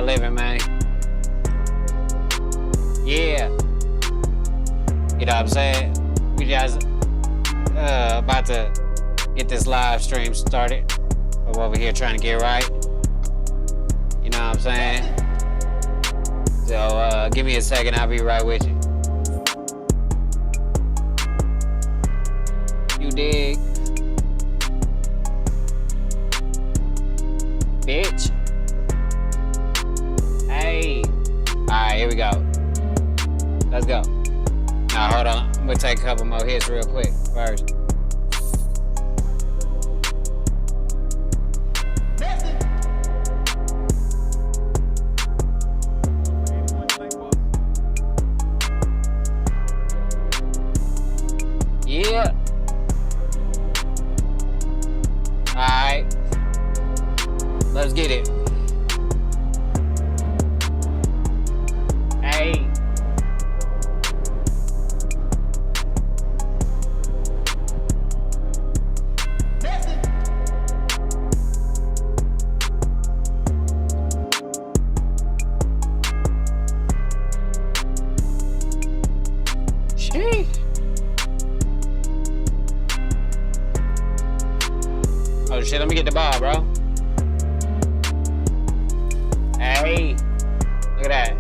I living, man. Yeah. You know what I'm saying? We just about to get this live stream started. I'm over here trying to get right. You know what I'm saying? So give me a second, I'll be right with you. You dig? Bitch. Hey. Alright, here we go. Let's go. Now hold on. I'm gonna take a couple more hits real quick first. Yeah. Alright. Let's get it. Hey. Sheesh. Oh shit, let me get the ball, bro. Hey, look at that.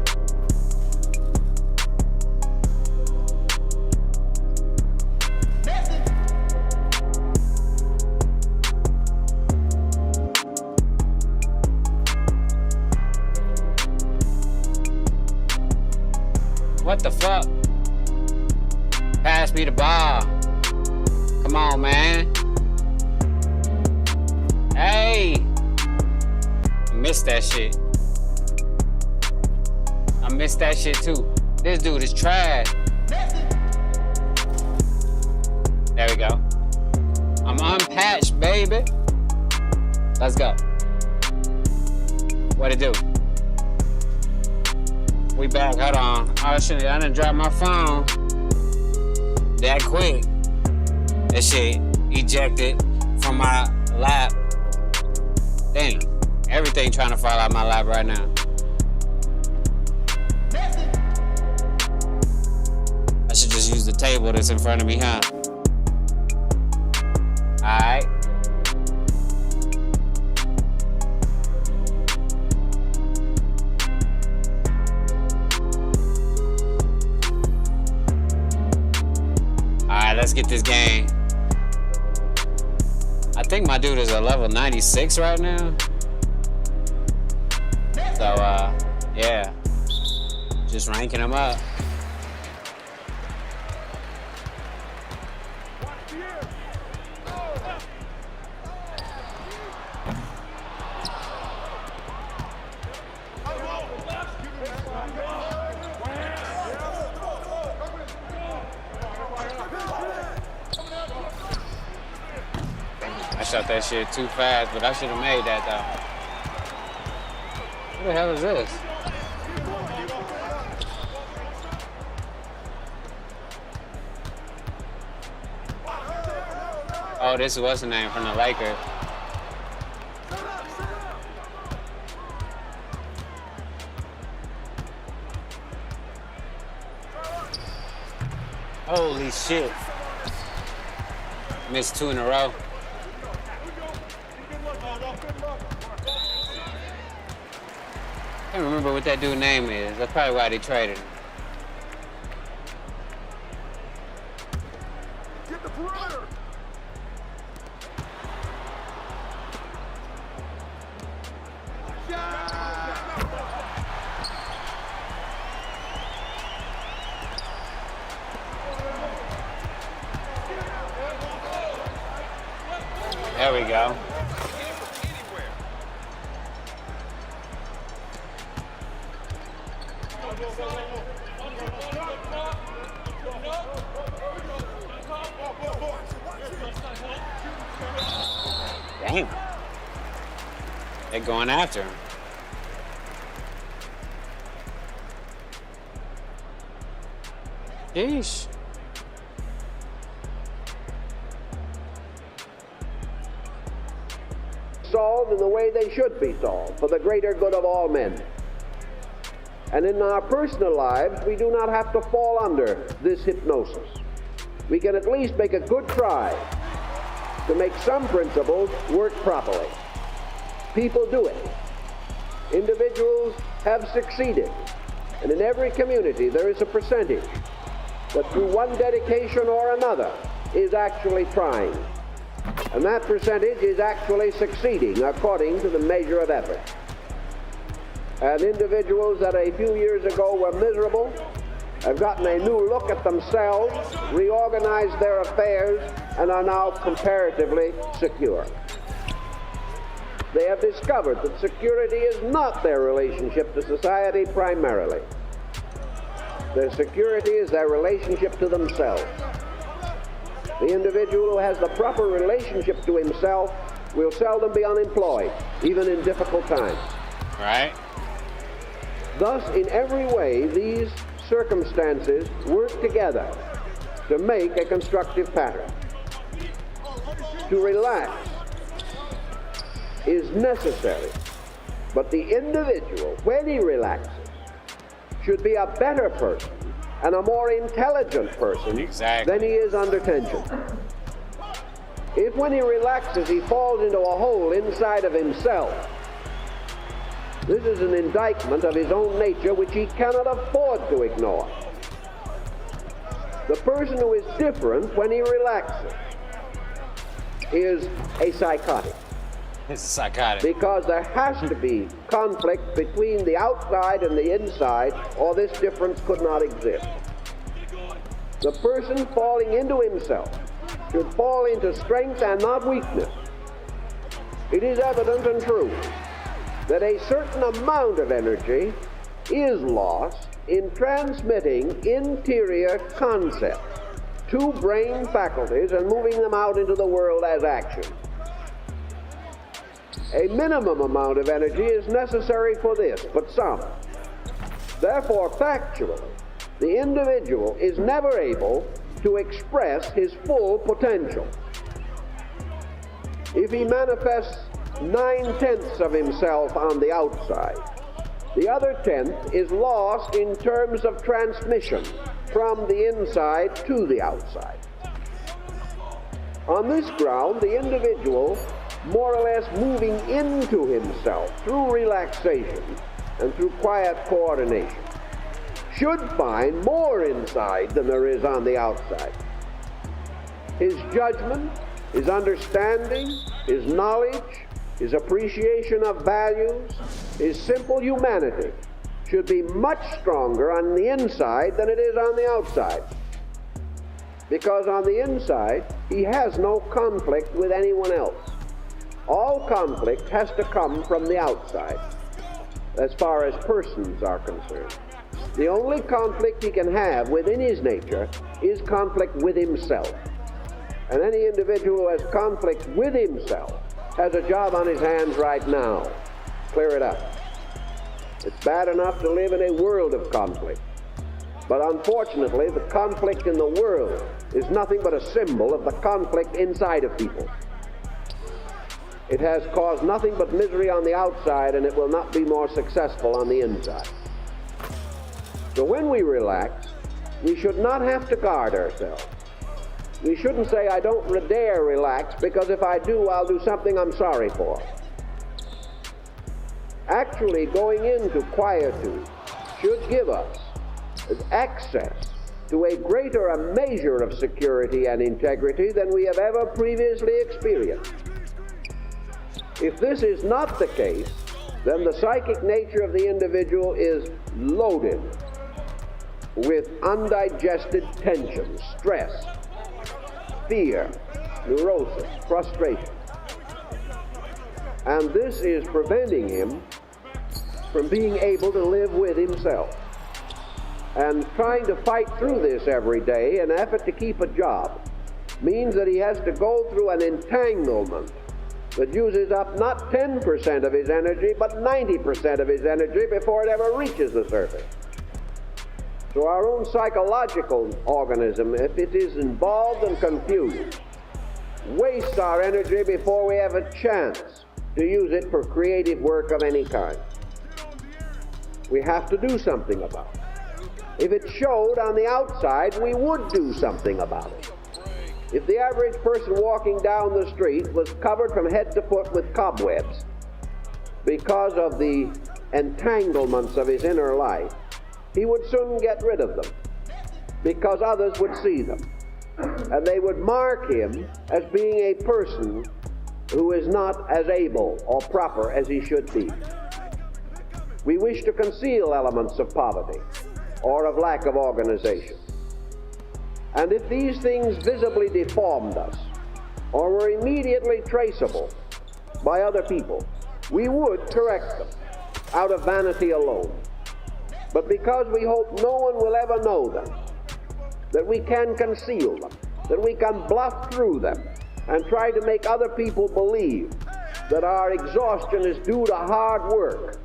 What the fuck? Pass me the ball. Come on, man. Hey. I missed that shit. I missed that shit too. This dude is trash. There we go. I'm unpatched, baby. Let's go. What it do? We back, hold on. Oh shit, I done dropped my phone. That quick. That shit ejected from my lap. Damn, everything trying to fall out my lap right now. I should just use the table that's in front of me, huh? Alright. Alright, let's get this game. I think my dude is a level 96 right now. So, yeah. Just ranking him up. I shot that shit too fast, but I should have made that though. What the hell is this? Oh, this is what's the name from the Lakers. Holy shit. Missed 2 in a row. I can't remember what that dude's name is. That's probably why they traded him. Get the perimeter. There we go. Damn. They're going after him. Yeesh. Solved in the way they should be solved, for the greater good of all men. And in our personal lives, we do not have to fall under this hypnosis. We can at least make a good try to make some principles work properly. People do it. Individuals have succeeded. And in every community, there is a percentage that through one dedication or another is actually trying. And that percentage is actually succeeding according to the measure of effort. And individuals that a few years ago were miserable have gotten a new look at themselves, reorganized their affairs, and are now comparatively secure. They have discovered that security is not their relationship to society primarily. Their security is their relationship to themselves. The individual who has the proper relationship to himself will seldom be unemployed, even in difficult times. Right. Thus, in every way, these circumstances work together to make a constructive pattern. To relax is necessary, but the individual, when he relaxes, should be a better person and a more intelligent person than he is under tension. If when he relaxes he falls into a hole inside of himself, this is an indictment of his own nature which he cannot afford to ignore. The person who is different when he relaxes is a psychotic. It's psychotic. Because there has to be conflict between the outside and the inside, or this difference could not exist. The person falling into himself should fall into strength and not weakness. It is evident and true that a certain amount of energy is lost in transmitting interior concepts to brain faculties and moving them out into the world as action. A minimum amount of energy is necessary for this, but some. Therefore, factually, the individual is never able to express his full potential. If he manifests 9/10 of himself on the outside, the other 10th is lost in terms of transmission from the inside to the outside. On this ground, the individual, more or less moving into himself through relaxation and through quiet coordination, should find more inside than there is on the outside. His judgment, his understanding, his knowledge, his appreciation of values, his simple humanity should be much stronger on the inside than it is on the outside. Because on the inside, he has no conflict with anyone else. All conflict has to come from the outside, as far as persons are concerned. The only conflict he can have within his nature is conflict with himself. And any individual who has conflict with himself has a job on his hands right now. Clear it up. It's bad enough to live in a world of conflict. But unfortunately, the conflict in the world is nothing but a symbol of the conflict inside of people. It has caused nothing but misery on the outside, and it will not be more successful on the inside. So when we relax, we should not have to guard ourselves. We shouldn't say, I don't dare relax, because if I do, I'll do something I'm sorry for. Actually, going into quietude should give us access to a greater measure of security and integrity than we have ever previously experienced. If this is not the case, then the psychic nature of the individual is loaded with undigested tension, stress, fear, neurosis, frustration. And this is preventing him from being able to live with himself. And trying to fight through this every day in an effort to keep a job means that he has to go through an entanglement that uses up not 10% of his energy, but 90% of his energy before it ever reaches the surface. So our own psychological organism, if it is involved and confused, wastes our energy before we have a chance to use it for creative work of any kind. we have to do something about it. If it showed on the outside, we would do something about it. If the average person walking down the street was covered from head to foot with cobwebs because of the entanglements of his inner life, he would soon get rid of them because others would see them. And they would mark him as being a person who is not as able or proper as he should be. We wish to conceal elements of poverty or of lack of organization. And if these things visibly deformed us or were immediately traceable by other people, we would correct them out of vanity alone. But because we hope no one will ever know them, that we can conceal them, that we can bluff through them and try to make other people believe that our exhaustion is due to hard work,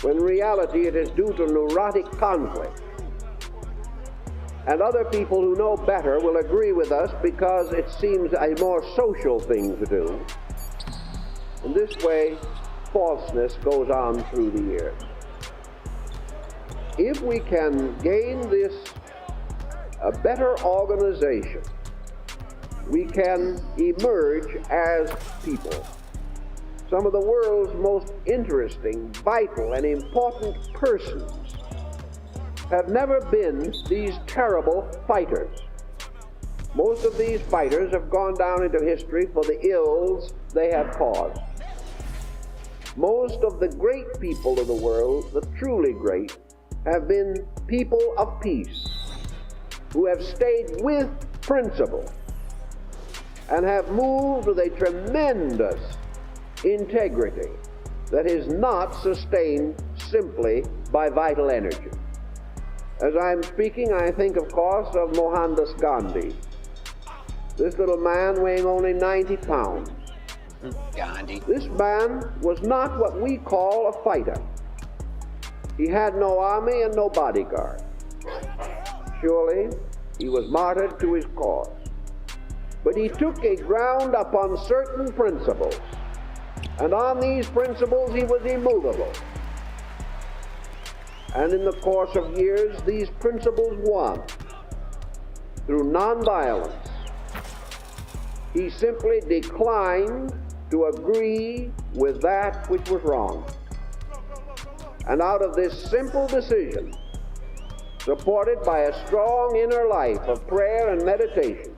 when in reality it is due to neurotic conflict. And other people who know better will agree with us because it seems a more social thing to do. In this way, falseness goes on through the years. If we can gain this a better organization, we can emerge as people. Some of the world's most interesting, vital, and important persons have never been these terrible fighters. Most of these fighters have gone down into history for the ills they have caused. Most of the great people of the world, the truly great, have been people of peace, who have stayed with principle and have moved with a tremendous integrity that is not sustained simply by vital energy. As I'm speaking, I think, of course, of Mohandas Gandhi. This little man weighing only 90 pounds. Gandhi. This man was not what we call a fighter. He had no army and no bodyguard. Surely, he was martyred to his cause. But he took a ground upon certain principles, and on these principles he was immovable. And in the course of years, these principles won through nonviolence. He simply declined to agree with that which was wrong. And out of this simple decision, supported by a strong inner life of prayer and meditation,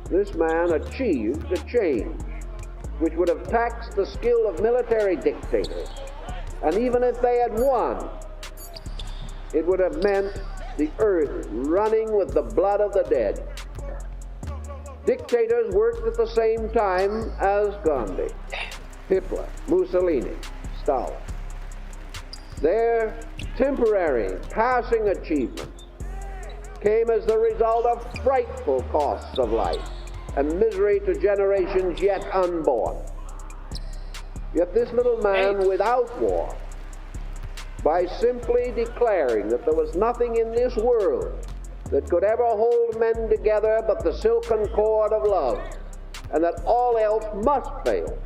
this man achieved a change which would have taxed the skill of military dictators. And even if they had won, it would have meant the earth running with the blood of the dead. Dictators worked at the same time as Gandhi, Hitler, Mussolini, Stalin. Their temporary, passing achievements came as the result of frightful costs of life and misery to generations yet unborn. Yet this little man without war, by simply declaring that there was nothing in this world that could ever hold men together but the silken cord of love, and that all else must fail,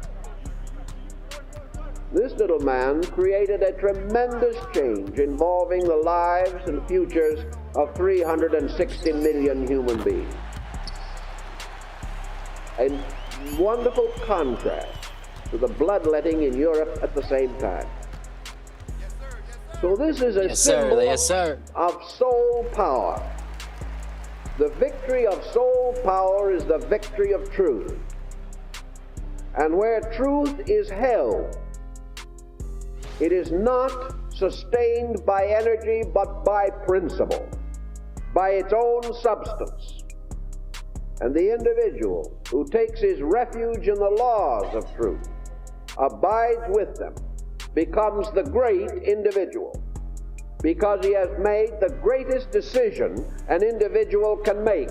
this little man created a tremendous change involving the lives and futures of 360 million human beings. A wonderful contrast to the bloodletting in Europe at the same time. So this is a symbol of soul power. The victory of soul power is the victory of truth. And where truth is held, it is not sustained by energy but by principle, by its own substance. And the individual who takes his refuge in the laws of truth, abides with them, becomes the great individual, because he has made the greatest decision an individual can make.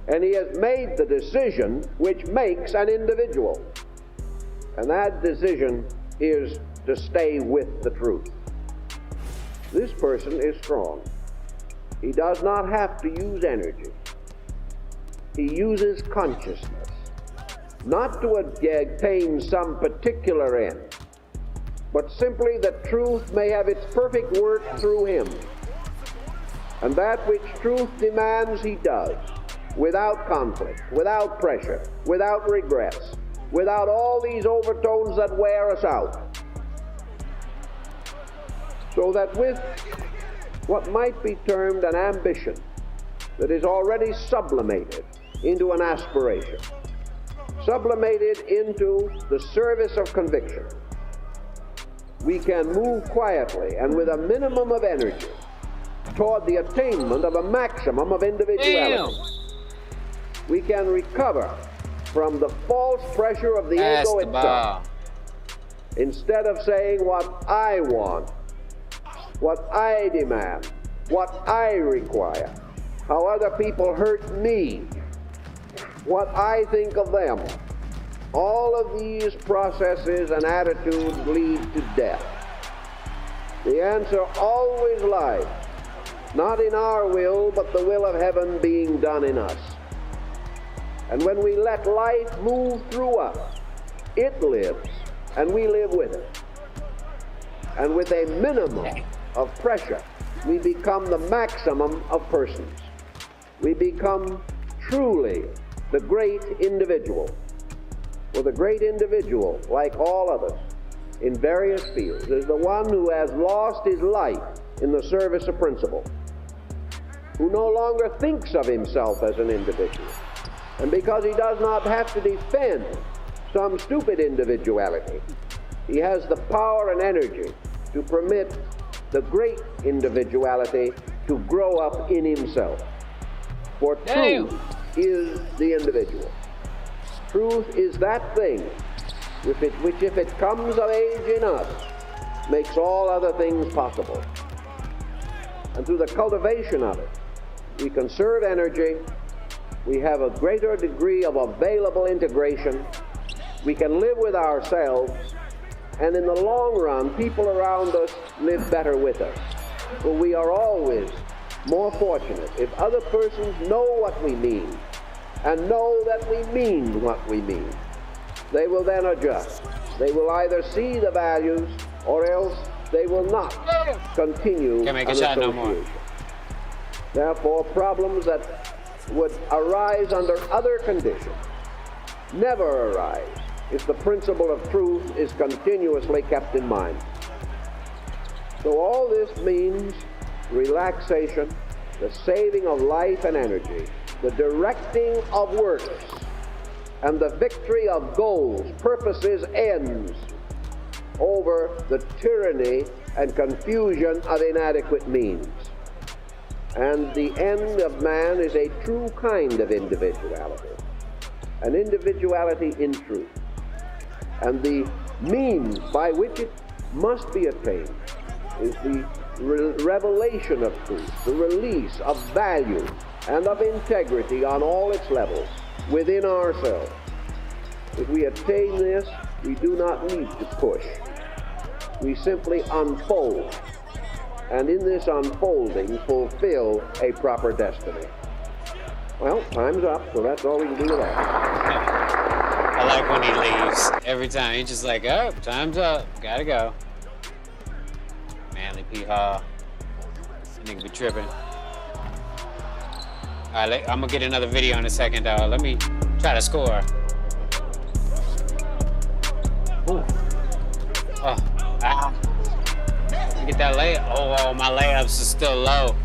And he has made the decision which makes an individual. And that decision is to stay with the truth. This person is strong. He does not have to use energy. He uses consciousness, not to attain some particular end, but simply that truth may have its perfect work through him. And that which truth demands he does, without conflict, without pressure, without regrets, without all these overtones that wear us out. So that with what might be termed an ambition that is already sublimated into an aspiration, sublimated into the service of conviction, we can move quietly and with a minimum of energy toward the attainment of a maximum of individuality. We can recover from the false pressure of the ego itself. Instead of saying what I want, what I demand, what I require, how other people hurt me, what I think of them. All of these processes and attitudes lead to death. The answer always lies not in our will, but the will of heaven being done in us. And when we let life move through us, it lives, and we live with it. And with a minimum of pressure, we become the maximum of persons. We become truly the great individual. For the great individual, like all others, in various fields, is the one who has lost his life in the service of principle, who no longer thinks of himself as an individual. And because he does not have to defend some stupid individuality, he has the power and energy to permit the great individuality to grow up in himself. For truth is the individual. Truth is that thing which, if it comes of age in us, makes all other things possible. And through the cultivation of it, we conserve energy, we have a greater degree of available integration, we can live with ourselves, and in the long run, people around us live better with us. For we are always more fortunate if other persons know what we mean, and know that we mean what we mean. They will then adjust. They will either see the values, or else they will not continue an association. Therefore, problems that would arise under other conditions never arise if the principle of truth is continuously kept in mind. So all this means relaxation, the saving of life and energy, the directing of works, and the victory of goals, purposes, ends over the tyranny and confusion of inadequate means. And the end of man is a true kind of individuality, an individuality in truth. And the means by which it must be attained is the revelation of truth, the release of value and of integrity on all its levels within ourselves. If we attain this, we do not need to push. We simply unfold, and in this unfolding fulfill a proper destiny. Well, time's up, so that's all we can do with that. I like when he leaves. Every time, he's just like, oh, time's up, gotta go. Manly P. Hall. That nigga be tripping. All right, I'm gonna get another video in a second, though. Let me try to score. Ooh. Oh, ah. Let me get that layup. Oh, my layups are still low.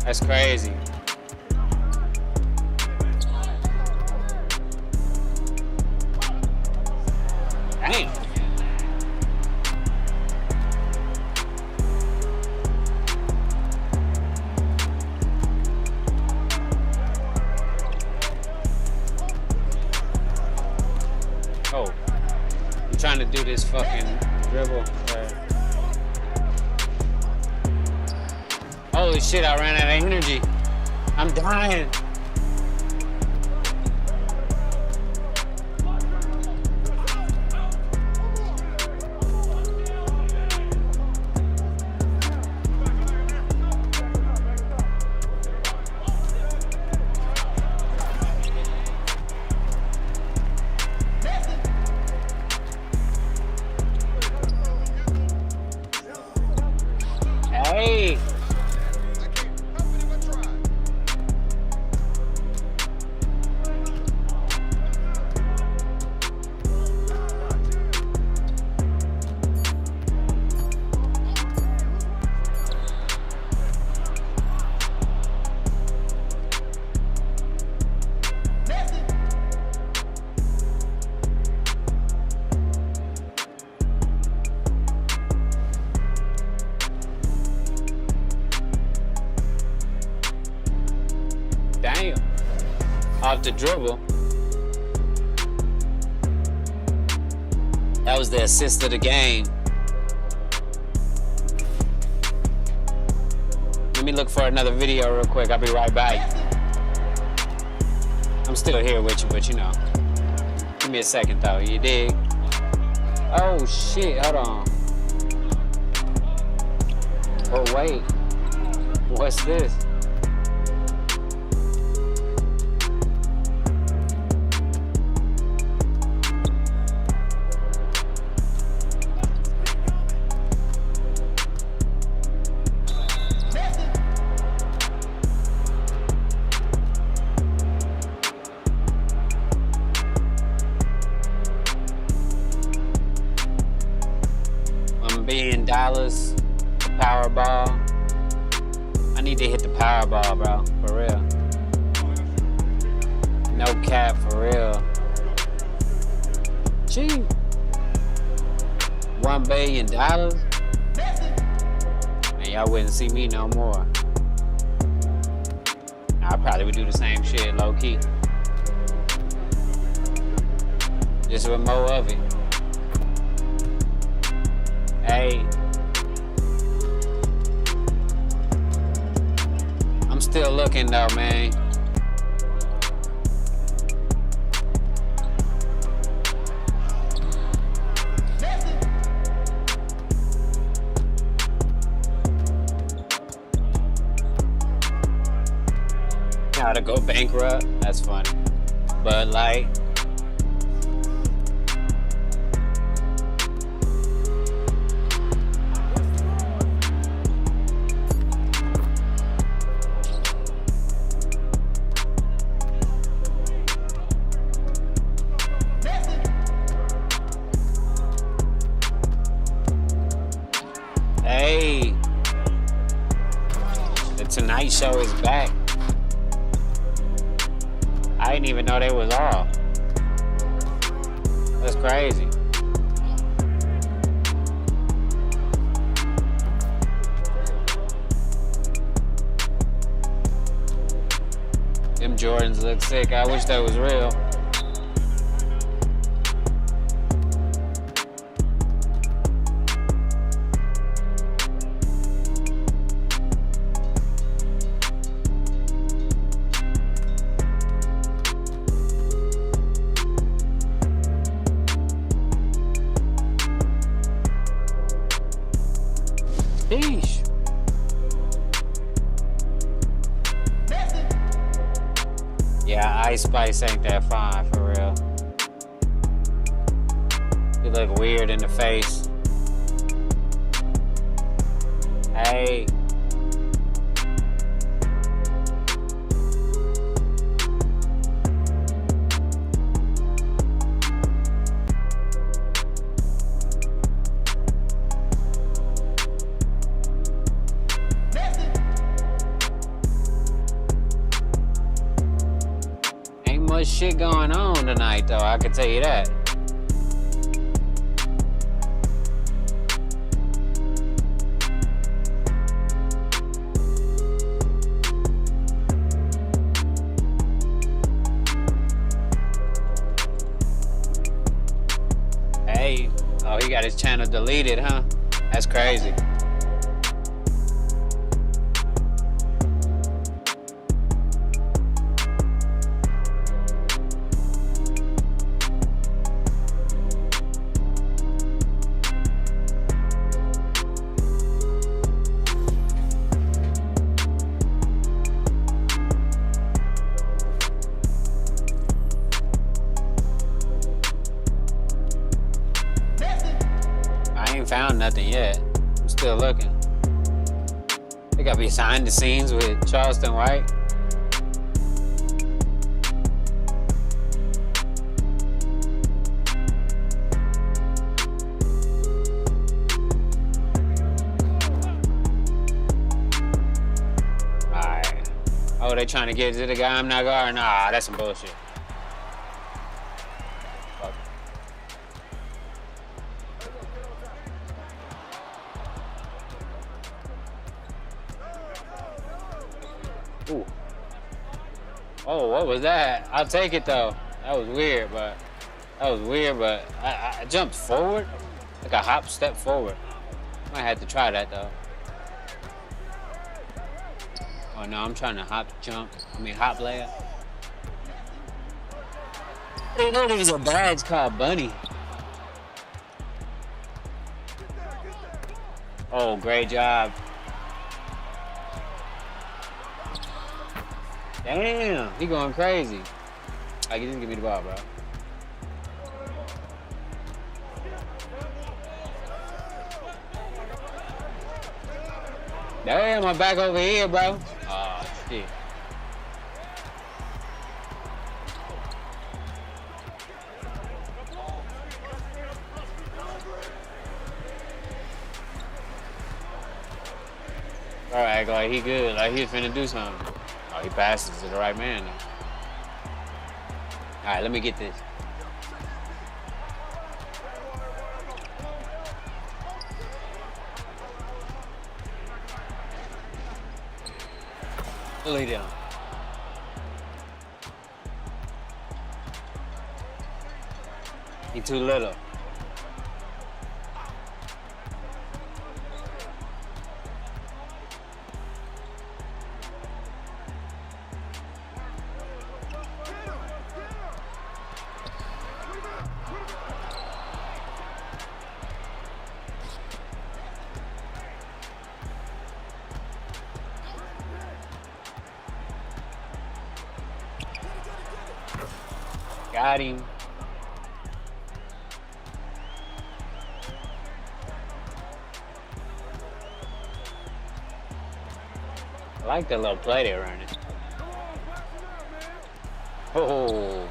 That's crazy. Damn. Oh, I'm trying to do this fucking dribble. Holy shit, I ran out of energy. I'm dying. off the dribble. That was the assist of the game. Let me look for another video real quick. I'll be right back. I'm still here with you, but you know. Give me a second though, you dig? Oh shit, hold on. Oh wait. What's this? $1 billion, the Powerball. I need to hit the Powerball, bro, for real. No cap, for real. Gee, $1 billion? Man, y'all wouldn't see me no more. I probably would do the same shit, low key. Just with more of it. Hey, I'm still looking though, man. How to go bankrupt? That's funny. Bud Light. Hey, the Tonight Show is back. I didn't even know they was off. That's crazy. Them Jordans look sick. I wish that was real. Sheesh. Yeah, Ice Spice ain't that fine for real. You look weird in the face. Hey. Much shit going on tonight though, I can tell you that. Hey, oh, he got his channel deleted, huh? That's crazy. Found nothing yet. I'm still looking. They gotta be behind the scenes with Charleston White. Alright. Oh, they trying to get to the guy I'm not guarding? Nah, that's some bullshit. Ooh. Oh, what was that? I'll take it though. That was weird, but I jumped forward, like a hop step forward. Might have to try that though. Oh no, I'm trying to hop layup. I didn't know there was a badge called Bunny. Oh, great job. Damn, he going crazy. Like, he didn't give me the ball, bro. Damn, I'm back over here, bro. Oh, shit. Bro, act like he good, like he was finna do something. Oh, he passes to the right man now. All right, let me get this. Lay down. He too little. Got him. I like that little play they're running. Oh,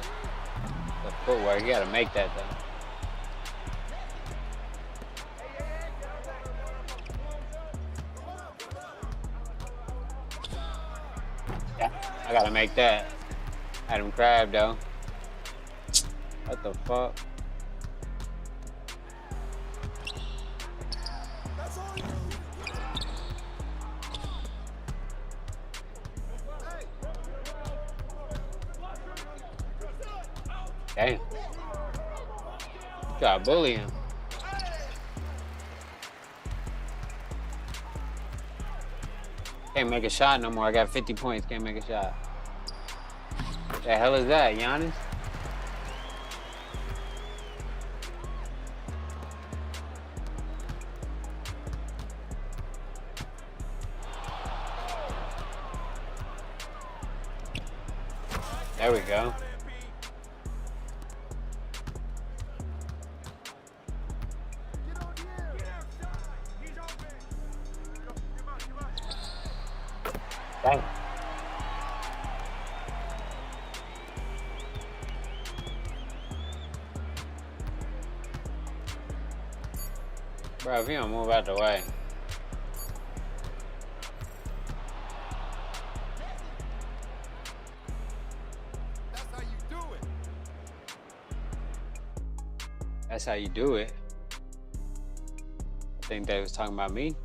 the footwork. You gotta make that though. Yeah, I gotta make that. Had him crab though. What the fuck? Damn. Try to bully him. Can't make a shot no more. I got 50 points. Can't make a shot. What the hell is that, Giannis? There we go. Dang. Bro, if you don't move out the way. That's how you do it. I think they was talking about me.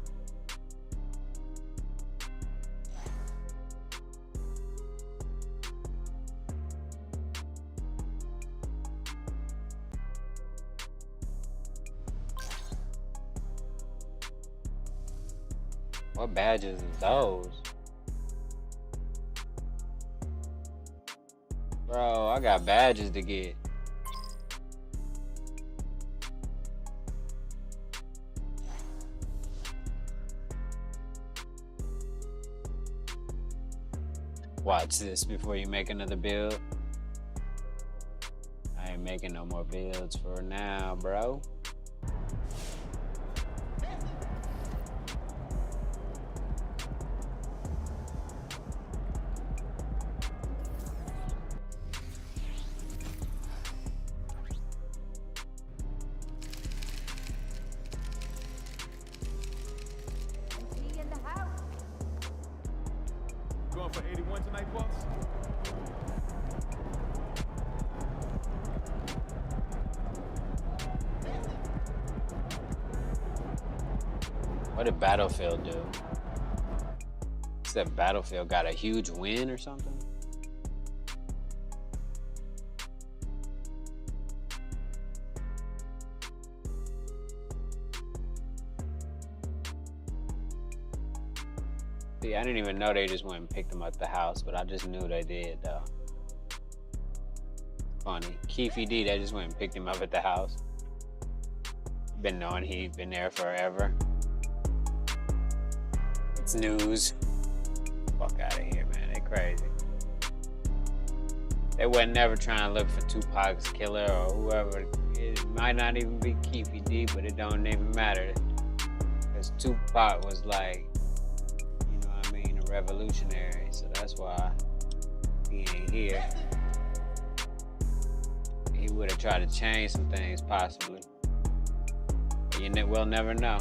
What badges is those? Bro, I got badges to get. Watch this before you make another build. I ain't making no more builds for now, bro. Going for 81 tonight, boss? What did Battlefield do? Said Battlefield got a huge win or something? See, I didn't even know they just went and picked him up the house, but I just knew they did, though. Funny. Keefy D, they just went and picked him up at the house. Been knowing he'd been there forever. It's news. Fuck out of here, man. They crazy. They wasn't never trying to look for Tupac's killer or whoever. It might not even be Keefy D, but it don't even matter. Because Tupac was like, you know what I mean, a revolutionary. So that's why he ain't here. He would have tried to change some things, possibly. But we'll never know.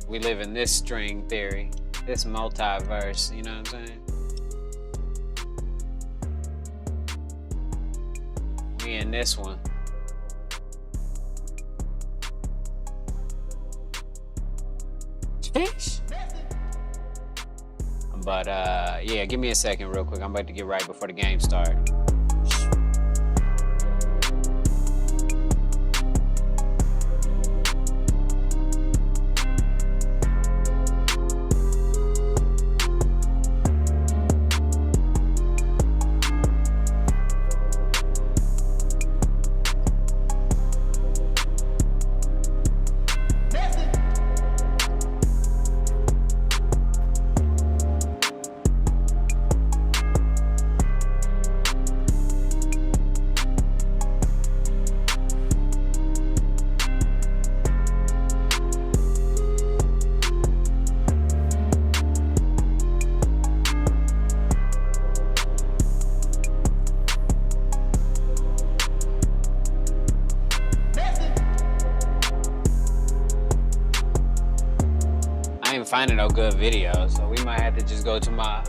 We live in this string theory, this multiverse, you know what I'm saying? We in this one. But yeah, give me a second real quick. I'm about to get right before the game starts. Finding no good videos, so we might have to just go to my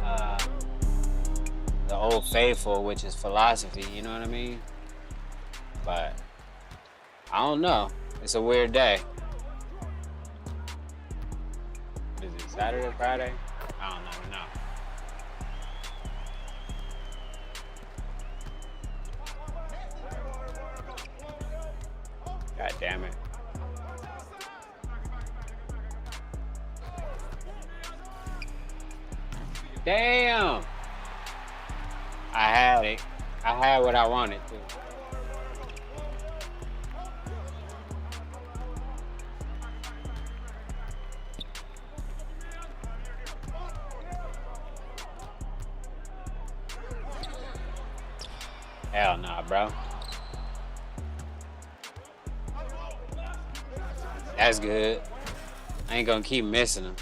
the old faithful, which is philosophy, you know what I mean? But I don't know, it's a weird day. What is it, Saturday, Friday? I don't know. God damn it. Damn! I had it. I had what I wanted to. Hell nah, bro. That's good. I ain't gonna keep missing them.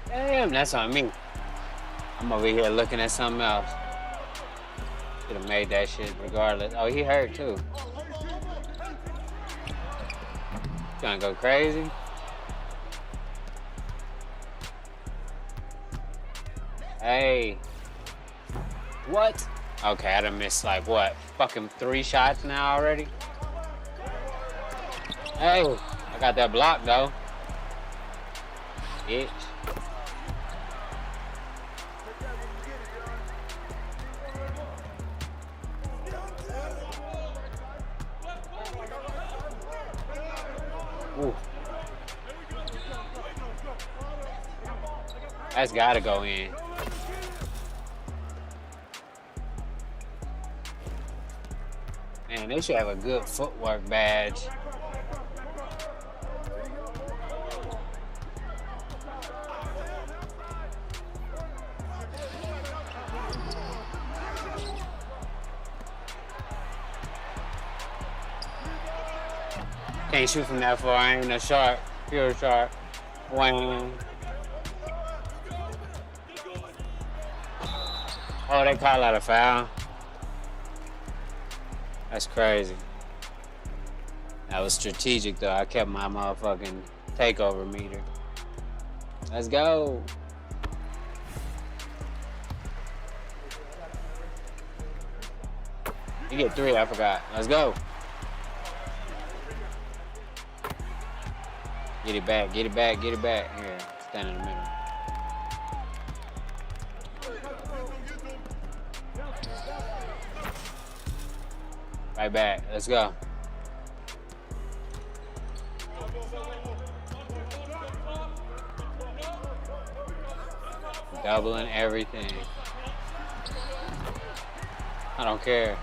Damn, that's on me. I'm over here looking at something else. Should have made that shit regardless. Oh, he hurt too. Gonna go crazy. Hey. What? Okay, I done missed like what? Fucking 3 shots now already? Hey, I got that block though. Bitch. Ooh. That's gotta go in. Man, they should have a good footwork badge. Can't shoot from that far. I ain't a shark. Pure shark. Wham. Oh, they call that a foul. That's crazy. That was strategic though. I kept my motherfucking takeover meter. Let's go. You get 3, I forgot. Let's go. Get it back, get it back, get it back. Here, stand in the middle. Right back, let's go. Doubling everything. I don't care.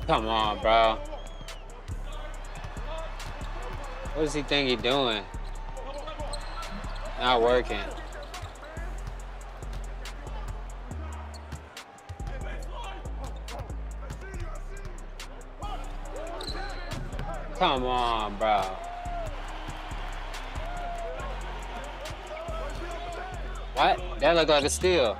Come on, bro. What does he think he's doing? Not working. Come on, bro. What? That looked like a steal.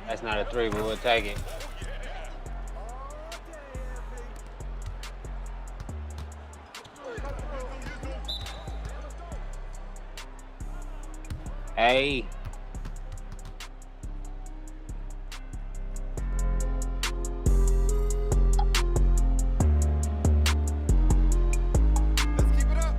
That's not a 3, but we'll take it. Hey. Let's keep it up.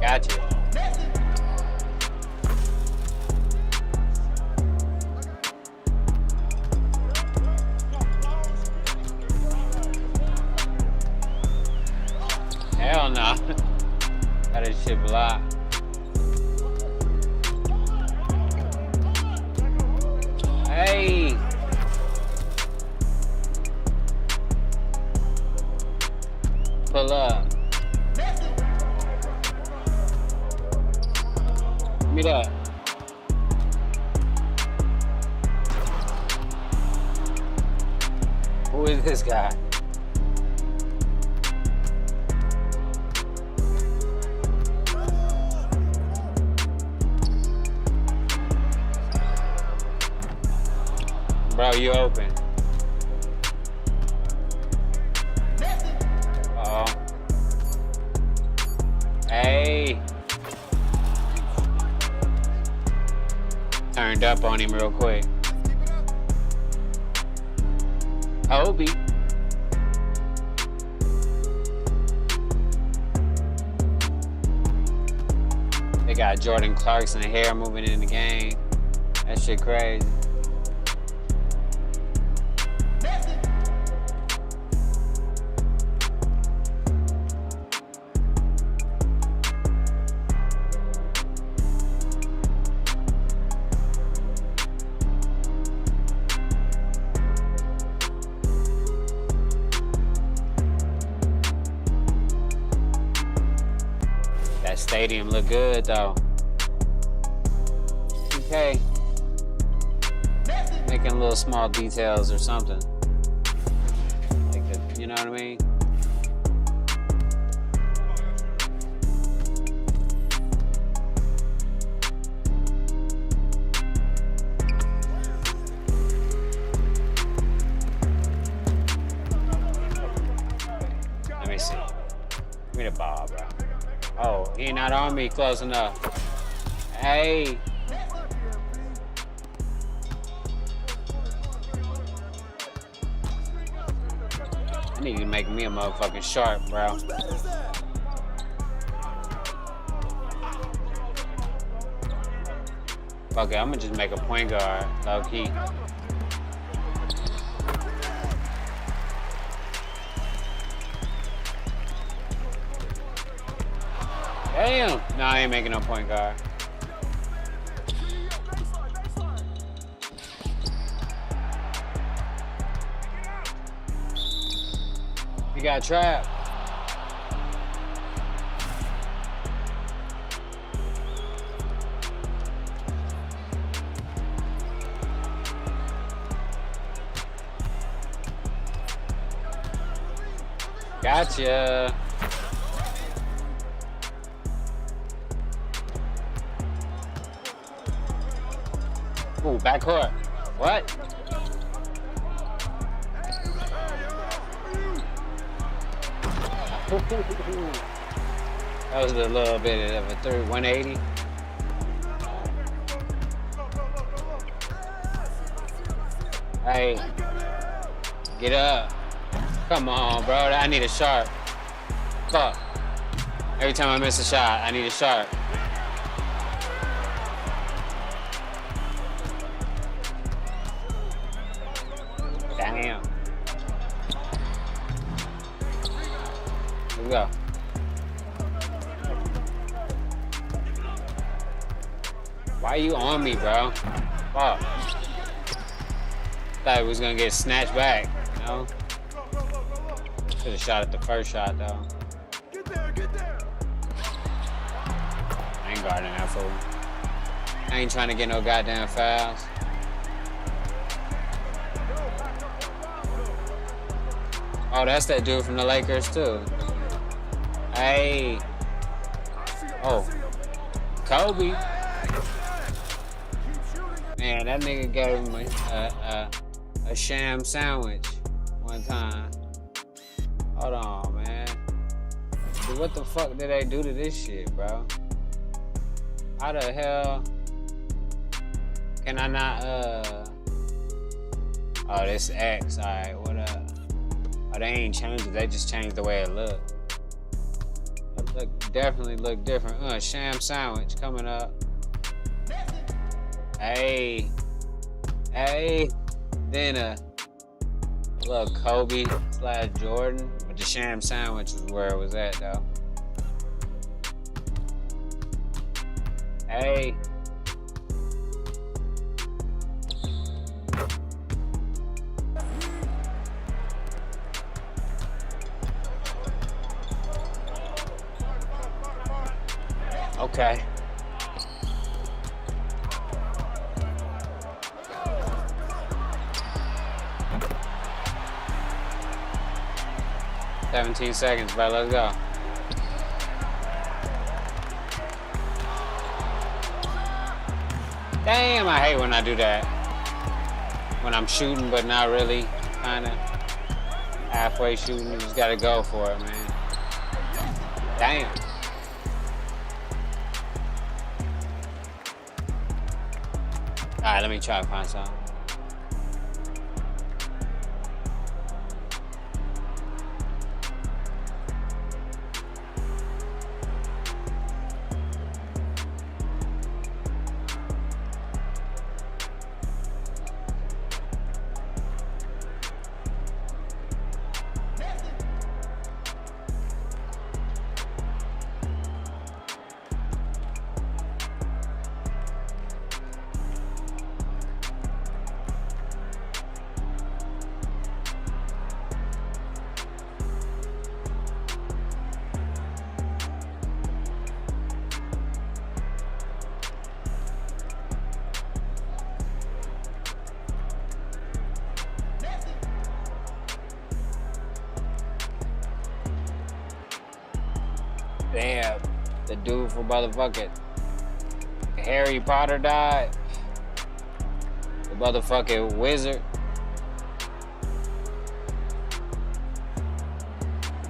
Gotcha. Hell no. Got this shit blocked. Hey. Pull up. Give me that. Who is this guy? Bro, you open. Uh-oh. Hey. Turned up on him real quick. Obi. They got Jordan Clarkson hair moving in the game. That shit crazy. That stadium look good though. Okay. Making little small details or something. Like the, you know what I mean? Let me see. Give me me the ball, bro. Oh, he not on me close enough. Hey. I need to make me a motherfucking shark, bro. Fuck it, I'm gonna just make a point guard, low key. Damn! No, I ain't making no point guard. You got trapped. Gotcha. Ooh, backcourt. What? That was a little bit of a 180. Hey, get up. Come on, bro. I need a sharp. Fuck. Every time I miss a shot, I need a sharp. Damn. Here we go. Why are you on me, bro? Fuck. Thought it was gonna get snatched back, you know? Should have shot at the first shot, though. I ain't guarding that fool. I ain't trying to get no goddamn fouls. Oh, that's that dude from the Lakers, too. Hey. Oh. Kobe. Man, that nigga gave him a sham sandwich one time. Hold on, man. Dude, what the fuck did they do to this shit, bro? How the hell can I not, oh, this X, alright, what up? Oh, they ain't changed it, they just changed the way it looked. It definitely look different. Sham sandwich coming up. Hey. Hey. Then a little Kobe / Jordan. But the sham sandwich is where it was at, though. Hey. Okay. "17 seconds, bro. Let's go." Damn, I hate when I do that. When I'm shooting, but not really, kinda halfway shooting. You just gotta go for it, man. Damn. All right, let me try to find something. Damn, the dude from motherfucking Harry Potter died. The motherfucking wizard.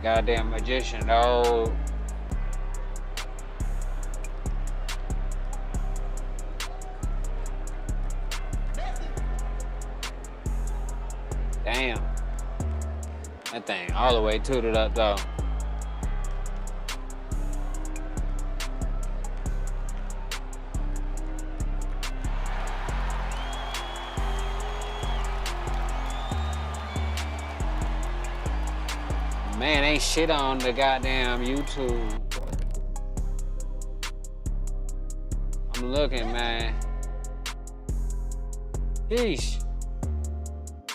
Goddamn magician, the old Damn. That thing all the way tooted up though. Man, ain't shit on the goddamn YouTube. I'm looking, man. Yeesh.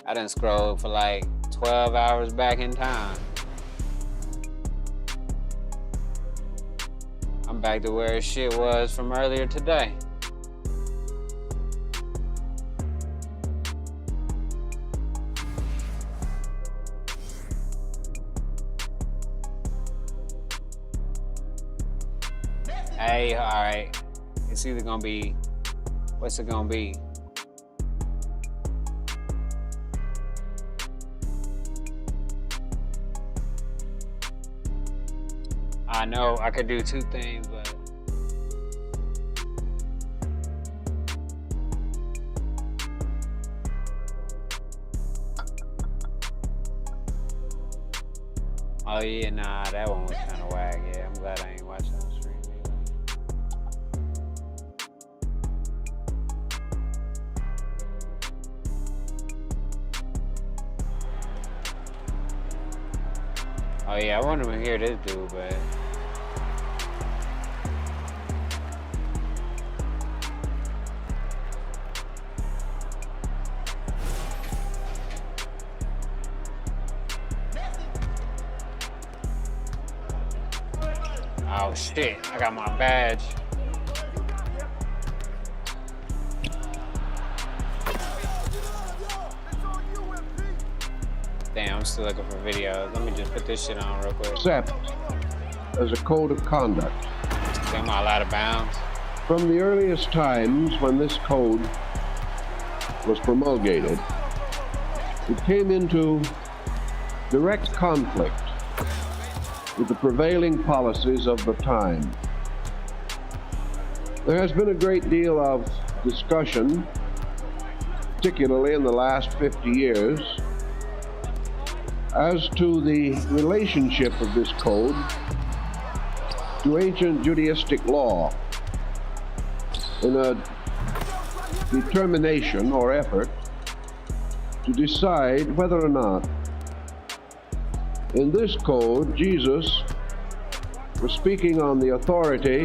I done scrolled for like 12 hours back in time. I'm back to where shit was from earlier today. Hey, all right. It's either gonna be, what's it gonna be? I know I could do two things, but oh yeah, nah, that one was kind of whack. Yeah, I'm glad I ain't watching on stream either. Oh yeah, I wanted to hear this dude, but oh shit, I got my badge. Damn, I'm still looking for videos. Let me just put this shit on real quick. Accept as a code of conduct. I'm all out of bounds. From the earliest times when this code was promulgated, it came into direct conflict with the prevailing policies of the time. There has been a great deal of discussion, particularly in the last 50 years, as to the relationship of this code to ancient Judaistic law in a determination or effort to decide whether or not in this code Jesus was speaking on the authority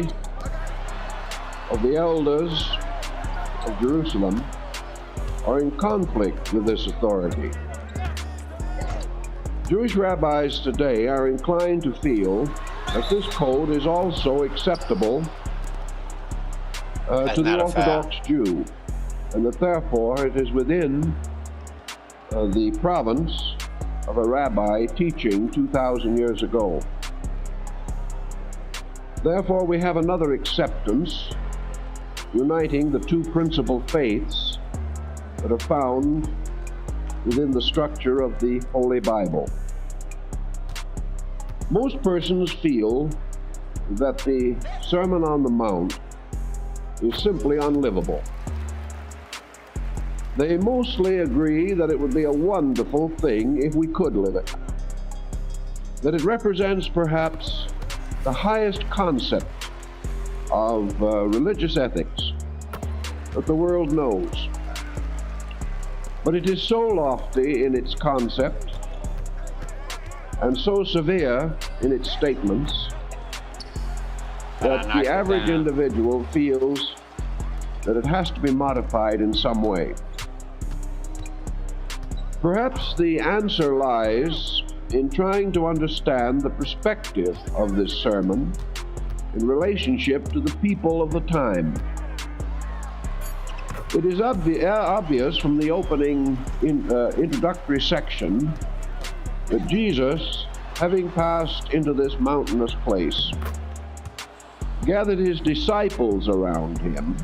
of the elders of Jerusalem or in conflict with this authority. Jewish rabbis today are inclined to feel that this code is also acceptable to the Orthodox Jew, and that therefore it is within the province of a rabbi teaching 2,000 years ago. Therefore, we have another acceptance uniting the two principal faiths that are found within the structure of the Holy Bible. Most persons feel that the Sermon on the Mount is simply unlivable. They mostly agree that it would be a wonderful thing if we could live it, that it represents perhaps the highest concept of religious ethics that the world knows. But it is so lofty in its concept and so severe in its statements that the average individual feels that it has to be modified in some way. Perhaps the answer lies in trying to understand the perspective of this sermon in relationship to the people of the time. It is obvious from the opening introductory section that Jesus, having passed into this mountainous place, gathered his disciples around him,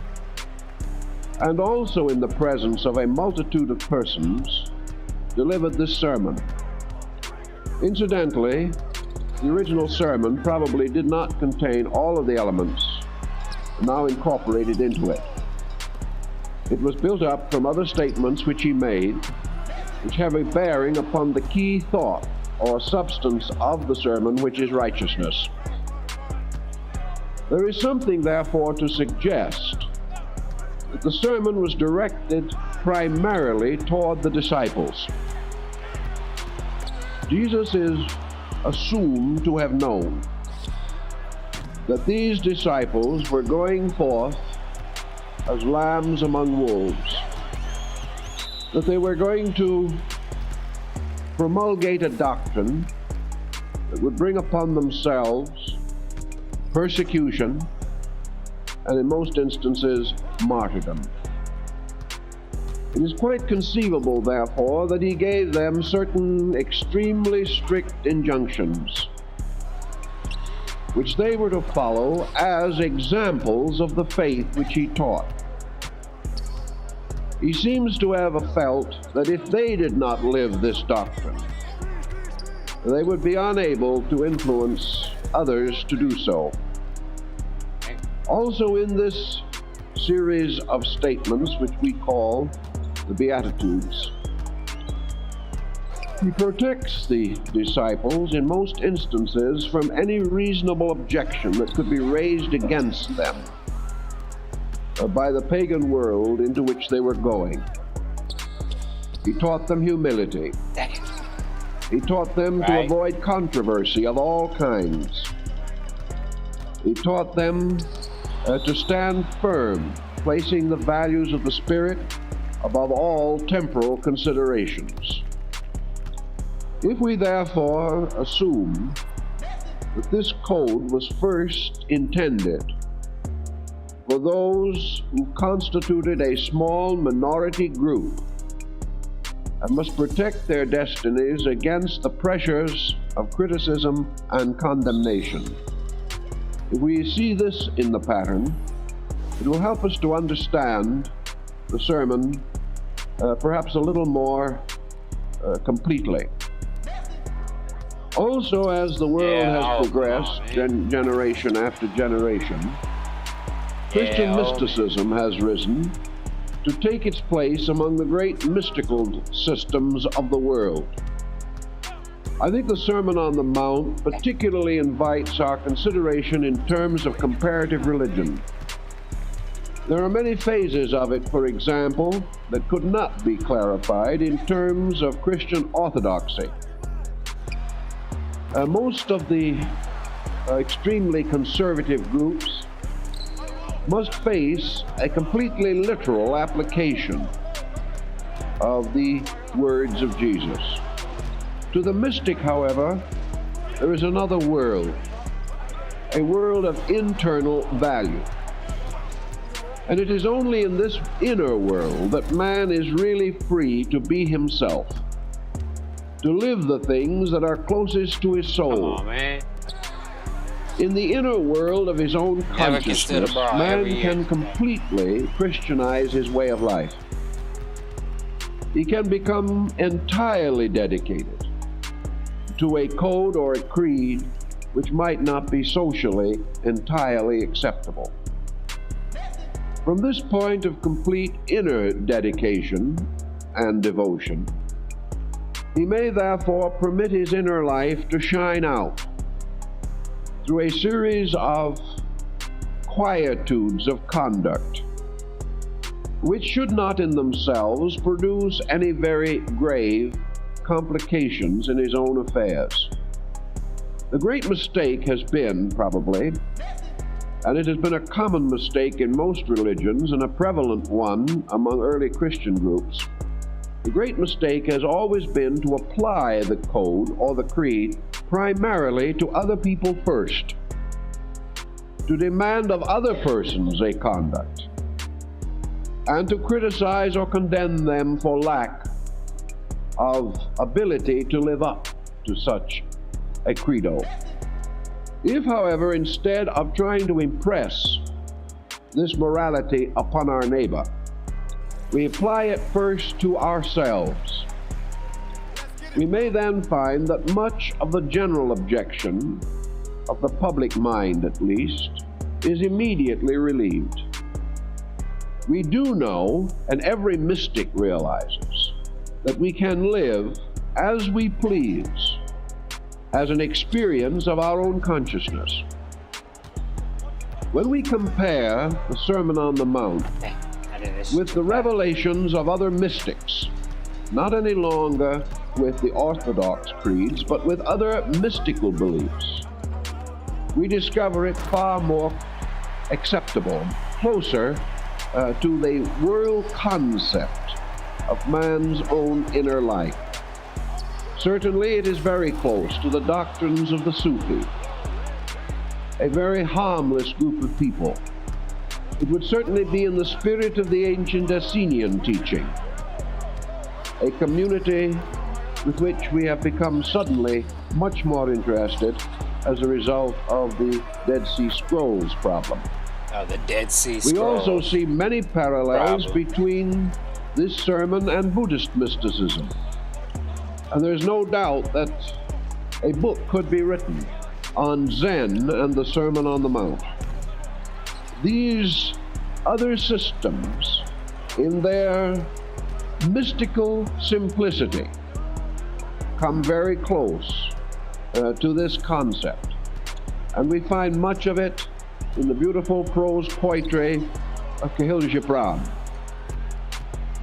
and also in the presence of a multitude of persons, delivered this sermon. Incidentally, the original sermon probably did not contain all of the elements now incorporated into it. It was built up from other statements which he made which have a bearing upon the key thought or substance of the sermon, which is righteousness. There is something, therefore, to suggest that the sermon was directed primarily toward the disciples. Jesus is assumed to have known that these disciples were going forth as lambs among wolves, that they were going to promulgate a doctrine that would bring upon themselves persecution and, in most instances, martyrdom. It is quite conceivable, therefore, that he gave them certain extremely strict injunctions, which they were to follow as examples of the faith which he taught. He seems to have felt that if they did not live this doctrine, they would be unable to influence others to do so. Also, in this series of statements, which we call the Beatitudes, he protects the disciples in most instances from any reasonable objection that could be raised against them by the pagan world into which they were going. He taught them humility. He taught them to avoid controversy of all kinds. He taught them to stand firm, placing the values of the Spirit above all temporal considerations. If we therefore assume that this code was first intended for those who constituted a small minority group and must protect their destinies against the pressures of criticism and condemnation, if we see this in the pattern, it will help us to understand the sermon perhaps a little more completely. Also, as the world has progressed generation after generation, Christian mysticism has risen to take its place among the great mystical systems of the world. I think the Sermon on the Mount particularly invites our consideration in terms of comparative religion. There are many phases of it, for example, that could not be clarified in terms of Christian orthodoxy. Most of the extremely conservative groups must face a completely literal application of the words of Jesus. To the mystic, however, there is another world, a world of internal value. And it is only in this inner world that man is really free to be himself, to live the things that are closest to his soul. Come on, man. In the inner world of his own consciousness, man can completely Christianize his way of life. He can become entirely dedicated to a code or a creed which might not be socially entirely acceptable. From this point of complete inner dedication and devotion, he may therefore permit his inner life to shine out through a series of quietudes of conduct, which should not in themselves produce any very grave complications in his own affairs. The great mistake has been, probably, and it has been a common mistake in most religions and a prevalent one among early Christian groups, the great mistake has always been to apply the code or the creed primarily to other people first, to demand of other persons a conduct, and to criticize or condemn them for lack of ability to live up to such a credo. If, however, instead of trying to impress this morality upon our neighbor, we apply it first to ourselves, we may then find that much of the general objection, of the public mind at least, is immediately relieved. We do know, and every mystic realizes, that we can live as we please, as an experience of our own consciousness. When we compare the Sermon on the Mount with the revelations of other mystics, not any longer with the Orthodox creeds, but with other mystical beliefs, we discover it far more acceptable, closer to the world concept of man's own inner life. Certainly it is very close to the doctrines of the Sufi, a very harmless group of people. It would certainly be in the spirit of the ancient Essenian teaching, a community with which we have become suddenly much more interested as a result of the Dead Sea Scrolls problem. Oh, the Dead Sea Scrolls. We also see many parallels Problem. between this sermon and Buddhist mysticism. And there's no doubt that a book could be written on Zen and the Sermon on the Mount. These other systems, in their mystical simplicity, come very close to this concept. And we find much of it in the beautiful prose poetry of Kahlil Gibran.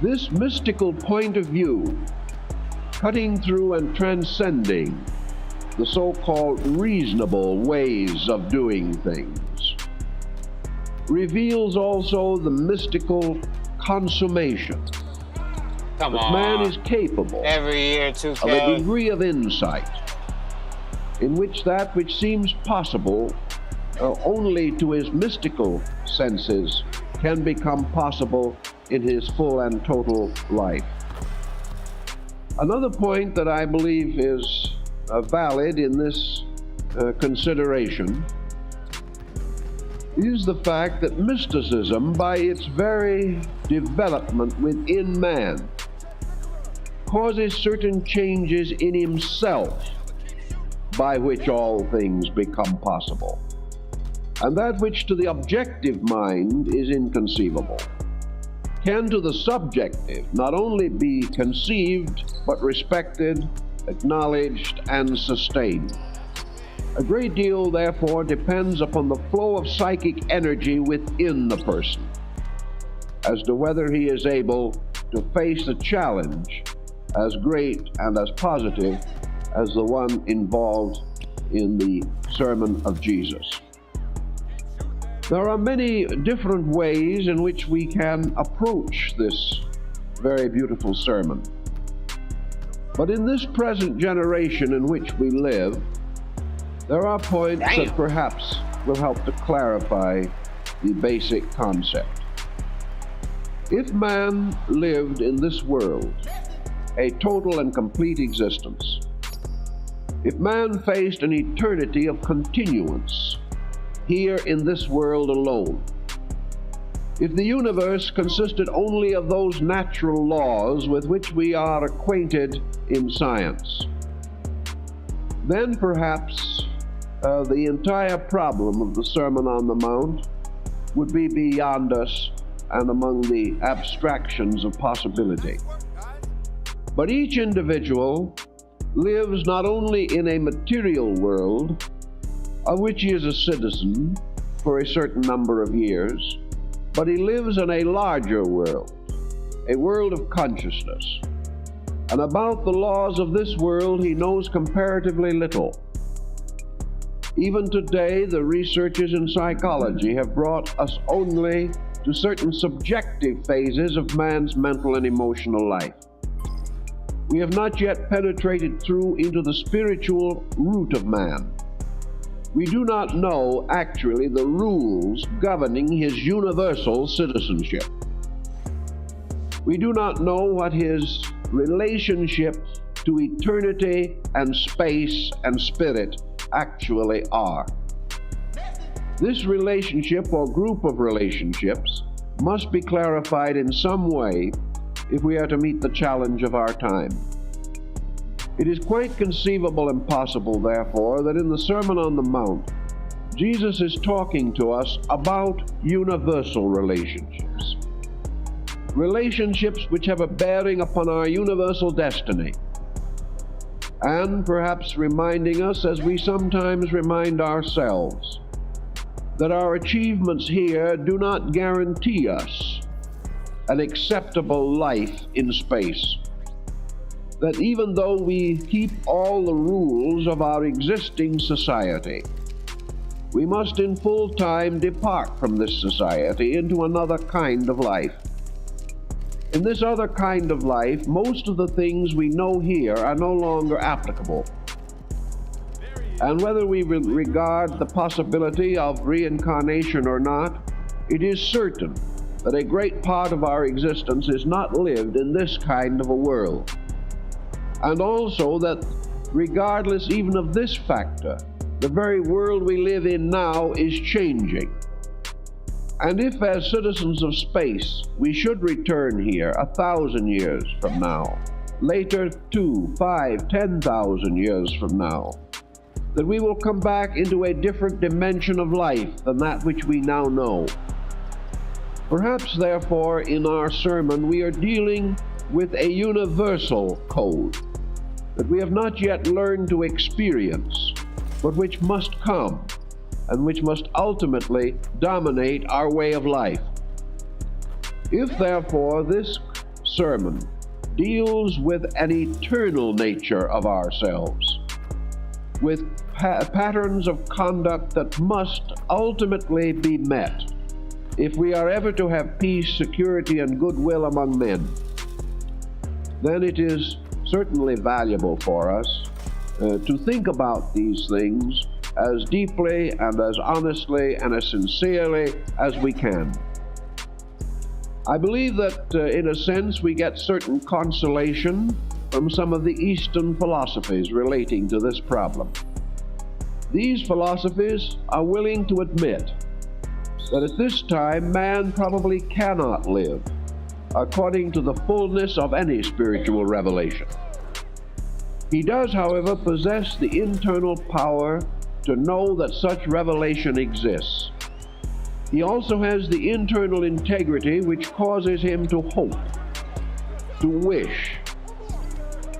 This mystical point of view, cutting through and transcending the so-called reasonable ways of doing things, reveals also the mystical consummation Come that on. man is capable Every year, 2K. of a degree of insight in which that which seems possible only to his mystical senses can become possible in his full and total life. Another point that I believe is valid in this consideration is the fact that mysticism, by its very development within man, causes certain changes in himself by which all things become possible, and that which to the objective mind is inconceivable can to the subjective not only be conceived but respected, acknowledged, and sustained. A great deal, therefore, depends upon the flow of psychic energy within the person as to whether he is able to face a challenge as great and as positive as the one involved in the Sermon of Jesus. There are many different ways in which we can approach this very beautiful sermon. But in this present generation in which we live, there are points that perhaps will help to clarify the basic concept. If man lived in this world a total and complete existence, if man faced an eternity of continuance here in this world alone, if the universe consisted only of those natural laws with which we are acquainted in science, then perhaps the entire problem of the Sermon on the Mount would be beyond us and among the abstractions of possibility. But each individual lives not only in a material world, of which he is a citizen for a certain number of years, but he lives in a larger world, a world of consciousness. And about the laws of this world he knows comparatively little. Even today, the researchers in psychology have brought us only to certain subjective phases of man's mental and emotional life. We have not yet penetrated through into the spiritual root of man. We do not know actually the rules governing his universal citizenship. We do not know what his relationship to eternity and space and spirit actually are. This relationship or group of relationships must be clarified in some way if we are to meet the challenge of our time. It is quite conceivable and possible, therefore, that in the Sermon on the Mount, Jesus is talking to us about universal relationships. relationships which have a bearing upon our universal destiny, and perhaps reminding us, as we sometimes remind ourselves, that our achievements here do not guarantee us an acceptable life in space. That even though we keep all the rules of our existing society, we must in full time depart from this society into another kind of life. In this other kind of life, most of the things we know here are no longer applicable. And whether we regard the possibility of reincarnation or not, it is certain that a great part of our existence is not lived in this kind of a world. And also that regardless even of this factor, the very world we live in now is changing. And if as citizens of space we should return here 1,000 years from now, later 2, 5, 10,000 years from now, that we will come back into a different dimension of life than that which we now know. Perhaps therefore in our sermon we are dealing with a universal code that we have not yet learned to experience, but which must come and which must ultimately dominate our way of life. If therefore this sermon deals with an eternal nature of ourselves, with patterns of conduct that must ultimately be met if we are ever to have peace, security, and goodwill among men, then it is certainly valuable for us to think about these things as deeply and as honestly and as sincerely as we can. I believe that in a sense we get certain consolation from some of the Eastern philosophies relating to this problem. These philosophies are willing to admit that at this time man probably cannot live according to the fullness of any spiritual revelation. He does, however, possess the internal power to know that such revelation exists. He also has the internal integrity which causes him to hope, to wish,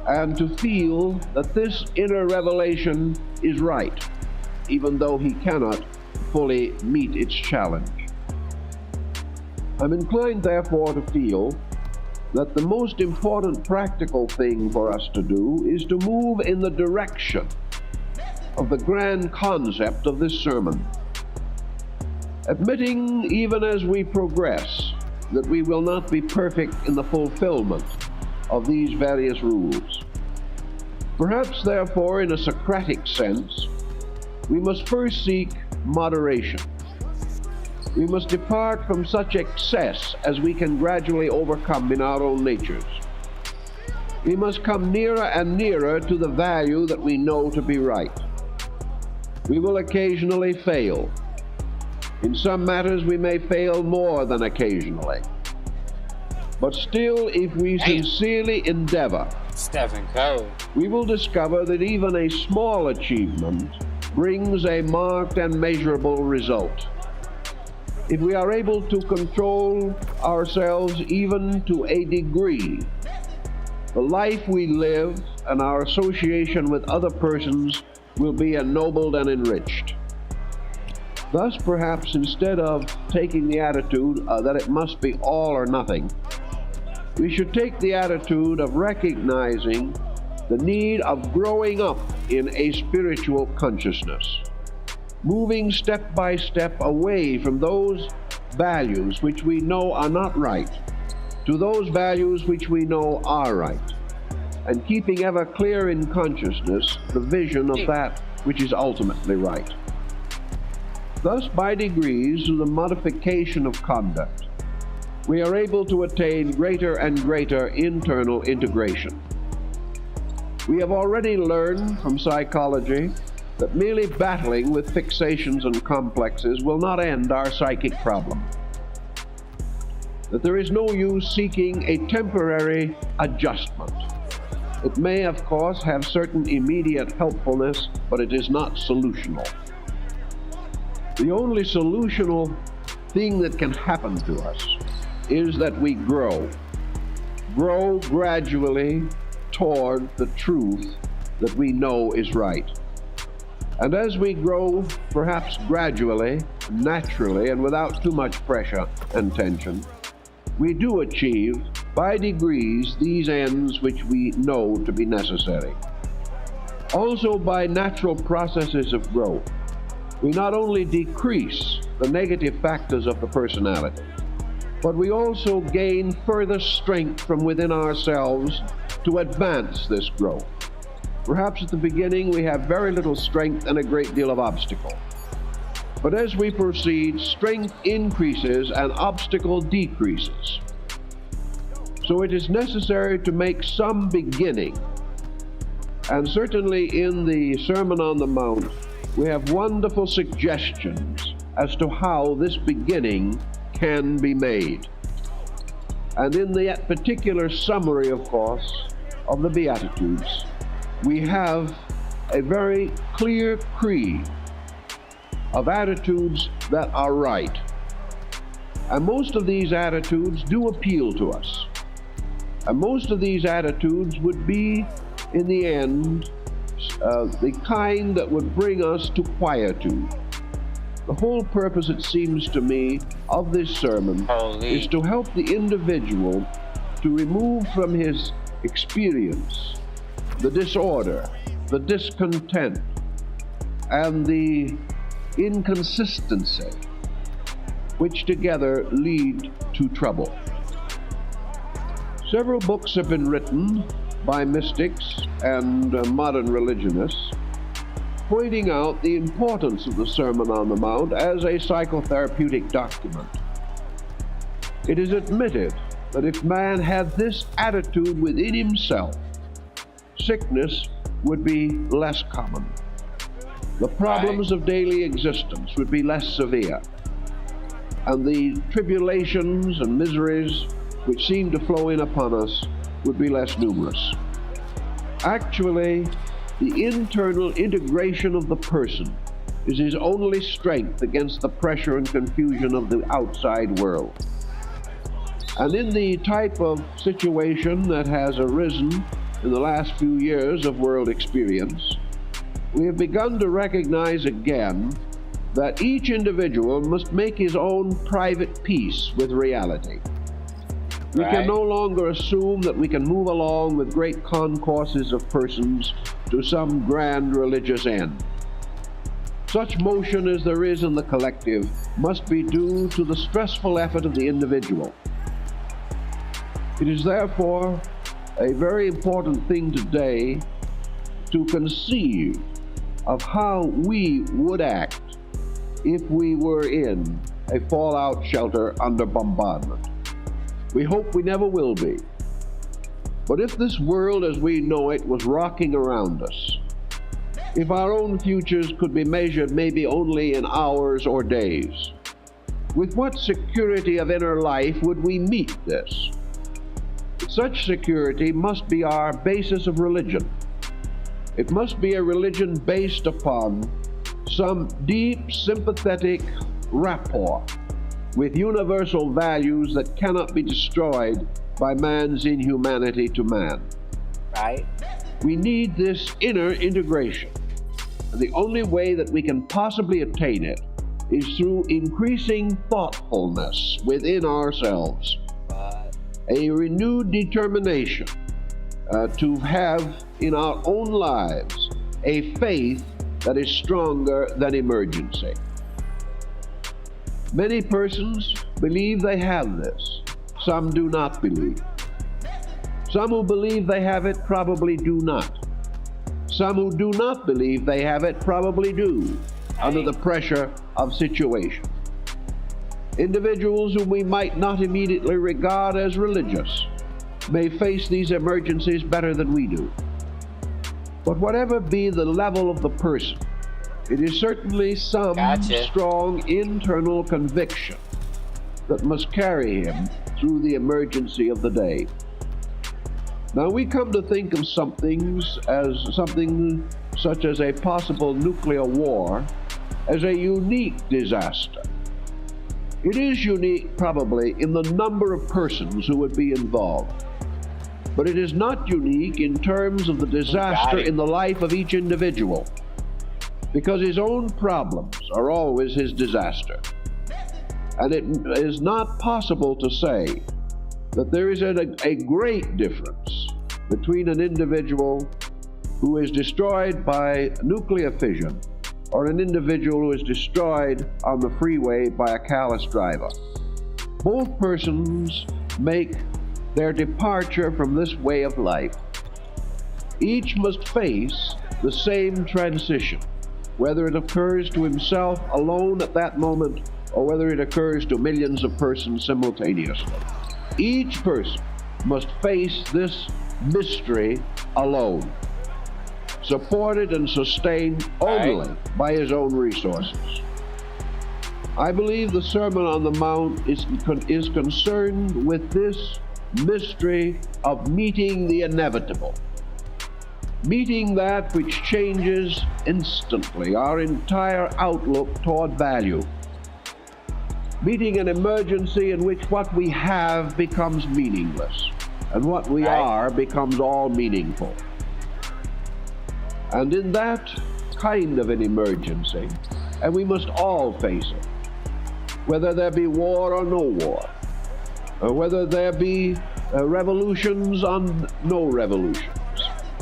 and to feel that this inner revelation is right, even though he cannot fully meet its challenge. I'm inclined, therefore, to feel that the most important practical thing for us to do is to move in the direction of the grand concept of this sermon, admitting even as we progress that we will not be perfect in the fulfillment of these various rules. Perhaps, therefore, in a Socratic sense, we must first seek moderation. We must depart from such excess as we can gradually overcome in our own natures. We must come nearer and nearer to the value that we know to be right. We will occasionally fail. In some matters we may fail more than occasionally. But still, if we sincerely endeavor, Stephen Curry, we will discover that even a small achievement brings a marked and measurable result. If we are able to control ourselves even to a degree, the life we live and our association with other persons will be ennobled and enriched. Thus, perhaps, instead of taking the attitude that it must be all or nothing, we should take the attitude of recognizing the need of growing up in a spiritual consciousness, moving step by step away from those values which we know are not right to those values which we know are right, and keeping ever clear in consciousness the vision of that which is ultimately right. Thus, by degrees, through the modification of conduct, we are able to attain greater and greater internal integration. We have already learned from psychology that merely battling with fixations and complexes will not end our psychic problem. That there is no use seeking a temporary adjustment. It may, of course, have certain immediate helpfulness, but it is not solutional. The only solutional thing that can happen to us is that we grow gradually toward the truth that we know is right. And as we grow, perhaps gradually, naturally, and without too much pressure and tension, we do achieve, by degrees, these ends which we know to be necessary. Also, by natural processes of growth, we not only decrease the negative factors of the personality, but we also gain further strength from within ourselves to advance this growth. Perhaps at the beginning we have very little strength and a great deal of obstacle. But as we proceed, strength increases and obstacle decreases. So it is necessary to make some beginning. And certainly in the Sermon on the Mount, we have wonderful suggestions as to how this beginning can be made. And in that particular summary, of course, of the Beatitudes, we have a very clear creed of attitudes that are right. And most of these attitudes do appeal to us. And most of these attitudes would be, in the end, the kind that would bring us to quietude. The whole purpose, it seems to me, of this sermon is to help the individual to remove from his experience the disorder, the discontent, and the inconsistency, which together lead to trouble. Several books have been written by mystics and modern religionists, pointing out the importance of the Sermon on the Mount as a psychotherapeutic document. It is admitted that if man had this attitude within himself, sickness would be less common. The problems of daily existence would be less severe, and the tribulations and miseries which seem to flow in upon us would be less numerous. Actually, the internal integration of the person is his only strength against the pressure and confusion of the outside world. And in the type of situation that has arisen in the last few years of world experience, we have begun to recognize again that each individual must make his own private peace with reality. We can no longer assume that we can move along with great concourses of persons to some grand religious end. Such motion as there is in the collective must be due to the stressful effort of the individual. It is therefore a very important thing today to conceive of how we would act if we were in a fallout shelter under bombardment. We hope we never will be. But if this world as we know it was rocking around us, if our own futures could be measured maybe only in hours or days, with what security of inner life would we meet this? Such security must be our basis of religion. It must be a religion based upon some deep, sympathetic rapport with universal values that cannot be destroyed by man's inhumanity to man. Right. We need this inner integration. And the only way that we can possibly attain it is through increasing thoughtfulness within ourselves, a renewed determination to have in our own lives a faith that is stronger than emergency. Many persons believe they have this. Some do not believe. Some who believe they have it probably do not. Some who do not believe they have it probably do, under the pressure of situation. Individuals whom we might not immediately regard as religious may face these emergencies better than we do. But whatever be the level of the person, it is certainly some strong internal conviction that must carry him through the emergency of the day. Now we come to think of some things as something such as a possible nuclear war as a unique disaster. It is unique probably in the number of persons who would be involved, but it is not unique in terms of the disaster in the life of each individual, because his own problems are always his disaster. And it is not possible to say that there is a great difference between an individual who is destroyed by nuclear fission or an individual who is destroyed on the freeway by a careless driver. Both persons make their departure from this way of life. Each must face the same transition, whether it occurs to himself alone at that moment or whether it occurs to millions of persons simultaneously. Each person must face this mystery alone, supported and sustained only by his own resources. I believe the Sermon on the Mount is concerned with this mystery of meeting the inevitable, meeting that which changes instantly our entire outlook toward value, meeting an emergency in which what we have becomes meaningless and what we are becomes all meaningful. And in that kind of an emergency, and we must all face it, whether there be war or no war, or whether there be revolutions or no revolutions,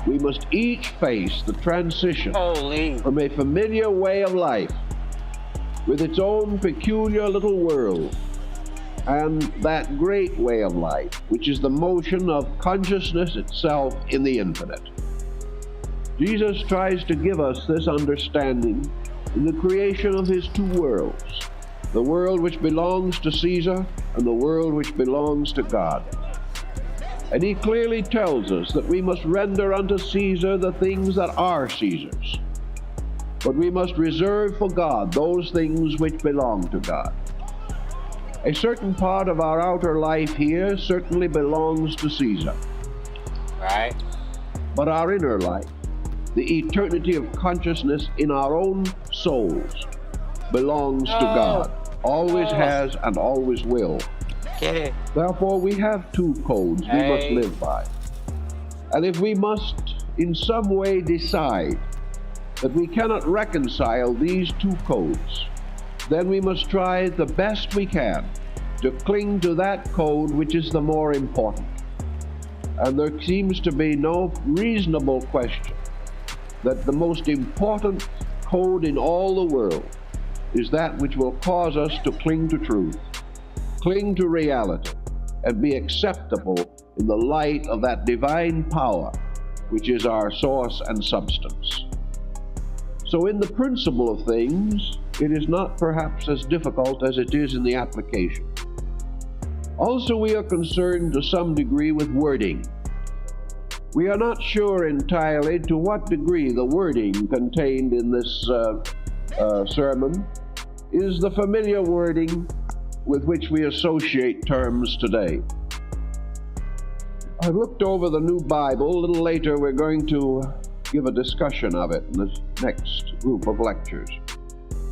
we must each face the transition from a familiar way of life with its own peculiar little world and that great way of life, which is the motion of consciousness itself in the infinite. Jesus tries to give us this understanding in the creation of his two worlds, the world which belongs to Caesar and the world which belongs to God. And he clearly tells us that we must render unto Caesar the things that are Caesar's, but we must reserve for God those things which belong to God. A certain part of our outer life here certainly belongs to Caesar. Right. But our inner life, the eternity of consciousness in our own souls, belongs to God, always has and always will. Okay. Therefore, we have two codes we must live by. And if we must in some way decide that we cannot reconcile these two codes, then we must try the best we can to cling to that code which is the more important. And there seems to be no reasonable question that the most important code in all the world is that which will cause us to cling to truth, cling to reality, and be acceptable in the light of that divine power which is our source and substance. So in the principle of things, it is not perhaps as difficult as it is in the application. Also, we are concerned to some degree with wording. We are not sure entirely to what degree the wording contained in this sermon is the familiar wording with which we associate terms today. I've looked over the New Bible. A little later we're going to give a discussion of it in this next group of lectures,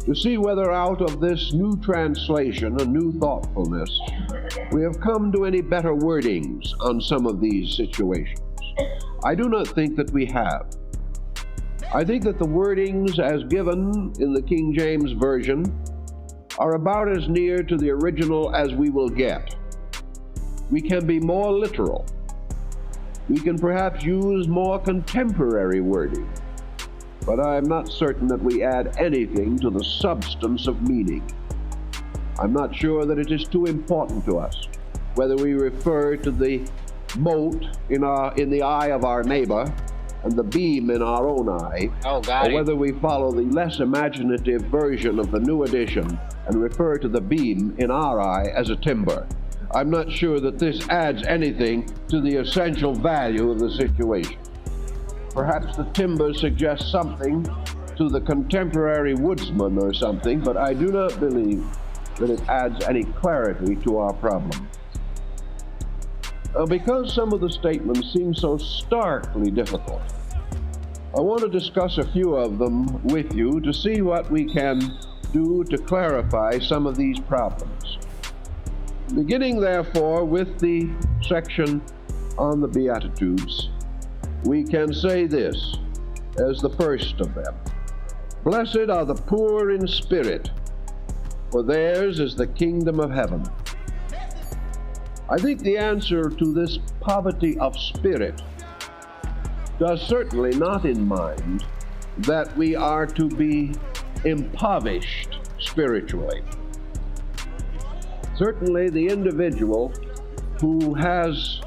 to see whether out of this new translation and new thoughtfulness we have come to any better wordings on some of these situations. I do not think that we have. I think that the wordings as given in the King James Version are about as near to the original as we will get. We can be more literal. We can perhaps use more contemporary wording, but I am not certain that we add anything to the substance of meaning. I'm not sure that it is too important to us whether we refer to the mote in the eye of our neighbor and the beam in our own eye, or whether we follow the less imaginative version of the new edition and refer to the beam in our eye as a timber. I'm not sure that this adds anything to the essential value of the situation. Perhaps the timber suggests something to the contemporary woodsman or something, but I do not believe that it adds any clarity to our problem. Because some of the statements seem so starkly difficult, I want to discuss a few of them with you to see what we can do to clarify some of these problems. Beginning, therefore, with the section on the Beatitudes, we can say this as the first of them. Blessed are the poor in spirit, for theirs is the kingdom of heaven. I think the answer to this poverty of spirit does certainly not in mind that we are to be impoverished spiritually. Certainly the individual who has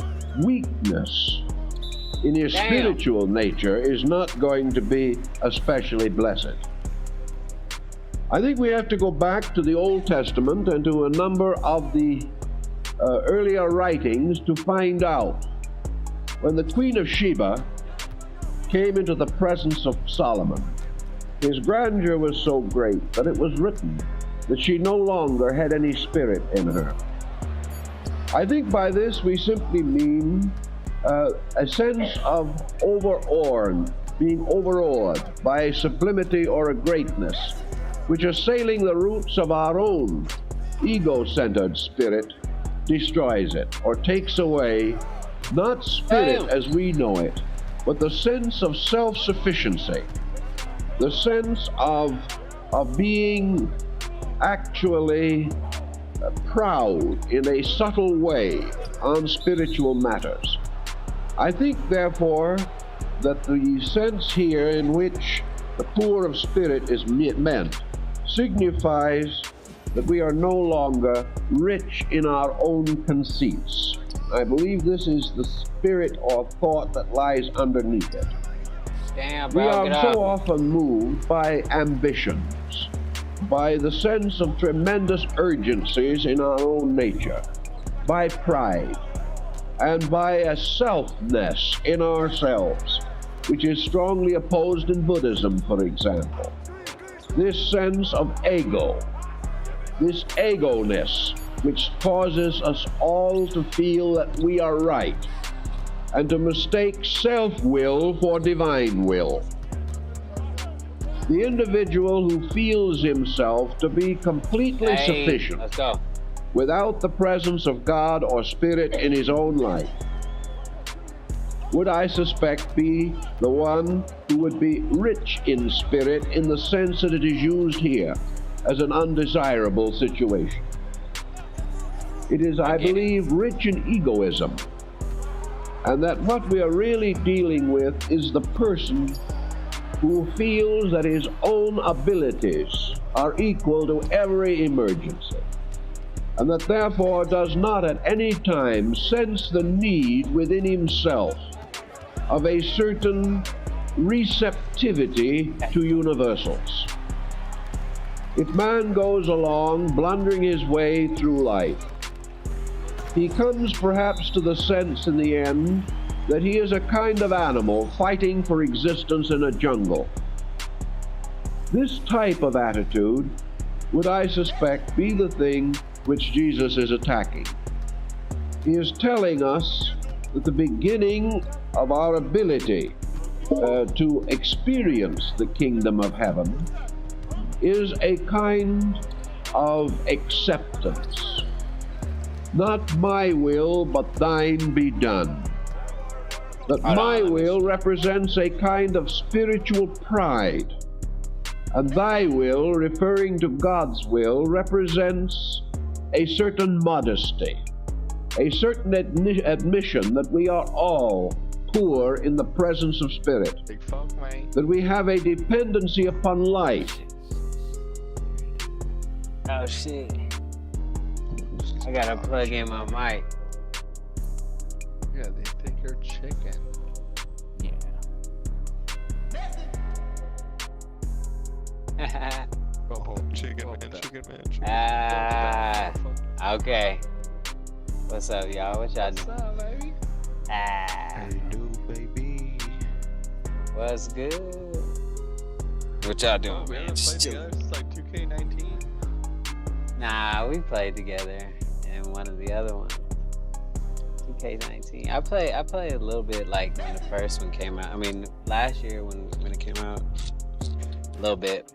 weakness in his spiritual nature is not going to be especially blessed. I think we have to go back to the Old Testament and to a number of the earlier writings to find out when the Queen of Sheba came into the presence of Solomon. His grandeur was so great that it was written that she no longer had any spirit in her. I think by this we simply mean a sense of being overawed by a sublimity or a greatness, which assailing the roots of our own ego-centered spirit destroys it or takes away not spirit as we know it, but the sense of self-sufficiency, the sense of being actually proud in a subtle way on spiritual matters. I think, therefore, that the sense here in which the poor of spirit is meant signifies that we are no longer rich in our own conceits. I believe this is the spirit or thought that lies underneath it. Damn, bro, we are so often moved by ambitions, by the sense of tremendous urgencies in our own nature, by pride, and by a selfness in ourselves, which is strongly opposed in Buddhism, for example. This sense of ego, this ego-ness, which causes us all to feel that we are right and to mistake self-will for divine will. The individual who feels himself to be completely sufficient without the presence of God or Spirit in his own life would, I suspect, be the one who would be rich in spirit in the sense that it is used here as an undesirable situation. It is, I believe, rich in egoism, and that what we are really dealing with is the person who feels that his own abilities are equal to every emergency, and that therefore does not at any time sense the need within himself of a certain receptivity to universals. If man goes along blundering his way through life, he comes perhaps to the sense in the end that he is a kind of animal fighting for existence in a jungle. This type of attitude would, I suspect, be the thing which Jesus is attacking. He is telling us that the beginning of our ability to experience the kingdom of heaven is a kind of acceptance. Not my will, but thine be done. That my will represents a kind of spiritual pride, and thy will, referring to God's will, represents a certain modesty, a certain admission that we are all poor in the presence of Spirit, that we have a dependency upon life. Oh shit. I gotta plug in my mic. Yeah, they take your chicken. Yeah. Oh, chicken man. Okay. What's up, y'all? What y'all doing? What's up, baby? How you do, baby? What's good? What y'all doing, We man? haven't played together since like 2K19. Nah, we played together in one of the other ones. 2K19. I played a little bit like when the first one came out. I mean, last year when it came out, a little bit.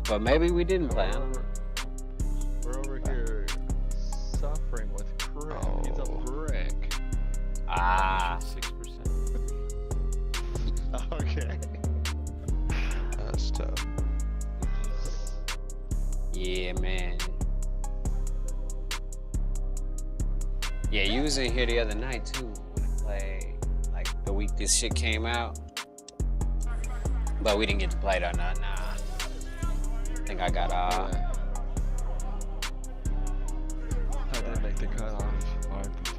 But maybe we didn't play. I don't know. We're over here suffering with Craig. He's a Oh. brick. Ah, 6%. Okay. That's tough. yeah, man. Yeah, you was in here the other night too when I played. Like the week this shit came out. But we didn't get to play though. Nah. I think I got I didn't make the cutoff. 5 to 2.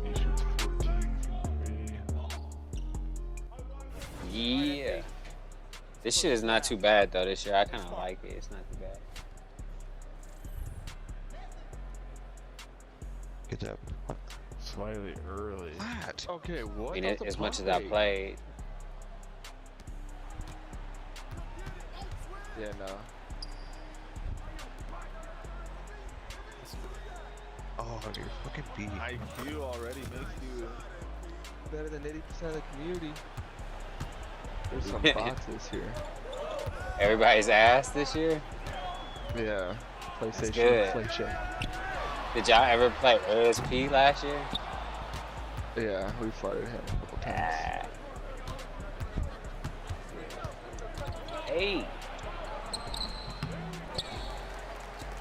He shoots 14 from 3. Yeah. This shit is not too bad though this year. I kind of like it. It's not too bad. Get that Slightly early. flat. Okay, I what? mean, That's a as much as I puppy. played, Yeah, no. Oh, you're fucking beat. IQ already makes you better than 80% of the community. There's some boxes here. everybody's ass this year. Yeah. PlayStation good. inflation. Did y'all ever play ASP last year? Yeah, we flooded him a couple times. Ah. Hey.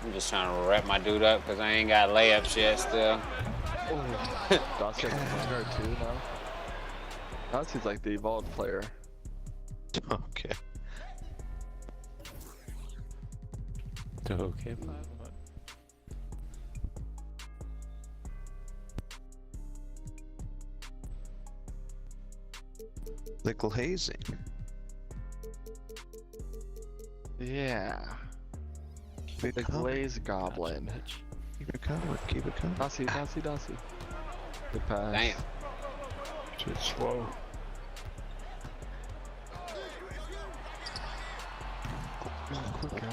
I'm just trying to wrap my dude up because I ain't got layups yet still. Dot's got the point guard too now. Dot seems like the evolved player. Okay. Okay, but The glazing. Yeah. Keep The it coming. Glaze Goblin. Keep it coming. Keep it coming. Dossie. Good pass. Damn. shit slow. Quicker.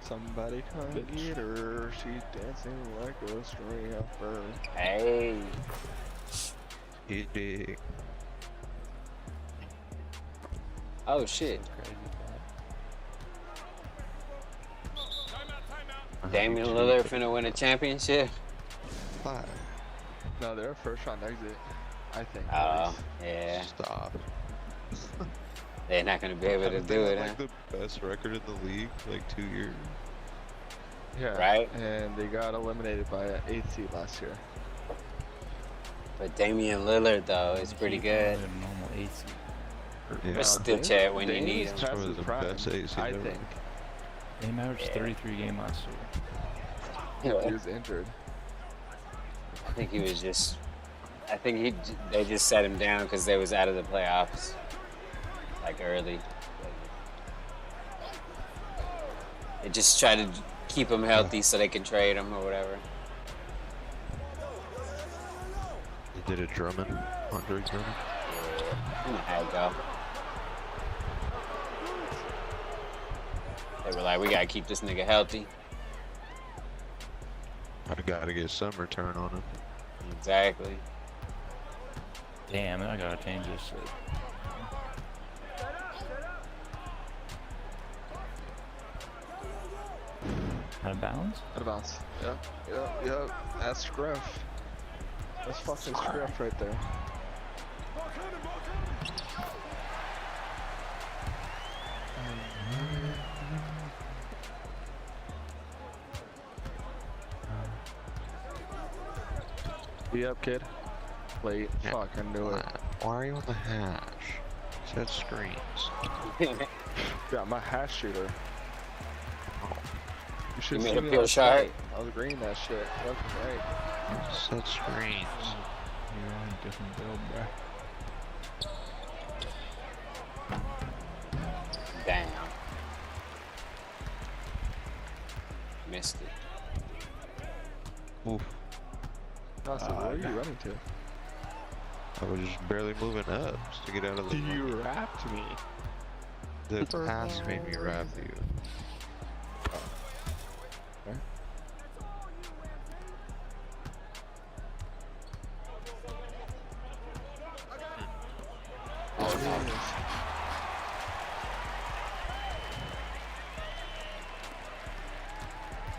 Somebody come Bitch. get her. She's dancing like a stripper. Hey. Get it. Oh shit. Damian Lillard finna win a championship. Flat. No, they're a first round exit. I think. Oh, yeah. Stop. They're not gonna be able to Haven't they do had, it, huh? like the best record in the league, for, like 2 years. Yeah. Right? And they got eliminated by an 8th seed last year. But Damian Lillard though is pretty good. Normal 8 seed. Yeah. But still chat when you need him. Past Probably his the prime, best 8 seed I ever. think. They averaged 33 game last year. He was injured. I think he was just. I think they just set him down because they was out of the playoffs, like early. They just try to keep him healthy so they can trade him or whatever. They did a Drummond, Andre Drummond. You know how it go. They were like, we gotta keep this nigga healthy. I gotta get some return on him. Exactly. Damn, I gotta change this shit. Out of bounds? Out of bounds. Yep. That's Scruff. That's fucking Scruff right there. Be up, kid. Late. Yeah. Fuck, I knew it. Why are you on the hash? Set screens. Yeah, my hash shooter. You should You see made a me pure last shot? night. I was greening that shit. Left and right. Set screens. You're on a different build, bro. Damn. Missed it. Oof. Dawson, where are you running to? I was just barely moving up just to get out of the You wrapped me. The pass made me wrap you.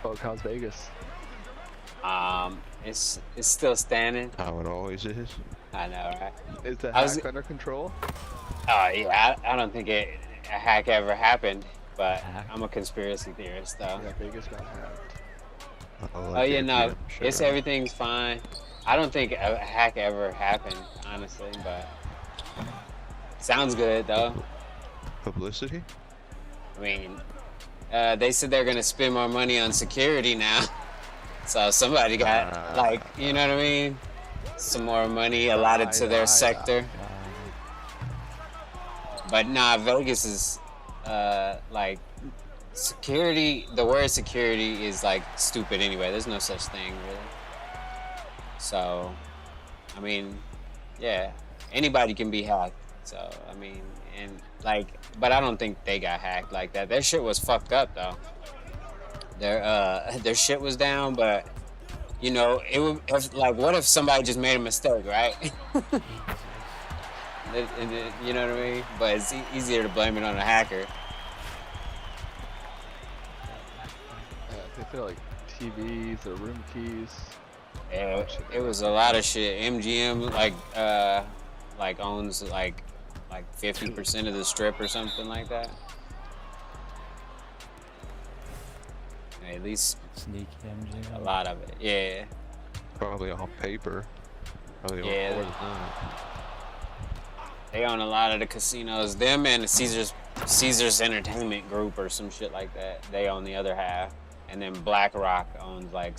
Poke, how's Vegas? It's still standing. How it always is. I know, right? Is the I was- hack under control? Yeah, I don't think a hack ever happened, but Hack? I'm a conspiracy theorist, though. Yeah, Vegas got hacked. Oh yeah, no, it's everything's fine. I don't think a hack ever happened, honestly, but sounds good though. Publicity? I mean, they said they're gonna spend more money on security now, so somebody got like, you know what I mean, some more money allotted to their sector. But nah, Vegas is like security. The word security is like stupid anyway. There's no such thing really. So, I mean, yeah, anybody can be hacked. So, I mean, and like, but I don't think they got hacked like that. Their shit was fucked up though. Their shit was down, but you know, it would like, what if somebody just made a mistake, right? You know what I mean? But it's easier to blame it on a hacker. Yeah, they feel like TVs or room keys. Yeah, it was a lot of shit. MGM like owns like 50% of the strip or something like that. At least Sneaky MGM. a lot of it. Yeah. Probably on paper. Probably Yeah. on more than that. They own a lot of the casinos. Them and the Caesars Entertainment Group or some shit like that. They own the other half. And then BlackRock owns like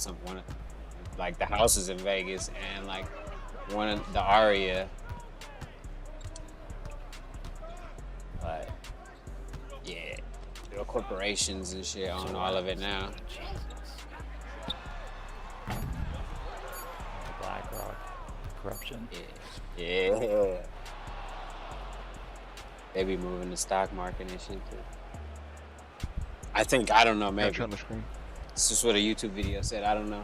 like the houses in Vegas and like one of the Aria. But yeah, the corporations and shit own all of it now. BlackRock. Corruption. Yeah. They be moving the stock market and shit too. I think, I don't know, maybe. Catch on the screen. It's just what a YouTube video said, I don't know.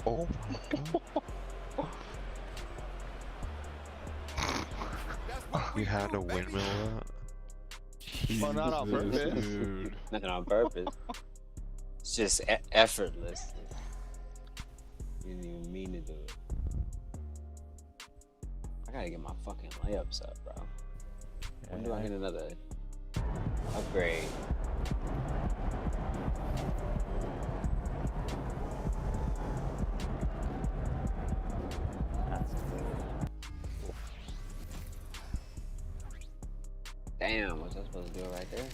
Oh my god. You had a windmill that? Well, not on purpose. Dude. Nothing on purpose. It's just effortless. You didn't even mean to do it. I gotta get my fucking layups up, bro. When do I get another upgrade? Damn, what's I supposed to do right there?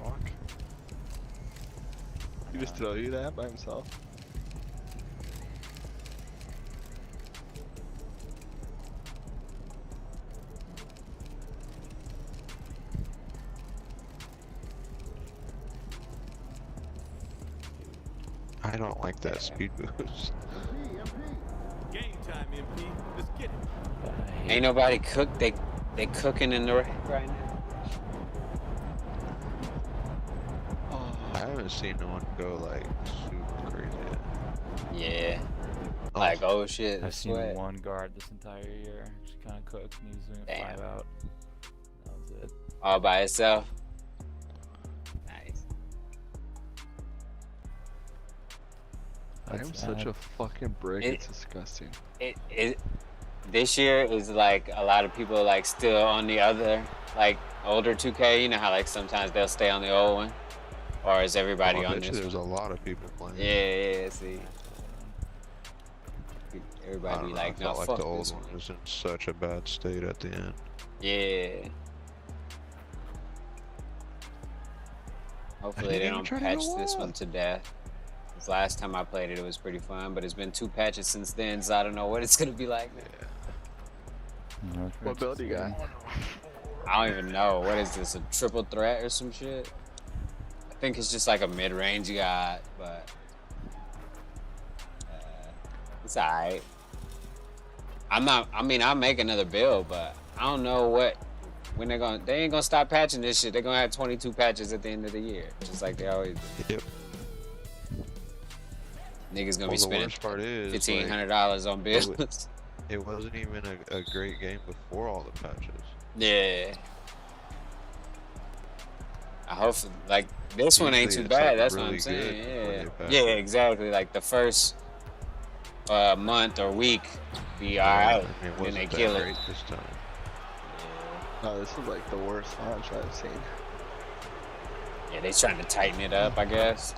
Fuck. He just throw you that by himself? I don't like that speed boost. Game time, MP. Let's get it. Ain't nobody cook. They cooking in the right now. I haven't seen no one go like super crazy yet. Yeah. Like, oh shit. I've seen sweat. one guard this entire year. She kind of cooked and he was doing Damn. 5 out. That was it. All by itself. Nice. I am That's such bad. a fucking brick, It- it's disgusting. It this year is like a lot of people like still on the other like older 2K. You know how like sometimes they'll stay on the old one, or is everybody I on bet you this there's one? a lot of people playing. Yeah, see. I Everybody don't be know, like, I no, felt like fuck the old this one one. was in such a bad state at the end. Yeah. Hopefully didn't they even don't try to patch go this up. one to death. 'Cause last time I played it, it was pretty fun, but it's been 2 patches since then, so I don't know what it's gonna be like now. No, it's What build you got? I don't even know. What is this, a triple threat or some shit? I think it's just like a mid-range guy, but it's alright. I'll make another build, but I don't know when they ain't gonna stop patching this shit. They're gonna have 22 patches at the end of the year, just like they always do. Yep. Niggas gonna Well, be the spending worst part is $1,500 on builds. it wasn't even a great game before all the patches. Yeah. I hope like this one ain't Usually too it's, bad. like, That's what really I'm saying. good before Yeah. they pass Yeah, it. exactly. Like the first month or week be Yeah, alright, I mean, it then wasn't they that kill it. great this time. No, this is like the worst launch I've seen. Yeah, they trying to tighten it up, I guess.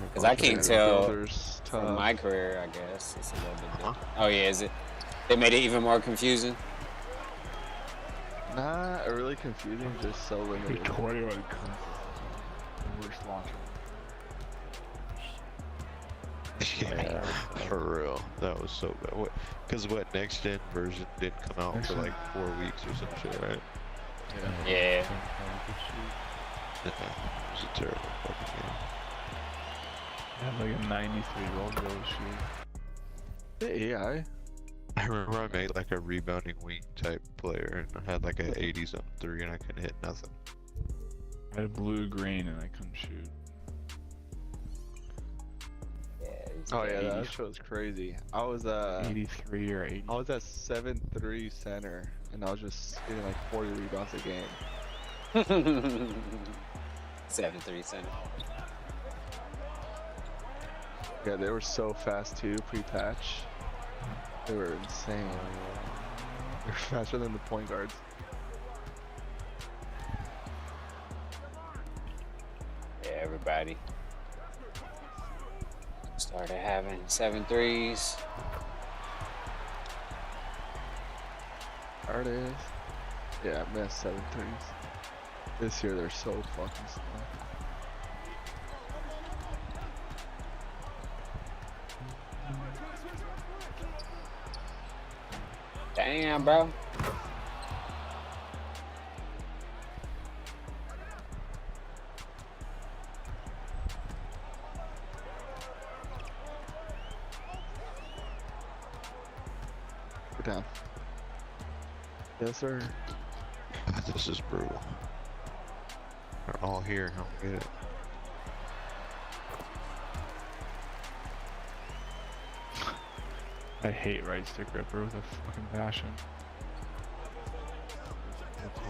Because I Bunch of can't random tell builders, from tough. my career, I guess. It's a little bit different. Oh yeah, is it? They made it even more confusing. Not really confusing, just so limited. Victoria would come the worst launcher. Yeah, for real. That was so bad. Because what next gen version didn't come out for like 4 weeks or some shit, right? Yeah. Yeah, it was a terrible fucking game. I had like a 93-year-old go shoot. The AI. I remember I made like a rebounding wing type player and I had like an 80-something 3 and I couldn't hit nothing. I had blue-green and I couldn't shoot. Oh yeah, that show's crazy. I was 83 or 80. I was at 7'3" center, and I was just getting like 40 rebounds a game. 7-3 center. Yeah, they were so fast too, pre-patch. They were insane. They were faster than the point guards. Yeah, everybody started having 7-3s. Artists. Yeah, I missed 7 threes. This year they're so fucking slow. Damn, bro. Go down. Yes, sir. God, this is brutal. They're all here, I don't get it. I hate right stick ripper with a fucking passion.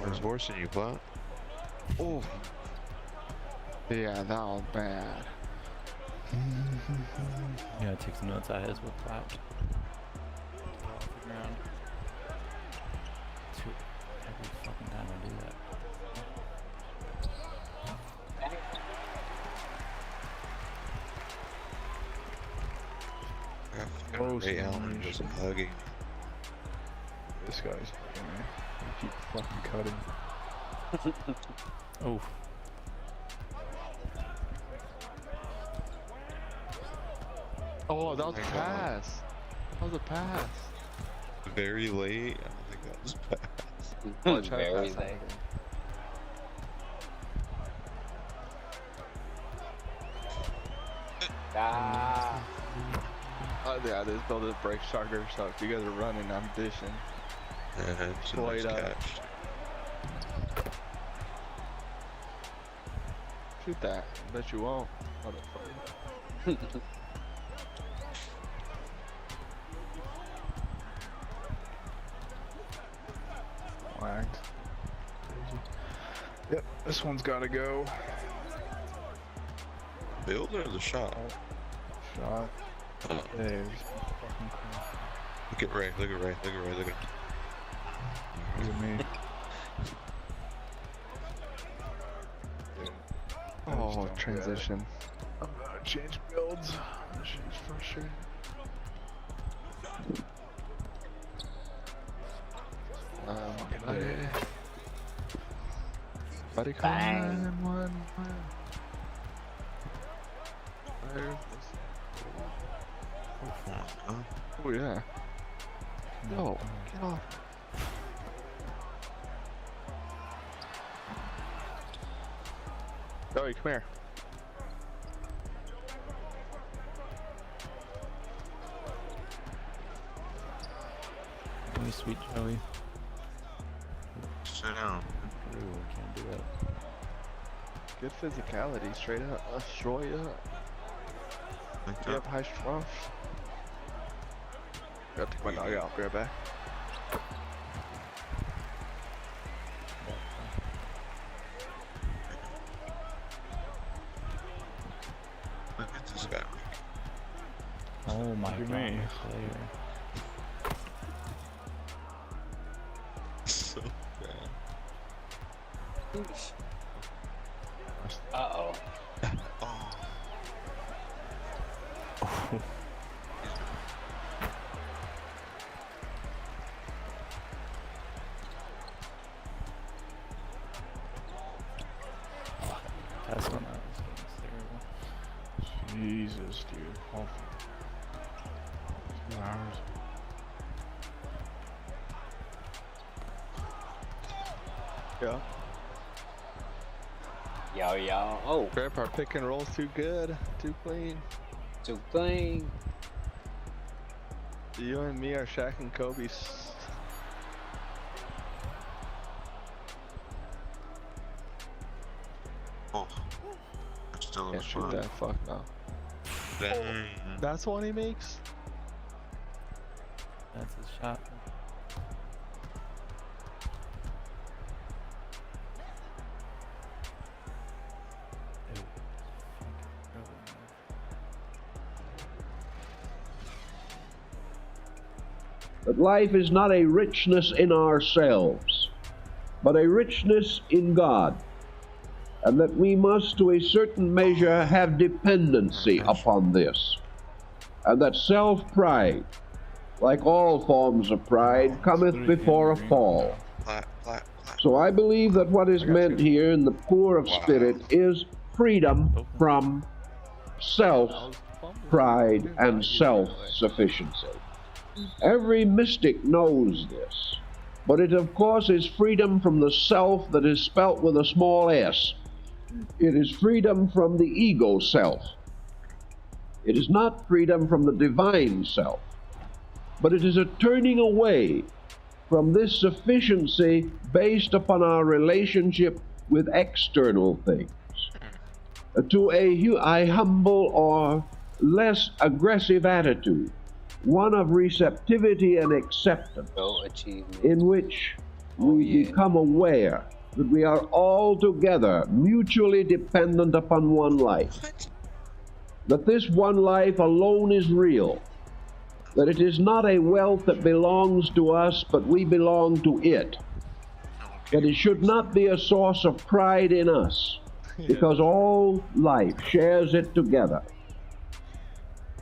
Where's Horse you, Plat? Oh. Yeah, that was bad. Yeah, take some notes. I his with flat. Off the ground. Every fucking time I do that. Ray Allen just hugging. This guy's fucking me. I keep fucking cutting. Oh. Oh, that was my a God. pass. That was a pass. Very late. I don't think that was pass. Oh, I tried to Very pass late. that. Ah. Yeah, this build a break starter, so if you guys are running, I'm dishing. And it's a Played nice up. catch. Shoot that. Bet you won't. Motherfucker. Lagged. Crazy. Yep, this one's gotta go. Build or the shot? Shot. Oh, There's fucking cool. look at Ray, look at Ray, look at Ray, look at him. Look at me. I just Oh, don't get it. transition. I'm gonna change builds. This shit's frustrating. Buddy. Buddy, come Bang. on, one. Oh yeah. No, get off. Joey, come here. Hey, sweet Joey. Sit down. Ooh, I can't do that. Good physicality, straight up. Destroy up. Like You have that. high strength. Gotta take my dog out. Be right back. Oh my Look at god, me. player. So bad. Uh-oh. Oh. That's when I was getting terrible. Jesus, dude. Oh. 2 hours. Yeah. Yo. Oh, Grip, our pick and roll's too good. Too clean. too clean. You and me are Shaq and Kobe. Oh. Still in Can't the shoot front. that. Fuck no. Dang. That's the one he makes? That's his shot. Ew. That life is not a richness in ourselves, but a richness in God, and that we must, to a certain measure, have dependency upon this, and that self-pride, like all forms of pride, cometh before a fall. Flat. So I believe that what is meant here in the poor of spirit is freedom from self-pride and self-sufficiency. Every mystic knows this, but it of course is freedom from the self that is spelt with a small s. It is freedom from the ego self. It is not freedom from the divine self, but it is a turning away from this sufficiency based upon our relationship with external things, to a humble or less aggressive attitude, one of receptivity and acceptance, Go achievement. in which we become aware that we are all together mutually dependent upon one life, that this one life alone is real, that it is not a wealth that belongs to us, but we belong to it, that it should not be a source of pride in us, because all life shares it together,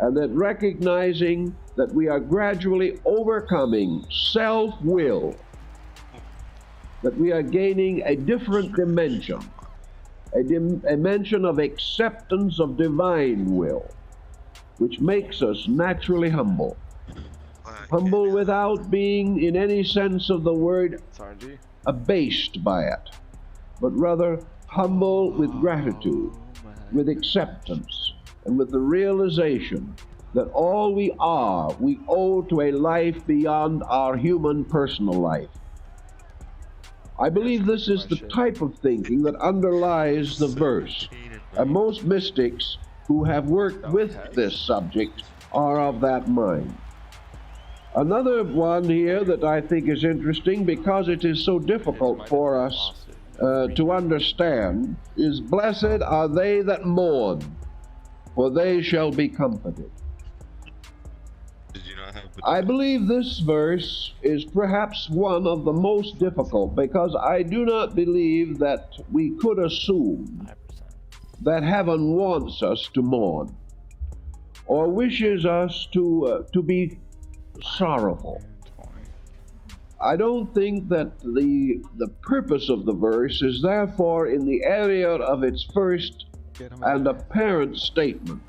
and that recognizing that we are gradually overcoming self-will, that we are gaining a different dimension, a dimension of acceptance of divine will, which makes us naturally humble. Humble without being, in any sense of the word, It's RG. abased by it, but rather humble with gratitude, with acceptance, and with the realization that all we are, we owe to a life beyond our human personal life. I believe this is the type of thinking that underlies the verse, and most mystics who have worked with this subject are of that mind. Another one here that I think is interesting because it is so difficult for us to understand is, "Blessed are they that mourn, for they shall be comforted." Did you not have I believe this verse is perhaps one of the most difficult, because I do not believe that we could assume 5%. that heaven wants us to mourn or wishes us to be sorrowful. 20. I don't think that the purpose of the verse is therefore in the area of its first Get him and out. apparent statement,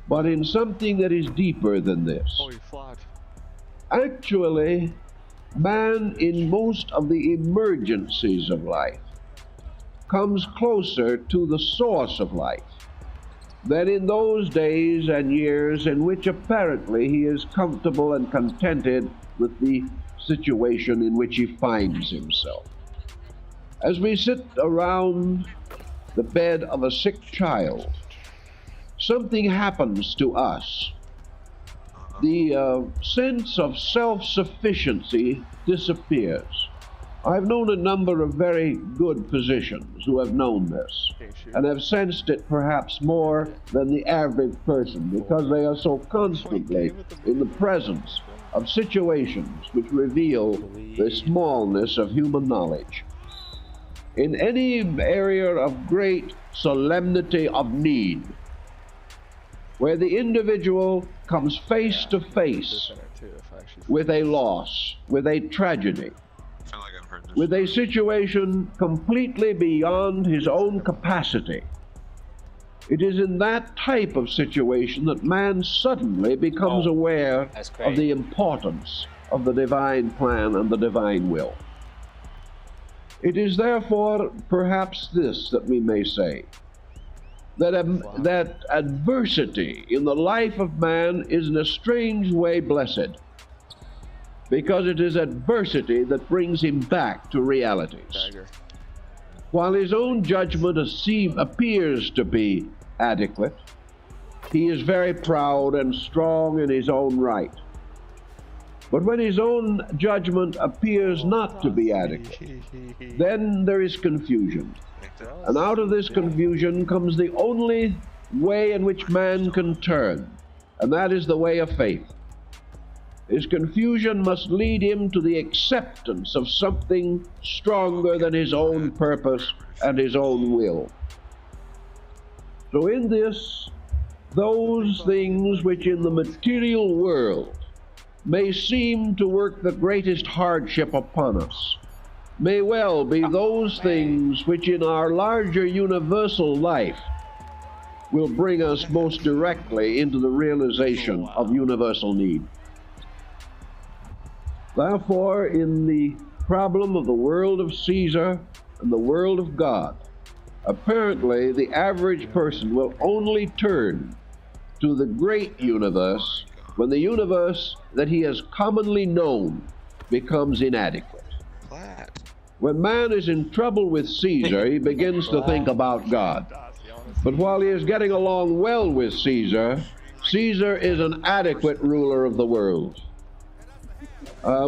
but in something that is deeper than this. Oh, he flat. Actually, man in most of the emergencies of life comes closer to the source of life than in those days and years in which apparently he is comfortable and contented with the situation in which he finds himself. As we sit around the bed of a sick child, something happens to us. The sense of self-sufficiency disappears. I've known a number of very good physicians who have known this and have sensed it perhaps more than the average person because they are so constantly in the presence of situations which reveal the smallness of human knowledge. In any area of great solemnity of need, where the individual comes face to face with a loss, with a tragedy, with a situation completely beyond his own capacity, it is in that type of situation that man suddenly becomes aware of the importance of the divine plan and the divine will. It is therefore perhaps this that we may say, that adversity in the life of man is in a strange way blessed, because it is adversity that brings him back to realities. While his own judgment appears to be adequate, he is very proud and strong in his own right. But when his own judgment appears not to be adequate, then there is confusion. And out of this confusion comes the only way in which man can turn, and that is the way of faith. His confusion must lead him to the acceptance of something stronger than his own purpose and his own will. So in this, those things which in the material world may seem to work the greatest hardship upon us may well be those things which in our larger universal life will bring us most directly into the realization of universal need. Therefore, in the problem of the world of Caesar and the world of God, apparently the average person will only turn to the great universe when the universe that he has commonly known becomes inadequate. When man is in trouble with Caesar, he begins to think about God. But while he is getting along well with Caesar, Caesar is an adequate ruler of the world.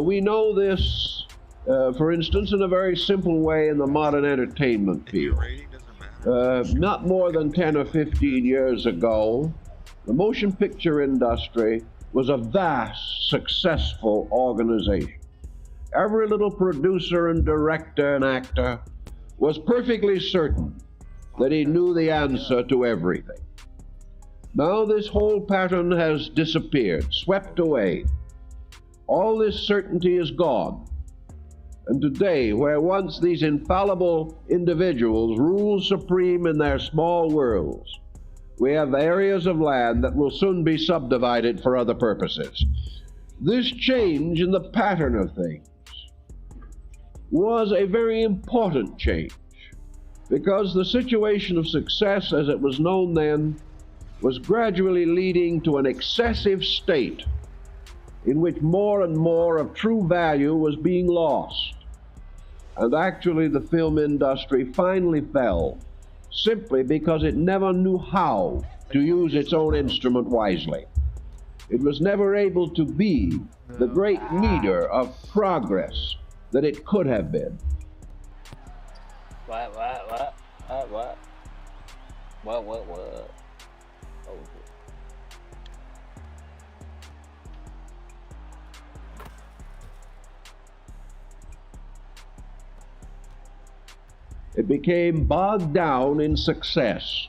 We know this, for instance, in a very simple way in the modern entertainment field. Not more than 10 or 15 years ago, the motion picture industry was a vast, successful organization. Every little producer and director and actor was perfectly certain that he knew the answer to everything. Now this whole pattern has disappeared, swept away. All this certainty is gone. And today, where once these infallible individuals rule supreme in their small worlds, we have areas of land that will soon be subdivided for other purposes. This change in the pattern of things was a very important change, because the situation of success as it was known then was gradually leading to an excessive state in which more and more of true value was being lost. And actually the film industry finally fell simply because it never knew how to use its own instrument wisely. It was never able to be the great leader of progress that it could have been. What? Oh. It became bogged down in success.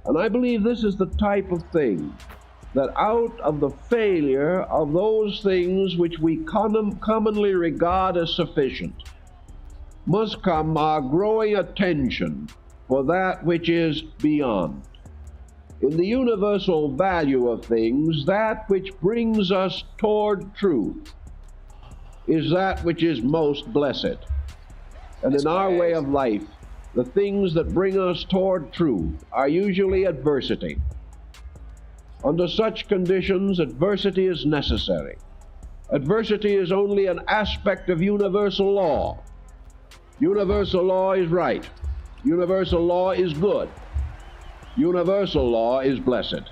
And I believe this is the type of thing that out of the failure of those things which we commonly regard as sufficient must come our growing attention for that which is beyond. In the universal value of things, that which brings us toward truth is that which is most blessed. And in our way of life, the things that bring us toward truth are usually adversity. Under such conditions, adversity is necessary. Adversity is only an aspect of universal law. Universal law is right. Universal law is good. Universal law is blessed.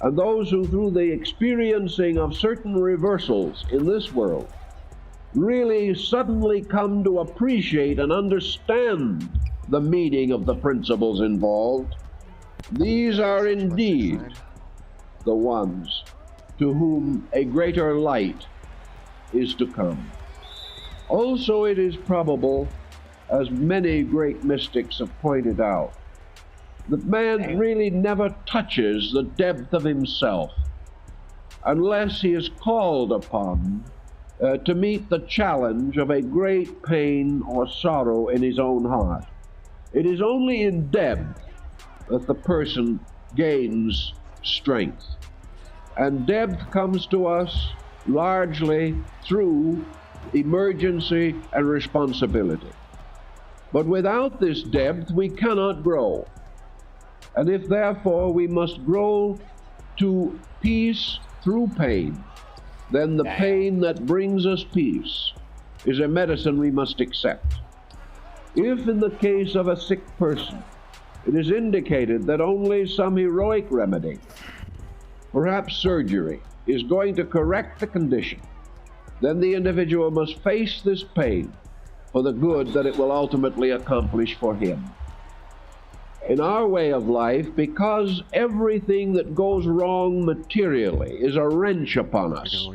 And those who, through the experiencing of certain reversals in this world, really suddenly come to appreciate and understand the meaning of the principles involved, these are indeed the ones to whom a greater light is to come. Also, it is probable, as many great mystics have pointed out, that man really never touches the depth of himself unless he is called upon to meet the challenge of a great pain or sorrow in his own heart. It is only in depth that the person gains strength. And depth comes to us largely through emergency and responsibility. But without this depth, we cannot grow. And if therefore we must grow to peace through pain, then the pain that brings us peace is a medicine we must accept. If in the case of a sick person, it is indicated that only some heroic remedy, perhaps surgery, is going to correct the condition, then the individual must face this pain for the good that it will ultimately accomplish for him. In our way of life, because everything that goes wrong materially is a wrench upon us,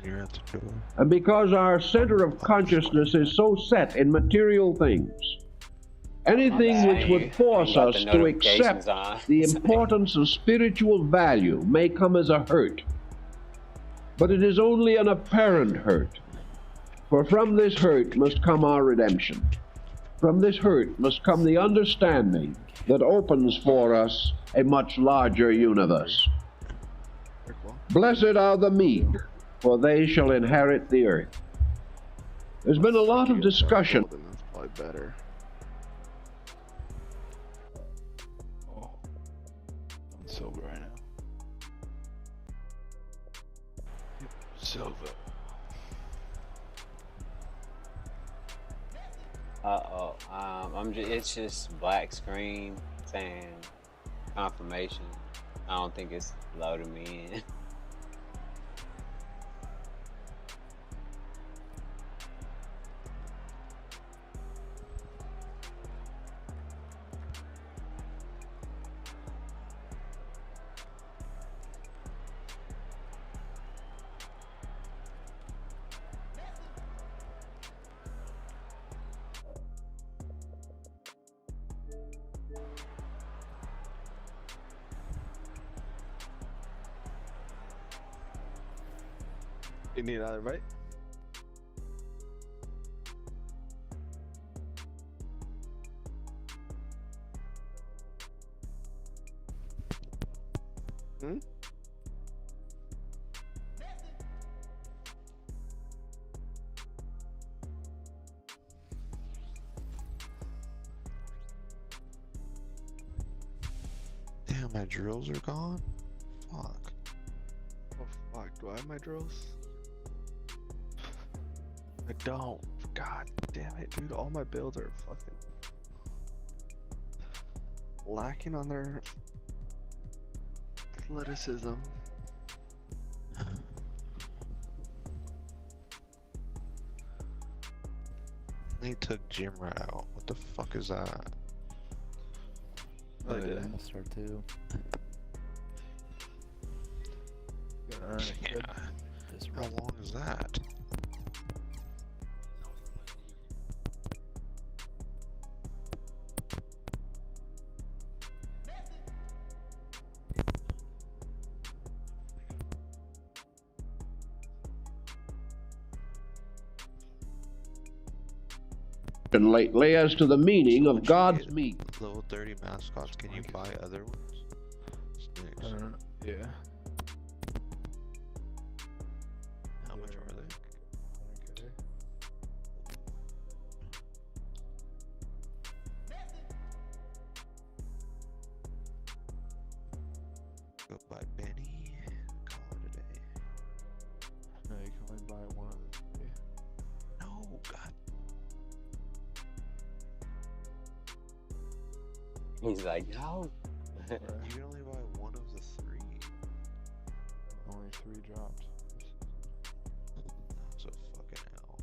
and because our center of consciousness is so set in material things, anything which would force us to accept the importance of spiritual value may come as a hurt. But it is only an apparent hurt, for from this hurt must come our redemption. From this hurt must come the understanding that opens for us a much larger universe. Blessed are the meek, for they shall inherit the earth. There's been a lot of discussion. That's probably better. Oh, I'm sober right now. Sober. It's just black screen saying confirmation. I don't think it's loading me in. You need another bite? Hmm? Damn, my drills are gone? Fuck. Oh fuck, do I have my drills? I don't. God damn it, dude. All my builds are fucking lacking on their athleticism. They took Jim right out. What the fuck is that? Oh, they did. I'm gonna start too. Yeah. How long is that? Lately as to the meaning of God's meek. Level 30 mascots, can you buy other ones? Snakes. Yeah. How much are they? Okay. Go buy Benny. Call it a day. No, you can only buy one of the three. No, God. He's like, no. You can only buy one of the three. Only 3 dropped. That's a fucking hell.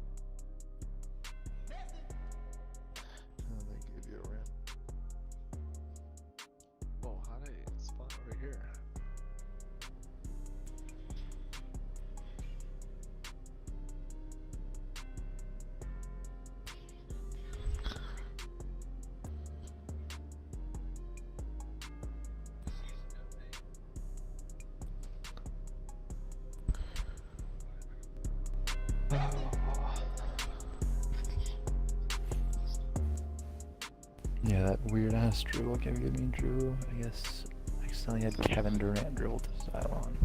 Yeah, that weird ass dribble. Give me Drew. I guess I accidentally had Kevin Durant dribble to Cylon.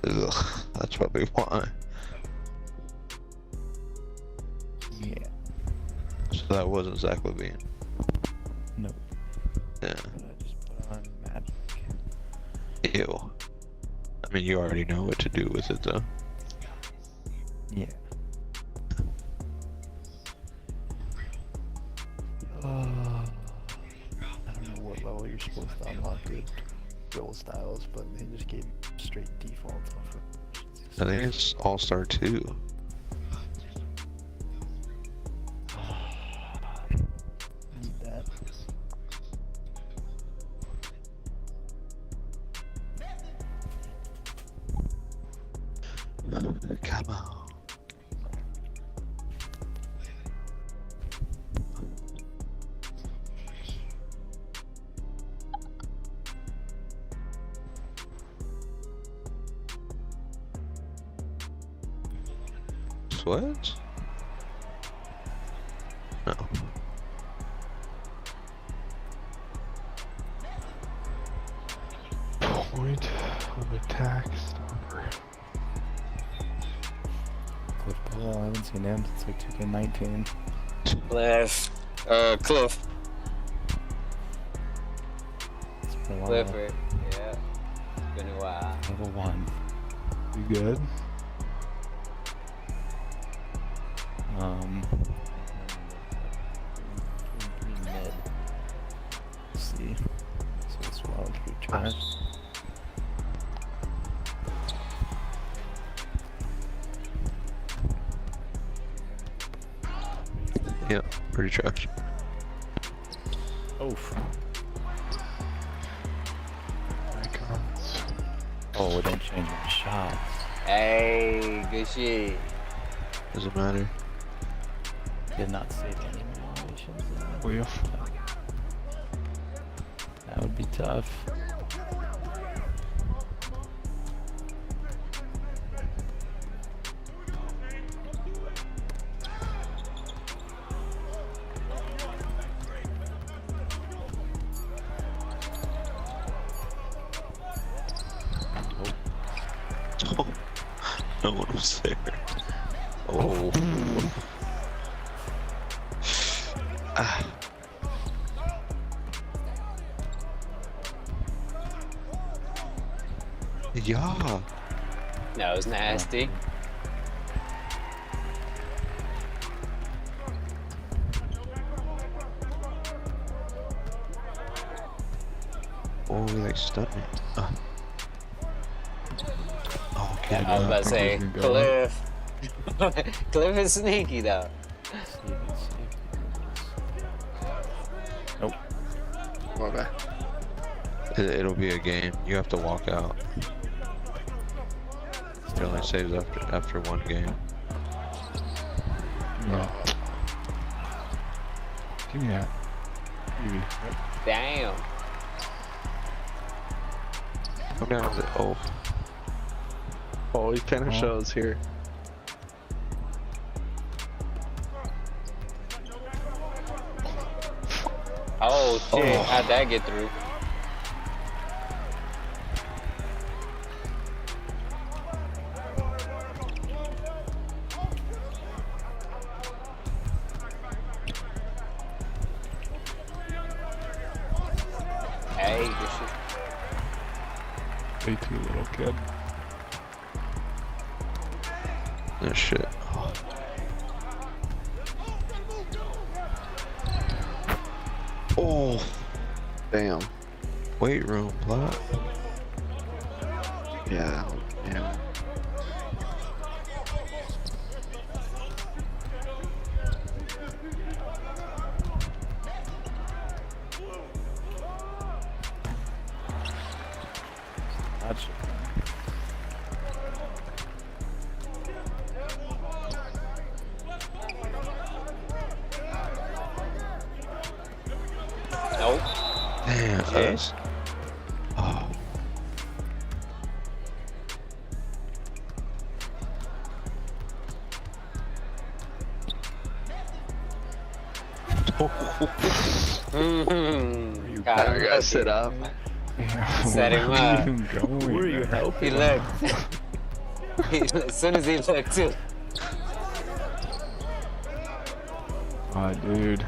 Ugh, that's probably why. Yeah. So that wasn't Zach LaVine. Nope. Yeah. But I just put on Magic. Ew. I mean, you already know what to do with it, though. Yeah. I don't know what level you're supposed to unlock good dribble styles, but they just gave me straight default off I think it's All-Star 2. Need that. Come on. What? No. Point of attack stopper. Cliff Ball, I haven't seen him since like 2K19. Cliff. Cliff. It's been a while. Clifford. Yeah. Been a while. Level 1. You good? Pretty mid. Let's see. So this wild recharge. Yeah, pretty trash. Oof. Icons. Oh, it didn't change my shots. Hey, good shit. Doesn't matter. Did not save any animations. Whiff. That would be tough. Oh, no one was there. Oh. Ah. Yeah. That was nasty. Oh, he like stunned me. Oh, okay. I was about to say, think he's gonna go. Cliff. Cliff is sneaky though. Nope. My bad. It'll be a game. You have to walk out. It only saves after one game. No. Give me that. Maybe. Damn. Come down with it. Oh. Oh, he kind of shows here. Oh shit, how'd that get through? Hey, good shit. Way too little, kid. Oh shit. Oh. Damn. Weight room, plot. Yeah. Yeah. Gotcha. Nope. Damn, Okay. us. Oh. You I Got him gotta sit up. Yeah, Set him where are up. you even going, Where are you man? helping? He looked. As soon as he looked too. Ah, dude.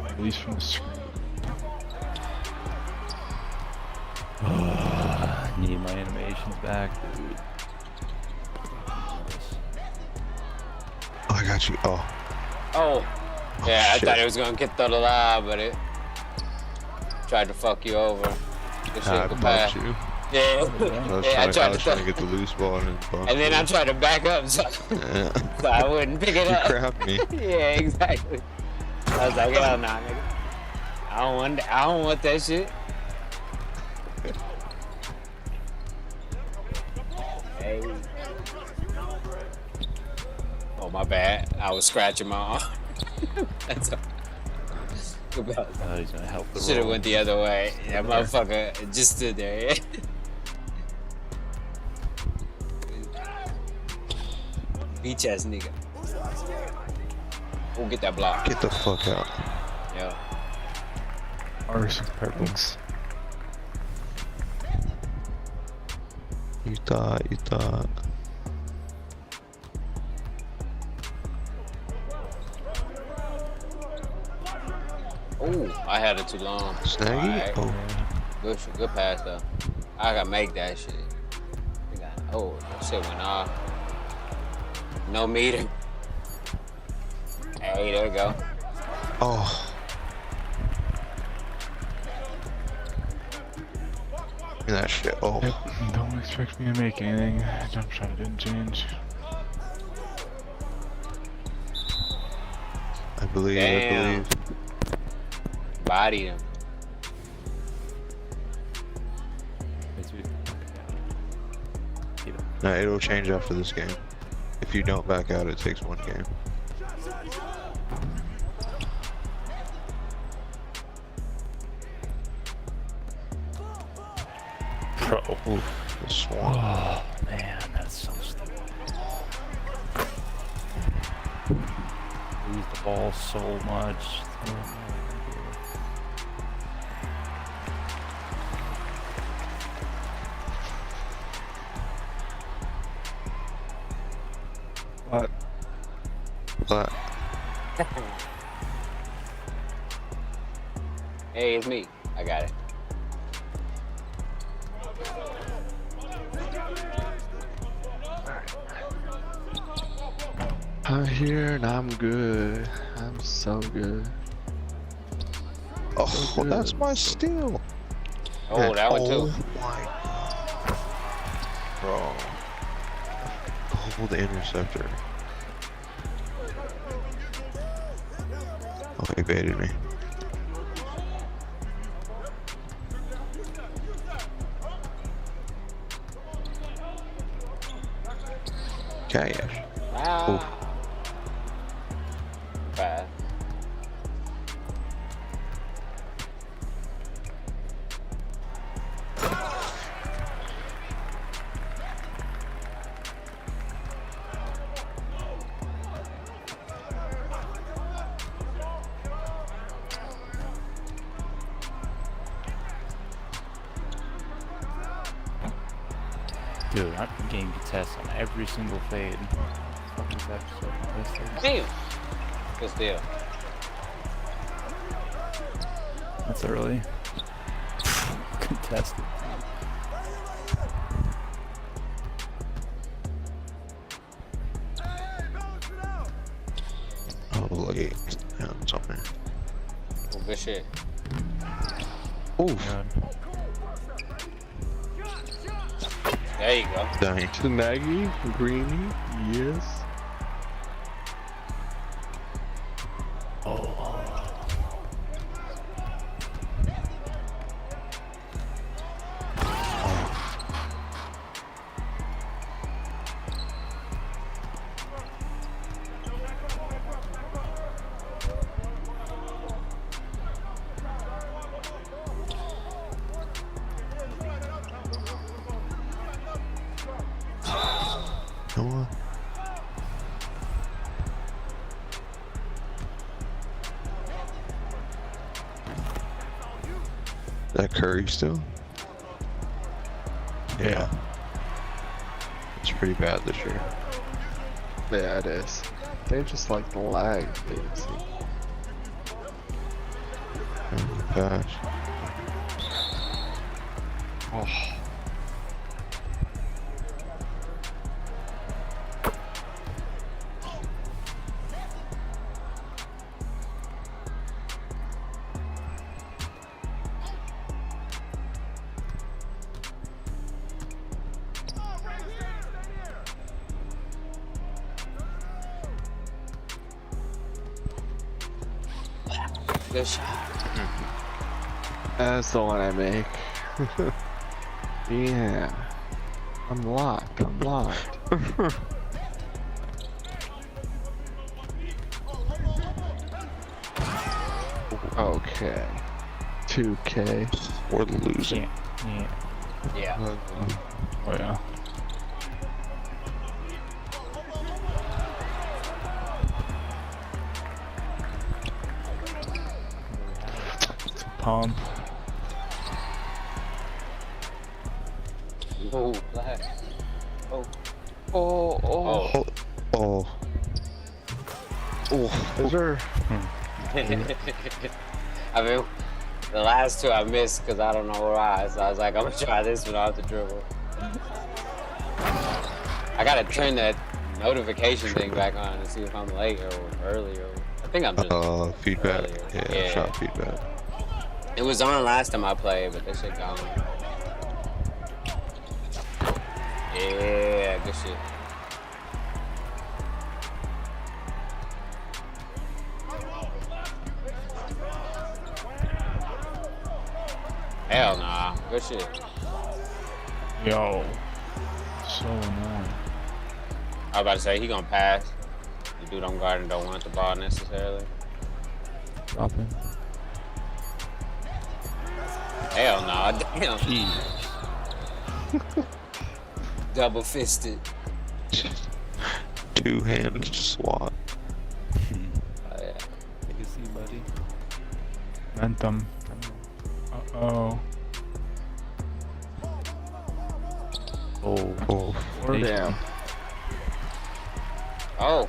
At least from the screen. I need my animations back, dude. Oh, I got you. Oh, Oh. Yeah, I shit. thought it was gonna get through the line, but it tried to fuck you over. Good shit, I good pass. bumped you. Yeah. I was, Yeah, trying to get the loose ball and then bumped And then I you. tried to back up so, Yeah. so I wouldn't pick it You up. grabbed me. Yeah, exactly. I was like, hell nah, nigga. I don't want that shit. Hey. Oh, my bad. I was scratching my arm. That's all. Good ball. Oh, he's gonna help the Should have roll. went the other way. That motherfucker just stood there. Beach ass nigga. We'll get that block. Get the fuck out. Yeah. Ours purples. You thought. Oh, I had it too long. Snaggy? Alright. Good pass though. I gotta make that shit. Oh, that shit went off. No meter. Hey, there we go. Oh. Look at that shit. Oh. Yep. Don't expect me to make anything. Jump shot didn't change. I believe. Damn. Bodied him. No, it'll change after this game. If you don't back out, it takes one game. Bro. Oof, the swan. Oh, man, that's so stupid. Lose the ball so much. But But Hey, it's me. I got it. I'm here and I'm good. I'm so good. oh, good. that's my steal. Oh, that one too. Oh my god, bro. Hold the interceptor. Oh, he baited me. Cash. Ah. Pass. Dude, I'm getting tests on every single fade. Fuck is that so this Damn. Good steal. That's early. Contested. Oh, late. Yeah, something. Oh, good shit. Oof. God. There you go. Dang. Snaggy, Greeny, yes. Noah. That Curry still? Yeah. It's pretty bad this year. Yeah, it is. They just like the lag. Things. Oh my gosh. Oh. Good shot. That's the one I make. Yeah. I'm locked. I'm locked. Okay. 2K. We're losing. Yeah. Yeah. Oh yeah. It's a pump. Oh, flag. Oh. Oh, oh. Oh. Oh. Oh. Is there? I mean, the last two I missed because I don't know why. So I was like, I'm gonna try this one off the dribble. I gotta turn that notification thing back on to see if I'm late or early or. I think I'm just. Feedback. earlier. Yeah, shot feedback. It was on last time I played, but that shit gone. Yeah, good shit. Hell nah, good shit. Yo. So annoying. I was about to say he gonna pass. The dude on guard and don't want the ball necessarily. Dropping. Hell nah, damn. Jeez. Double fisted. Two-hand swat. Oh yeah. Take a seat, buddy. Momentum. Uh-oh. Oh. Oh. Or down. Oh.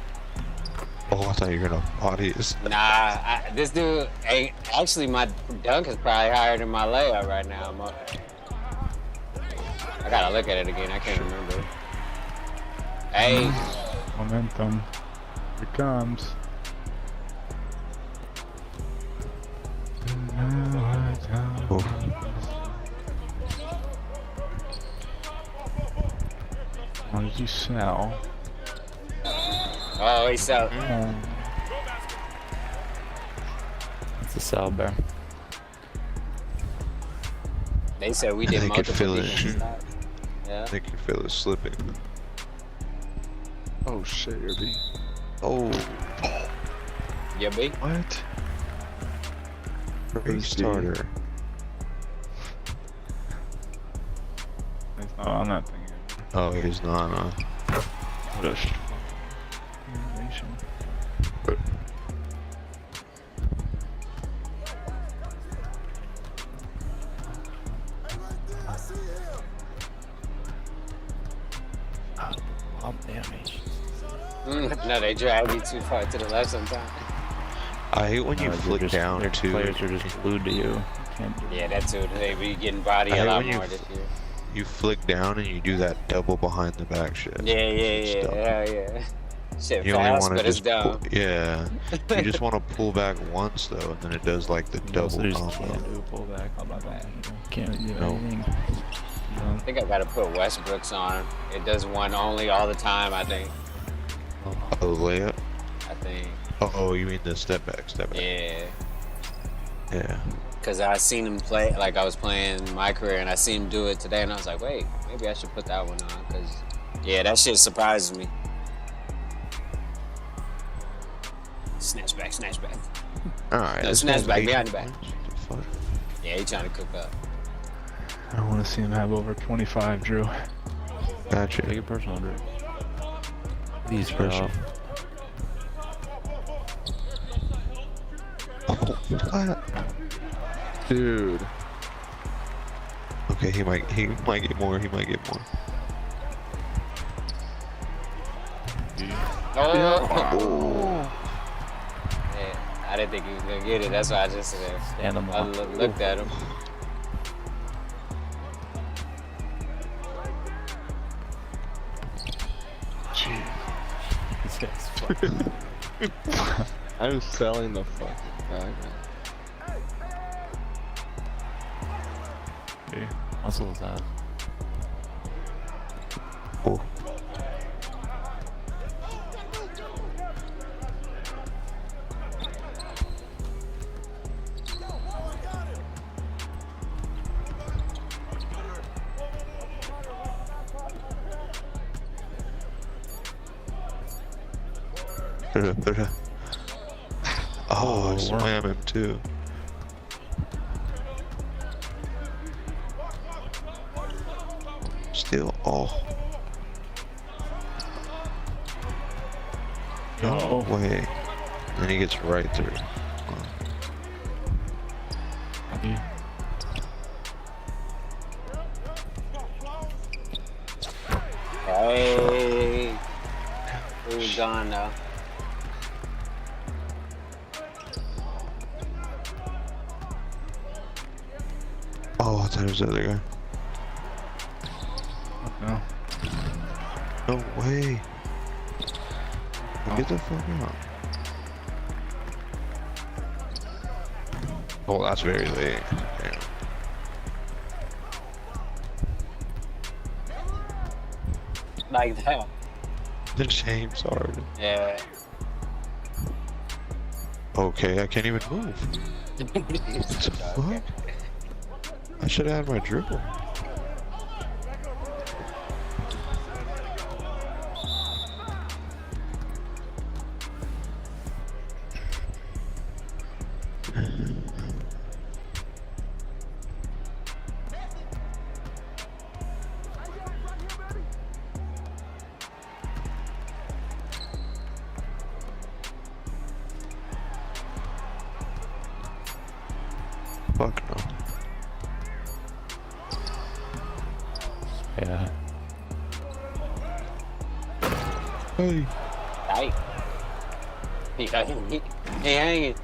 Oh, I thought you were gonna body his. Nah, this dude ain't actually my dunk is probably higher than my layup right now. I gotta look at it again. I can't remember. Hey. Momentum. Here it comes. Oh. What did you sell? Oh, he's out. It's a cell bear. They said we They did could multiple feel it. defensive stops. Yeah. I can feel it slipping. Oh shit, you're B. Oh. Yeah, B. What? Great starter. It's not on that thing. Oh, he's not. What a animation. Bomb damage. No, they drag you too far to the left sometimes. I hate when you They're flick just- down their too. Players are just glued to you. You can't do Yeah, that's too. They be getting body I a hate lot when you more this year. You flick down and you do that double behind the back shit. Yeah, Stuff. hell yeah. Shit You only fast, want but to it's just dumb. yeah. You just want to pull back once though, and then it does like the You also double just combo. can't do a pullback. How about that? You can't do No. anything. I think I gotta put Westbrook's on. It does one only all the time, I think. Oh, the layup. I think. Oh, you mean the step back, Yeah. Yeah. Cause I seen him play, like I was playing my career and I seen him do it today and I was like, wait, maybe I should put that one on. Cause yeah, that shit surprises me. Snatch back, snatch back. All right. No, this snatch guy's back, 8 behind the back. points. What the fuck? Yeah, he trying to cook up. I want to see him have over 25, Drew. Gotcha. Take it personal, Drew. These Personal. Oh, what? Dude. Okay, he might get more. He might get more. Oh. Yeah, I didn't think he was gonna get it. That's why I just Stand him I up. looked at him. Jesus, fuck. I'm selling the fucking guy, man. Dude, muscle his ass. Oh. Oh, I swam him too. Still, oh. No way. And he gets right through. Hey, who's gone now? Oh, I thought it was the other guy. No. No way. Get the fuck out. Oh, that's very late. Damn. Like that. The James Harden. Yeah. Okay, I can't even move. What the fuck? I should have had my dribble. Fuck no. Yeah. Hey. Tight. He hanging.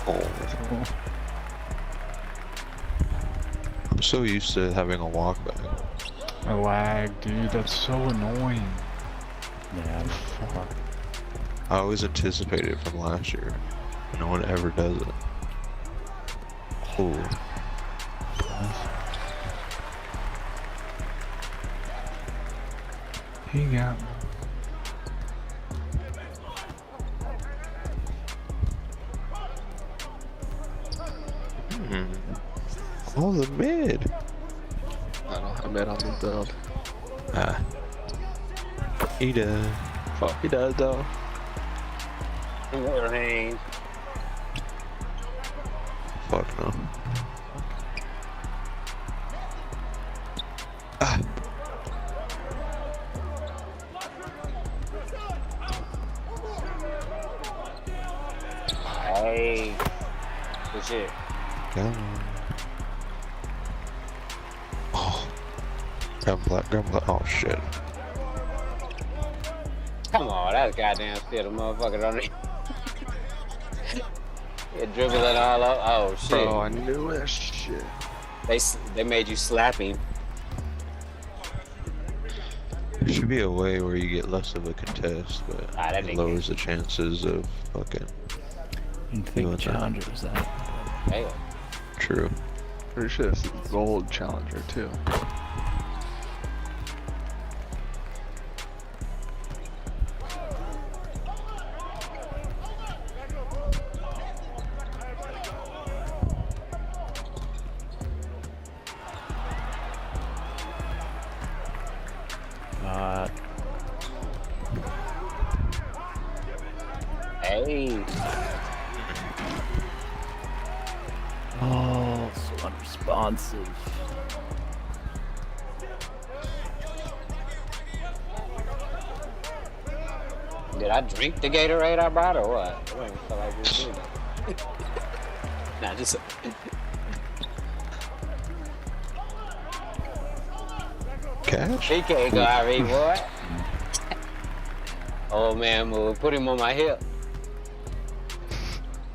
Oh. I'm so used to having a walk back. I lag, dude. That's so annoying. Yeah, fuck. I always anticipate it from last year. No one ever does it. Ooh. He got me. Oh, the mid. I don't have it on the build. Ah. He does. Fuck, he does though. Hang. Fuck no. Ah. Hey. Good shit. Come on. Oh. Grab black. Oh shit. Come on, that's goddamn still the motherfucker on it. Yeah, dribble it all up. Oh shit. Bro, I knew it. Shit. They made you slap him. There should be a way where you get less of a contest, but that it nigga- lowers the chances of fucking. You think Doing Challenger was that? Damn. True. Pretty sure it's gold challenger too. Hey. Oh, so unresponsive. Did I drink the Gatorade I brought or what? I don't even feel like this either. Nah, just. Cash? He can't go out, boy. Old man move. Put him on my hip.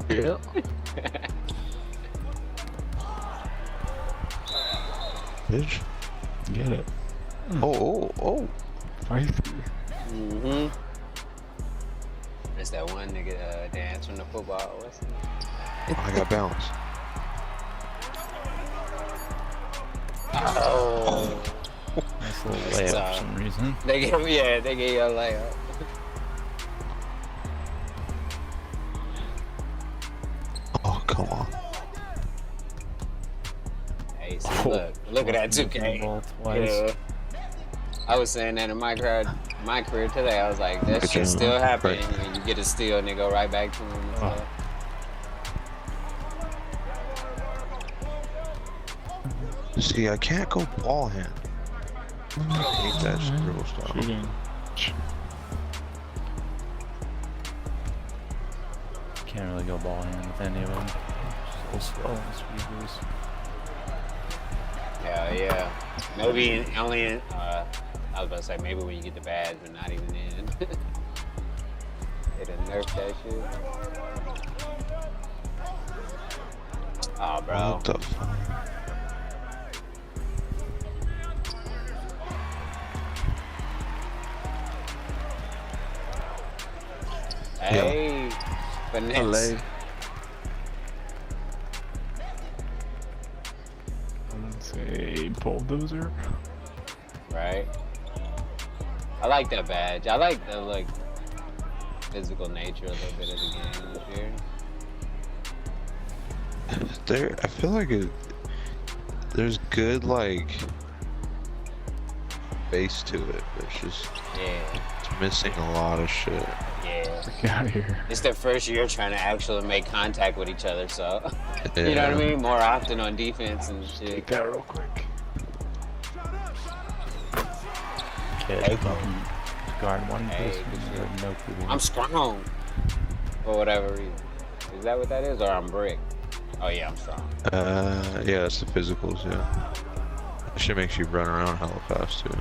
Yeah. Bitch. Get it. Oh. Feisty. Mm-hmm. It's that one nigga dance from the football. What's it? I got bounced. Oh. Nice little layup for some reason. They gave you a layup. Oh, come on. Hey, see, look at that 2K. Ball twice. Yeah. I was saying that in my career today. I was like, that Good shit job. still happening. Right. You get a steal and they go right back to him and stuff. See, I can't go ball hand. I hate that dribble style. Shooting. Can't really go ball hand with any of them. Just a little slow on speakers. Yeah. Maybe only in, I was about to say maybe when you get the badge, but not even in. They done nerfed that shit. Oh, bro. What the fuck? Hey, finesse. Let's say bulldozer. Right. I like that badge. I like the physical nature a little bit of the game this year. I feel like there's good base to it. It's just it's missing a lot of shit. Yeah. Get out of here. It's their first year trying to actually make contact with each other, so you know what I mean? More often on defense and shit. Take that real quick. Kid, Hey, guard one Hey, person. good shit. No clue. I'm strong. For whatever reason. Is that what that is? Or I'm brick? Oh yeah, I'm strong. Yeah, that's the physicals, yeah. That shit makes you run around hella fast, too.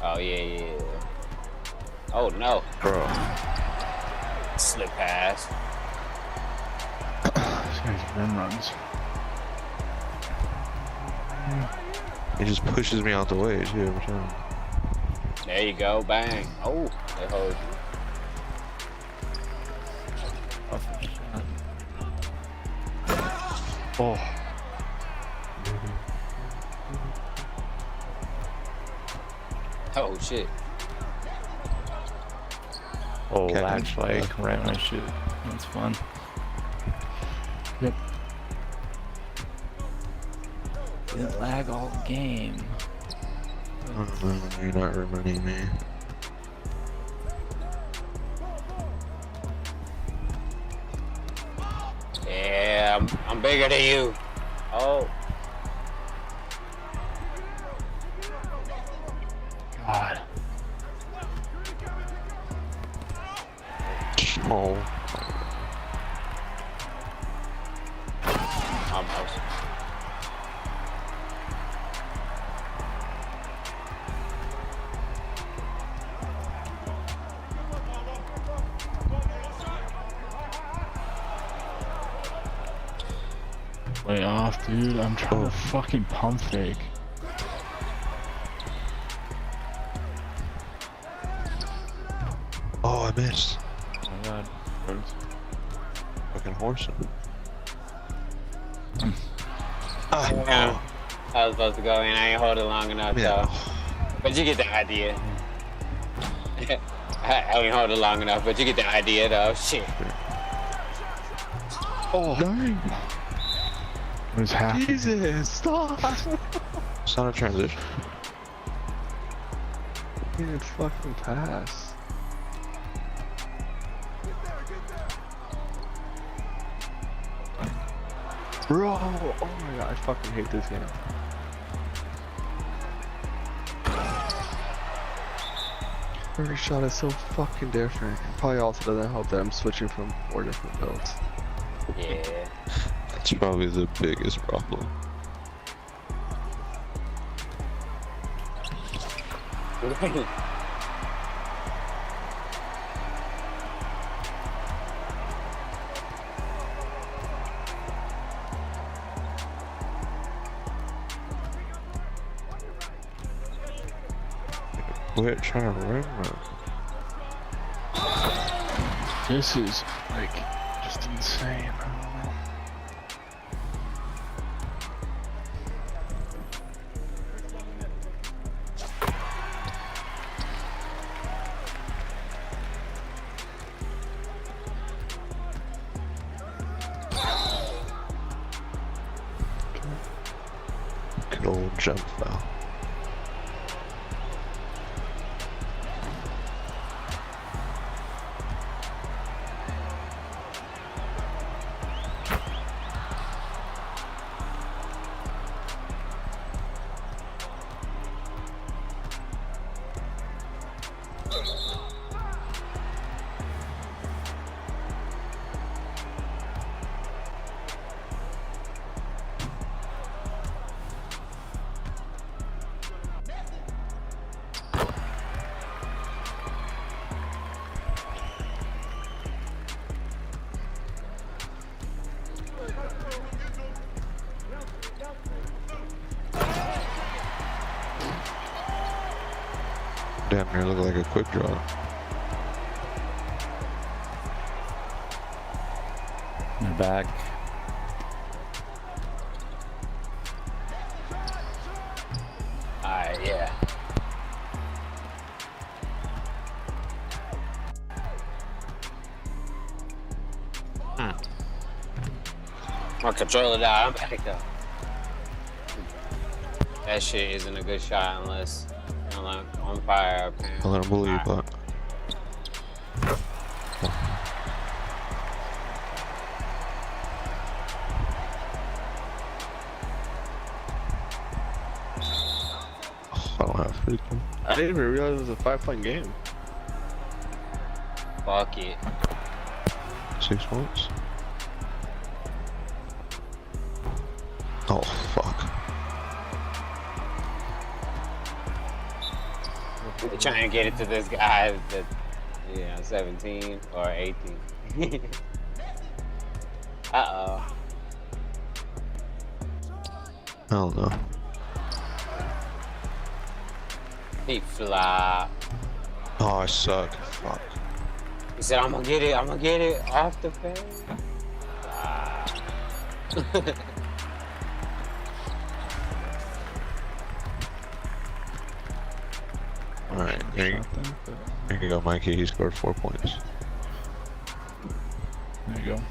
Oh yeah. Oh no. Bro. Slip pass. This guy's rim runs. He just pushes me out the way, too, every time. There you go, bang. Oh, they hold you. Oh. Oh shit. Oh, Captain lag spike Flag. right when I shoot. That's fun. Yep. Didn't lag all game. You're not reminding me. Yeah, I'm bigger than you. Oh. God. Oh. Almost. Way off, dude. I'm trying to fucking pump fake. Oh, I missed. Oh my god. Fucking horse him. Yeah. I was supposed to go in. I ain't hold it long enough, Yeah. though. But you get the idea. I ain't hold it long enough, but you get the idea, though. Shit. Oh, dang. What is happening? Jesus, stop! It's not a transition. He didn't fucking pass. Bro, oh my god, I fucking hate this game. Every shot is so fucking different. Probably also doesn't help that I'm switching from 4 different builds. Yeah. That's probably the biggest problem. Quit trying to rim run. This is like just insane. I don't know. Good old jump foul. Damn near look like a quick draw. They're back. Alright, yeah. My controller died. I'm back up. That shit isn't a good shot unless you're like on fire. Apparently. I don't believe that. Oh, I don't have free throw. I didn't even realize it was a 5-point game. Fuck it. 6 points. Oh fuck. They're trying to get it to this guy that, 17 or 18. Uh-oh. I don't know. He flop. Oh, I suck. Fuck. He said, I'm gonna get it off the page. Alright, there you go, Mikey. He scored 4 points. There you go.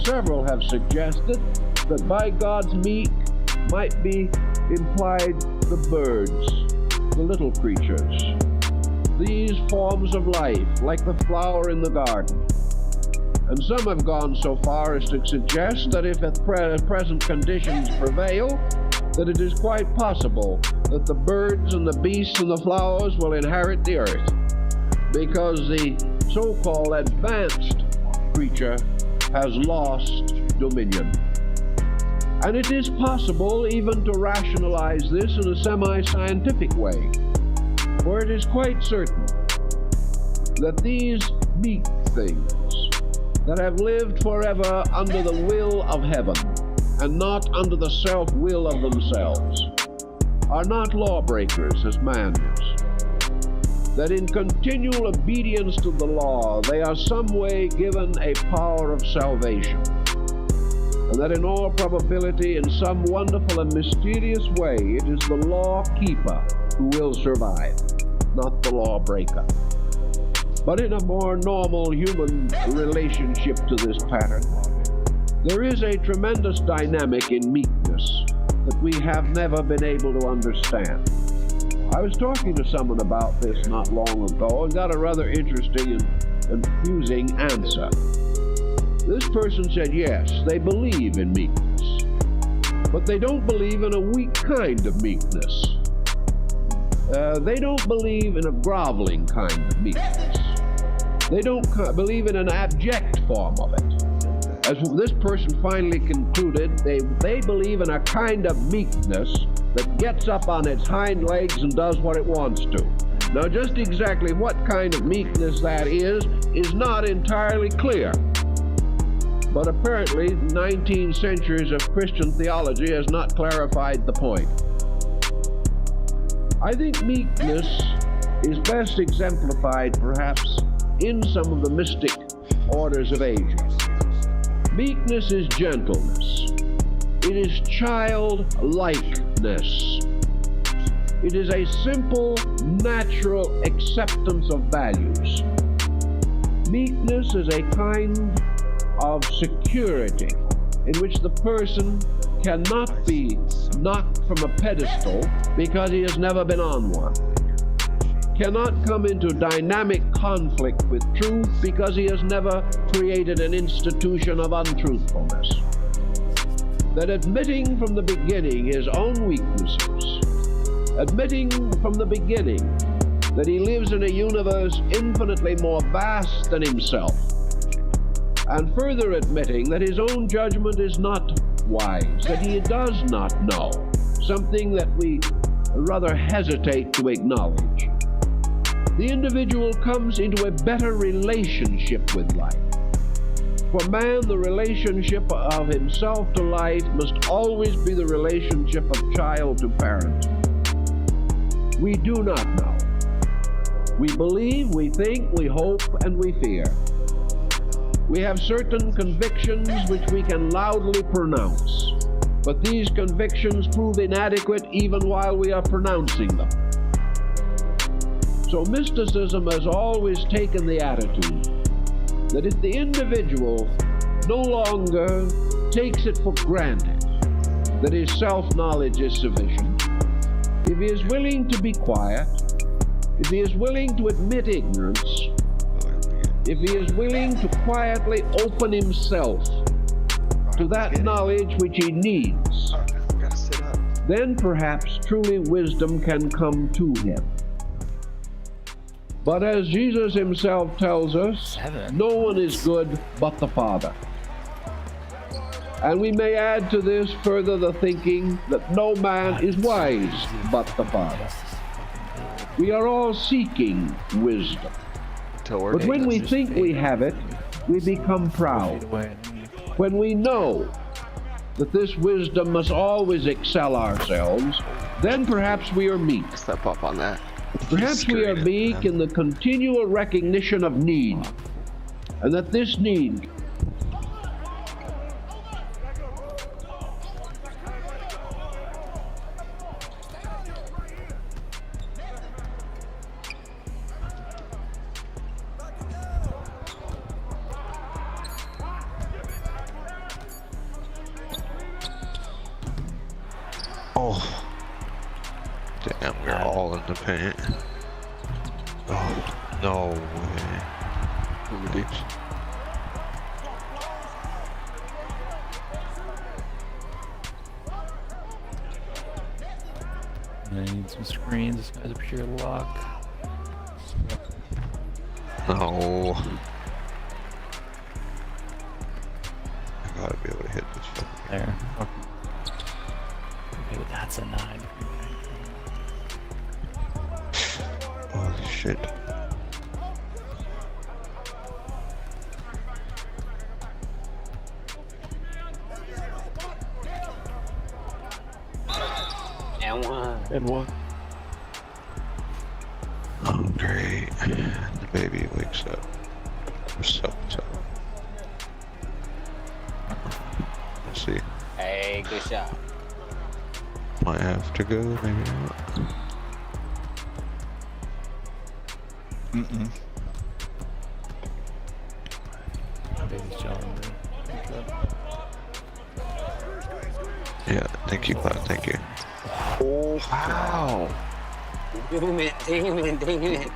Several have suggested that by God's meek might be implied the birds, the little creatures, these forms of life, like the flower in the garden. And some have gone so far as to suggest that if at present conditions prevail, that it is quite possible that the birds and the beasts and the flowers will inherit the earth, because the so-called advanced creature has lost dominion. And it is possible even to rationalize this in a semi-scientific way. For it is quite certain that these meek things that have lived forever under the will of heaven and not under the self-will of themselves are not lawbreakers as man is. That in continual obedience to the law they are some way given a power of salvation, and that in all probability in some wonderful and mysterious way it is the law keeper who will survive, not the lawbreaker. But in a more normal human relationship to this pattern, there is a tremendous dynamic in meekness that we have never been able to understand. I was talking to someone about this not long ago and got a rather interesting and confusing answer. This person said yes, they believe in meekness, but they don't believe in a weak kind of meekness. They don't believe in a groveling kind of meekness. They don't believe in an abject form of it. As this person finally concluded, they believe in a kind of meekness that gets up on its hind legs and does what it wants to. Now, just exactly what kind of meekness that is not entirely clear. But apparently, 19 centuries of Christian theology has not clarified the point. I think meekness is best exemplified, perhaps, in some of the mystic orders of ages. Meekness is gentleness. It is childlikeness. It is a simple, natural acceptance of values. Meekness is a kind of security in which the person cannot be knocked from a pedestal because he has never been on one, cannot come into dynamic conflict with truth because he has never created an institution of untruthfulness. That admitting from the beginning his own weaknesses, admitting from the beginning that he lives in a universe infinitely more vast than himself, and further admitting that his own judgment is not wise, that he does not know, something that we rather hesitate to acknowledge. The individual comes into a better relationship with life. For man, the relationship of himself to life must always be the relationship of child to parent. We do not know. We believe, we think, we hope, and we fear. We have certain convictions which we can loudly pronounce, but these convictions prove inadequate even while we are pronouncing them. So mysticism has always taken the attitude that if the individual no longer takes it for granted that his self-knowledge is sufficient, if he is willing to be quiet, if he is willing to admit ignorance, if he is willing to quietly open himself to that knowledge which he needs, then perhaps truly wisdom can come to him. But as Jesus himself tells us, no one is good but the Father. And we may add to this further the thinking that no man is wise but the Father. We are all seeking wisdom. But when we think we have it, we become proud. When we know that this wisdom must always excel ourselves, then perhaps we are meek. Step up on that. Perhaps we are meek in the continual recognition of need, and that this need Oh. Damn, we're all in the paint. Oh, no way. I need some screens. This guy's a pure lock. No. I gotta be able to hit this fucking. There. Okay, that's a 9. And one. And one. Oh, great. The baby wakes up. I'm so tough. Let's see. Hey, good shot. Might have to go, maybe not. Mm-mm. Baby's jolly, bro. Yeah, thank you, Cloud, thank you. Oh, wow. Damn it.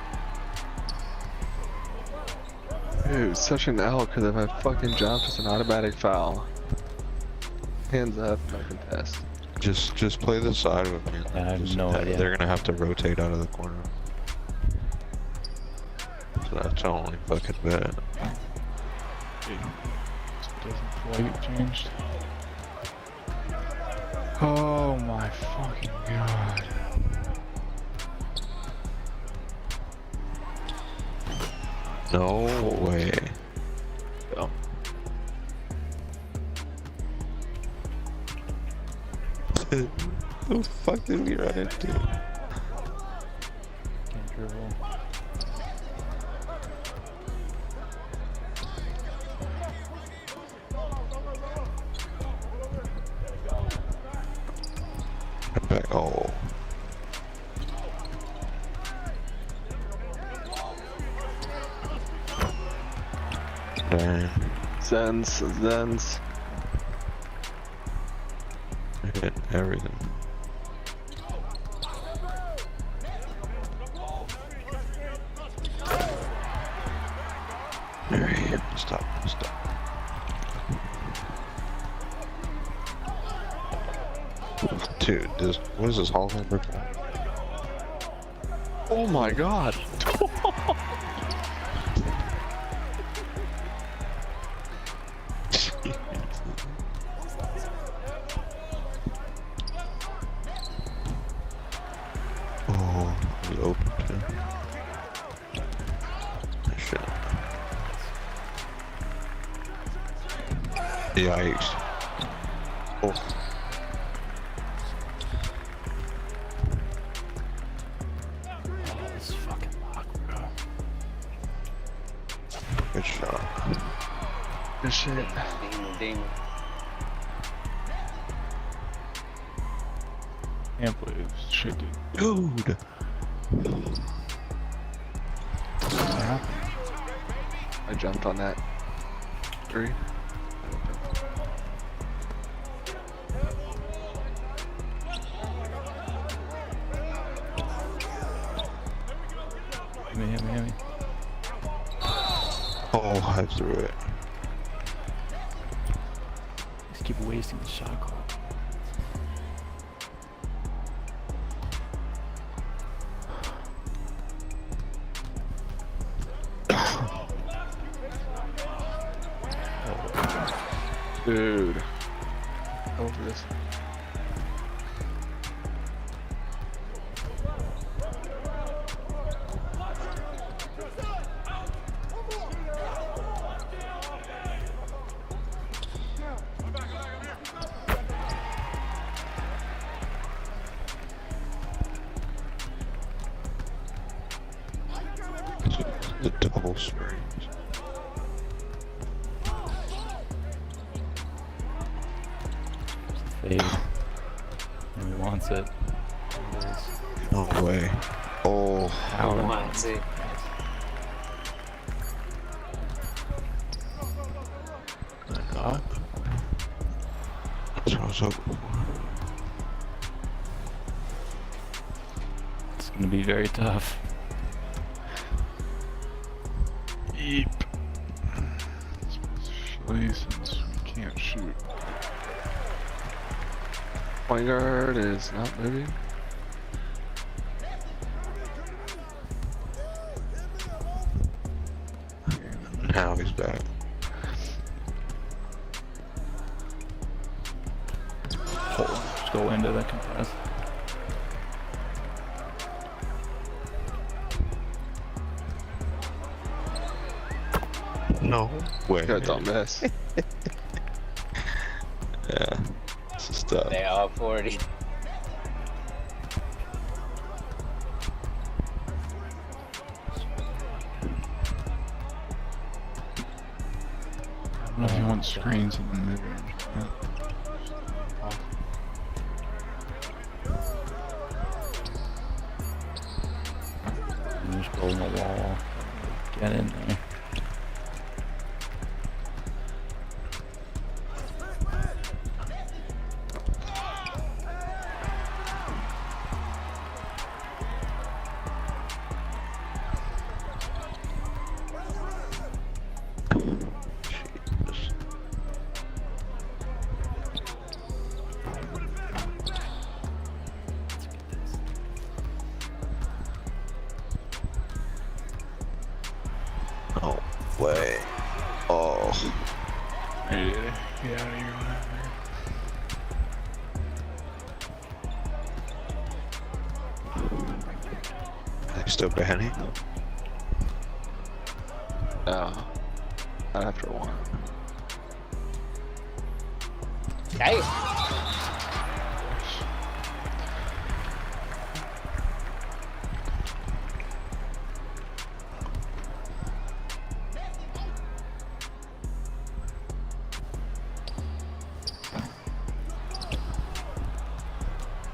Dude, such an L because if I fucking jumped, it's an automatic foul. Hands up, no contest. Just play the side with me. I have Just- no idea. They're gonna have to rotate out of the corner. So that's the only fucking bet. Doesn't quite changed. Oh my fucking god. No way. Oh. Who the fuck did we run into? Can't dribble. I'm back. Oh. Dang. Zens. I hit everything. Alright, stop. Dude, what is this Hall of Fame? Oh my god. Oh, it opened too. Shit. Yikes. Oh. This fucking lock, bro. Good shot. Good shit. Demon. Can't believe this shit, dude. Dude! I jumped on that. 3. Hit me. Oh, I threw it. Just keep wasting the shot clock. Dude. Over this. The double springs. Fade. And he wants it. No way. Oh, Howard. Wants it. Oh, that's what I was hoping for. it's gonna be very tough. Eep. Especially since we can't shoot. Point guard is not moving. Now he's back. Just go into the compress. No way. Guys don't miss. Yeah. This is tough. They all 40. don't know if you want screens in the mid-range. Yeah. I'm just building a wall. Get in there. No way. Oh. Yeah, get out of here. Are they still banning? No. Not after one. Hey.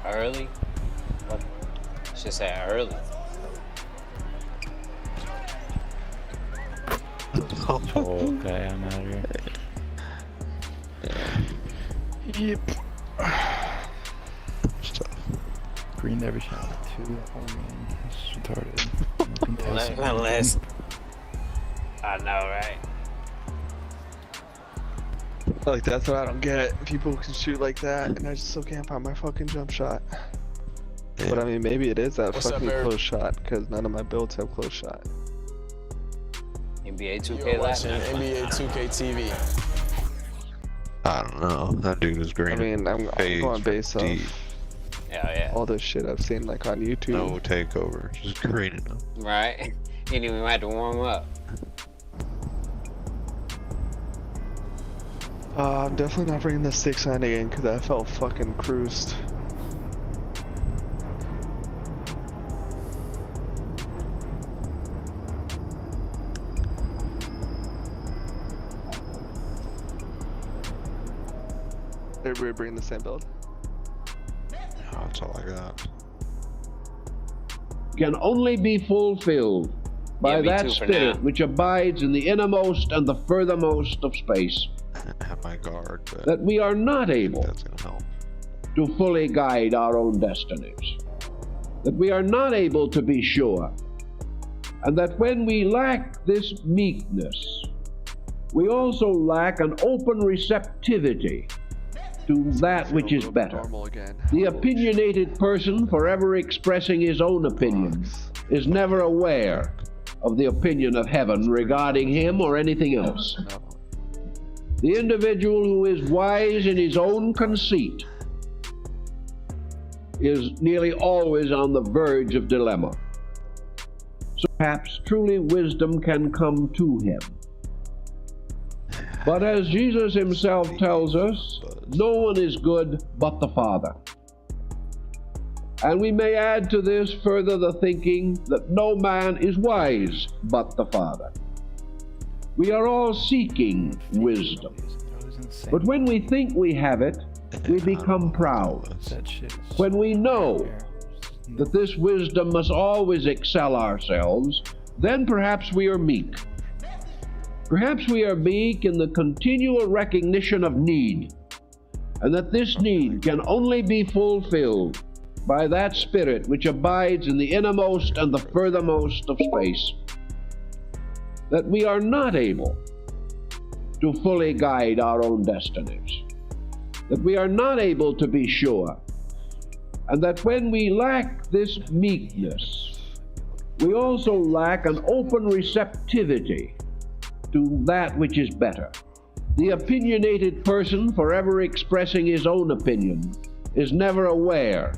Early? What? She said early. Okay, I'm out of here. Yep. Stuff. Green never shot a 2 all game. It's retarded. Unless. I know, right? Like, that's what I don't get. People can shoot like that, and I just still can't find my fucking jump shot. Yeah. But I mean, maybe it is that What's up, fucking Eric? close shot, because none of my builds have close shot. NBA 2K You're last watching night. NBA 2K TV. I don't know. That dude was green. I mean, I'm going based off deep. Yeah. all this shit I've seen, like, on YouTube. No takeover. Just greening them. Right? You didn't even have to warm up. I'm definitely not bringing the 6-9 again, because I felt fucking cruised. Everybody bring the same build. Oh, that's all I got. Can only be fulfilled by Yeah, me that too for spirit now. which abides in the innermost and the furthermost of space, I have my guard, but that we are not I able think that's gonna help. to fully guide our own destinies, that we are not able to be sure, and that when we lack this meekness, we also lack an open receptivity to that which is better. Normal again. The opinionated person, forever expressing his own opinion, is never aware of the opinion of heaven regarding him or anything else. No. The individual who is wise in his own conceit is nearly always on the verge of dilemma. So perhaps truly wisdom can come to him. But as Jesus himself tells us, no one is good but the Father. And we may add to this further the thinking that no man is wise but the Father. We are all seeking wisdom. That was insane. But when we think we have it, we become proud. That shit is When we know fair. that this wisdom must always excel ourselves, then perhaps we are meek. Perhaps we are meek in the continual recognition of need, and that this need can only be fulfilled by that spirit which abides in the innermost and the furthermost of space, that we are not able to fully guide our own destinies, that we are not able to be sure, and that when we lack this meekness, we also lack an open receptivity to that which is better. The opinionated person, forever expressing his own opinion, is never aware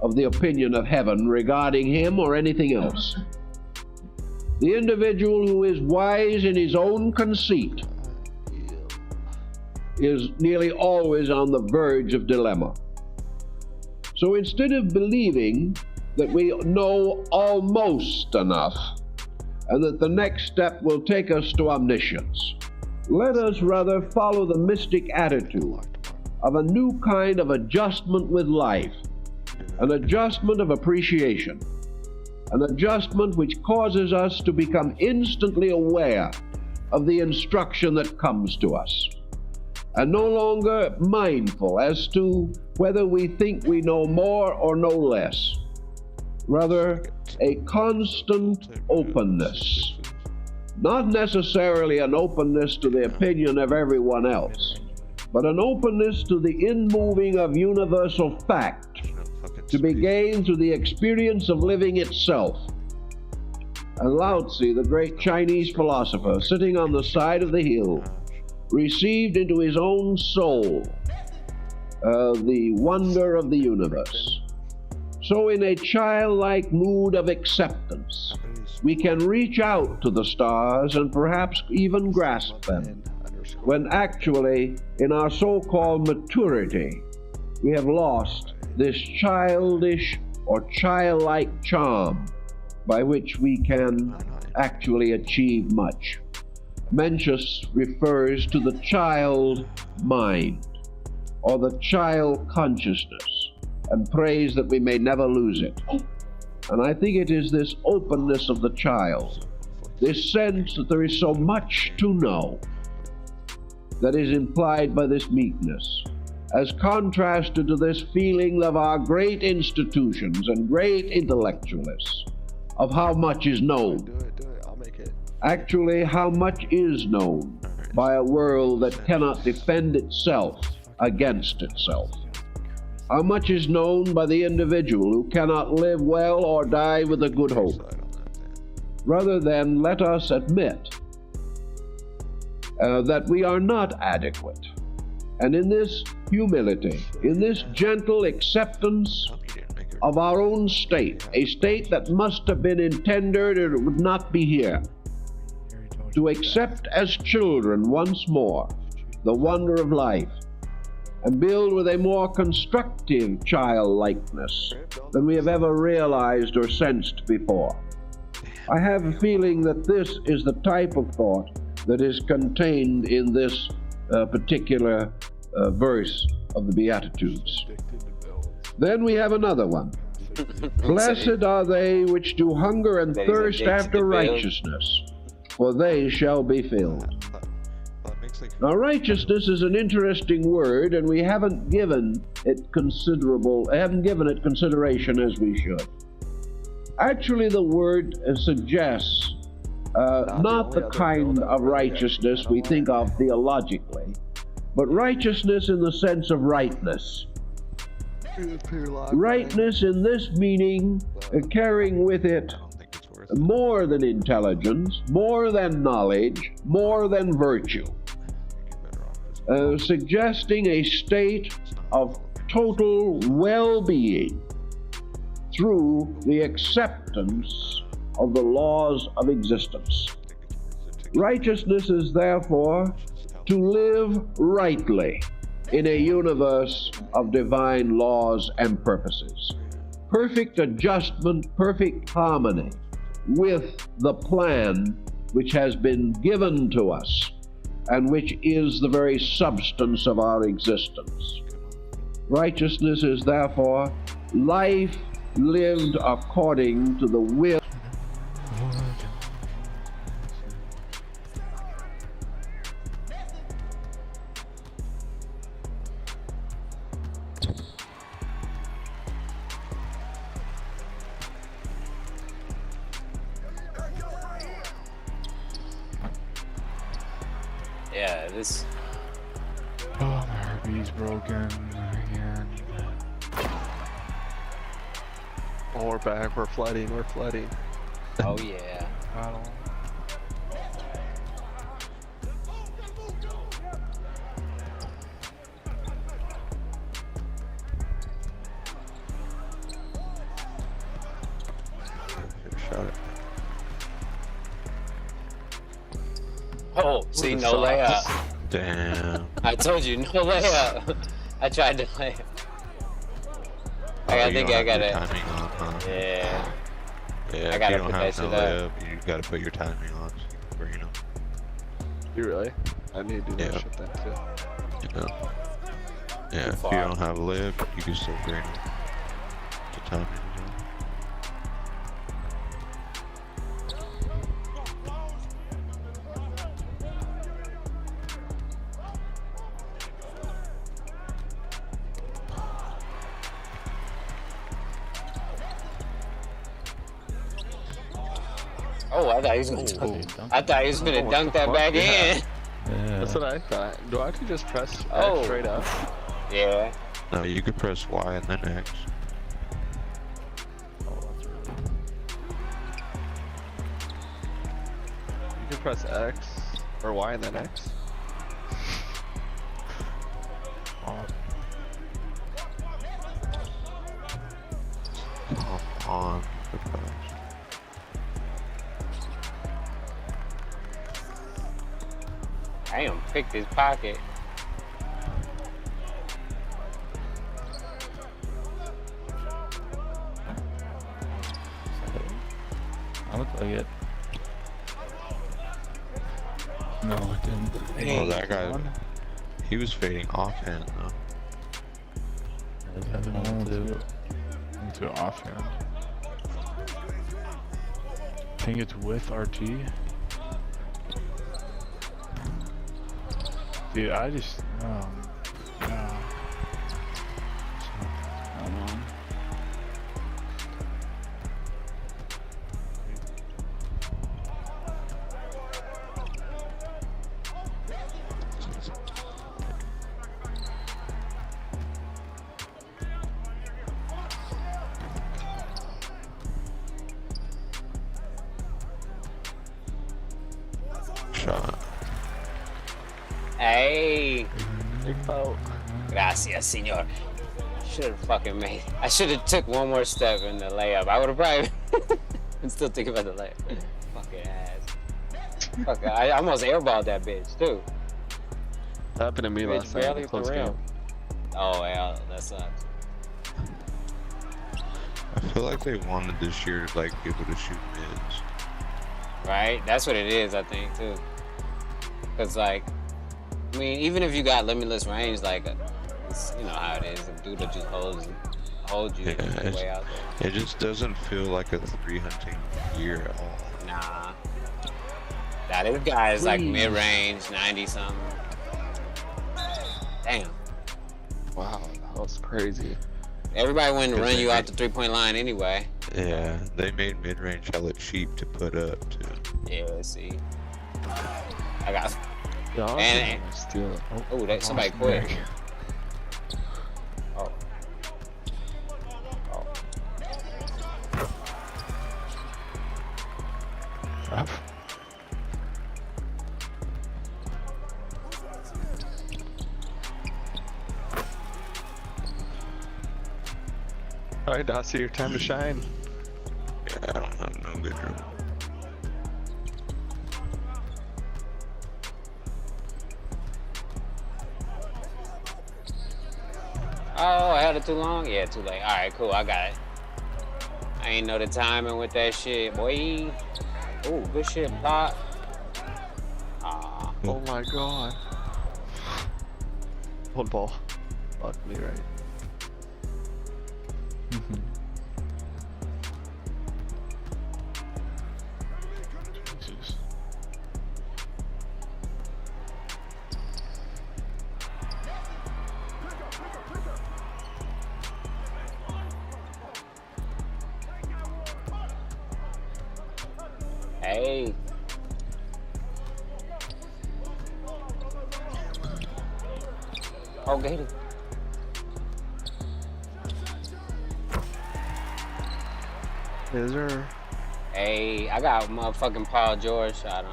of the opinion of heaven regarding him or anything else. The individual who is wise in his own conceit is nearly always on the verge of dilemma. So instead of believing that we know almost enough, and that the next step will take us to omniscience, Let us rather follow the mystic attitude of a new kind of adjustment with life, an adjustment of appreciation, an adjustment which causes us to become instantly aware of the instruction that comes to us, and no longer mindful as to whether we think we know more or know less. Rather, a constant openness, not necessarily an openness to the opinion of everyone else, but an openness to the inmoving of universal fact, to be gained through the experience of living itself. And Lao Tzu, the great Chinese philosopher, sitting on the side of the hill, received into his own soul the wonder of the universe. So in a childlike mood of acceptance, we can reach out to the stars and perhaps even grasp them, when actually, in our so-called maturity, we have lost this childish or childlike charm by which we can actually achieve much. Mencius refers to the child mind, or the child consciousness, and prays that we may never lose it. And I think it is this openness of the child, this sense that there is so much to know, that is implied by this meekness, as contrasted to this feeling of our great institutions and great intellectualists, of how much is known. Do it, I'll make it. Actually, how much is known by a world that cannot defend itself against itself. How much is known by the individual who cannot live well or die with a good hope. Rather than let us admit that we are not adequate. And in this humility, in this gentle acceptance of our own state, a state that must have been intended or would not be here, to accept as children once more the wonder of life, and build with a more constructive childlikeness than we have ever realized or sensed before. I have a feeling that this is the type of thought that is contained in this particular verse of the Beatitudes. Then we have another one. Blessed are they which do hunger and thirst after righteousness, for they shall be filled. Now, righteousness is an interesting word, and we haven't given it consideration as we should. Actually, the word suggests not the kind of righteousness we think of theologically, but righteousness in the sense of rightness. Rightness in this meaning, carrying with it more than intelligence, more than knowledge, more than virtue. Suggesting a state of total well-being through the acceptance of the laws of existence. Righteousness is therefore to live rightly in a universe of divine laws and purposes. Perfect adjustment, perfect harmony with the plan which has been given to us and which is the very substance of our existence. Righteousness is therefore life lived according to the will. Yeah, this. Oh, my herpes broken again. Oh, we're back. We're flooding. Oh yeah. Shot it. Oh, see, no layup. Damn. I told you, no layup. I tried to lay it. I think I got it. Timing on, huh? Yeah. Yeah, I if gotta you don't put have that no shit up. layup, you gotta put your timing on. Or, You really? I need to do that Yeah. shit then too. You know. Yeah, if you far. don't have live, you can still bring the time. Oh, I thought he was gonna I thought he was gonna dunk that back in. Yeah. That's what I thought. Do I have to just press Oh. X straight up? Yeah. No, you could press Y and then X. Oh, that's really. You can press X or Y and then X. Oh, Come on. the pass. Damn, picked his pocket. I look like it. No, it didn't. Oh, that guy, he was fading offhand though. Into offhand. I think it's with RT. Dude, I just, yeah. I don't know. Shot. Hey. Big foul. Gracias, senor. Should have fucking made. I should have took one more step in the layup. I would have probably. I'm still thinking about the layup. Fucking ass. Fuck, I almost airballed that bitch too. That happened to me Bitch last night in barely a hit the close rim. game. Oh yeah, that sucks. I feel like they wanted this year to like be able to shoot mids. Right? That's what it is, I think too. Cause like, I mean, even if you got limitless range, like, it's, you know how it is. A dude that just hold you Yeah, way out there. It just doesn't feel like a 3 hunting year at all. Nah. Nah, this guy is like mid-range, 90 something. Damn. Wow, that was crazy. Everybody wouldn't Cause run they you out made- the 3-point line anyway. Yeah, they made mid-range hella cheap to put up too. Yeah, let's see. I got. Yeah, I And- was steal it. Oh, that somebody quit. Oh. Oh. All right, Dossie, your time to shine. Yeah, I don't have no good dribble. Oh, I had it too long? Yeah, too late. Alright, cool, I got it. I ain't know the timing with that shit, boy. Oh, good shit, Pop. Aw. Oh my god. Hold ball. Fuck me, right? Jesus. Hey. Oh, get it. Is there? Hey, I got motherfucking Paul George shot on.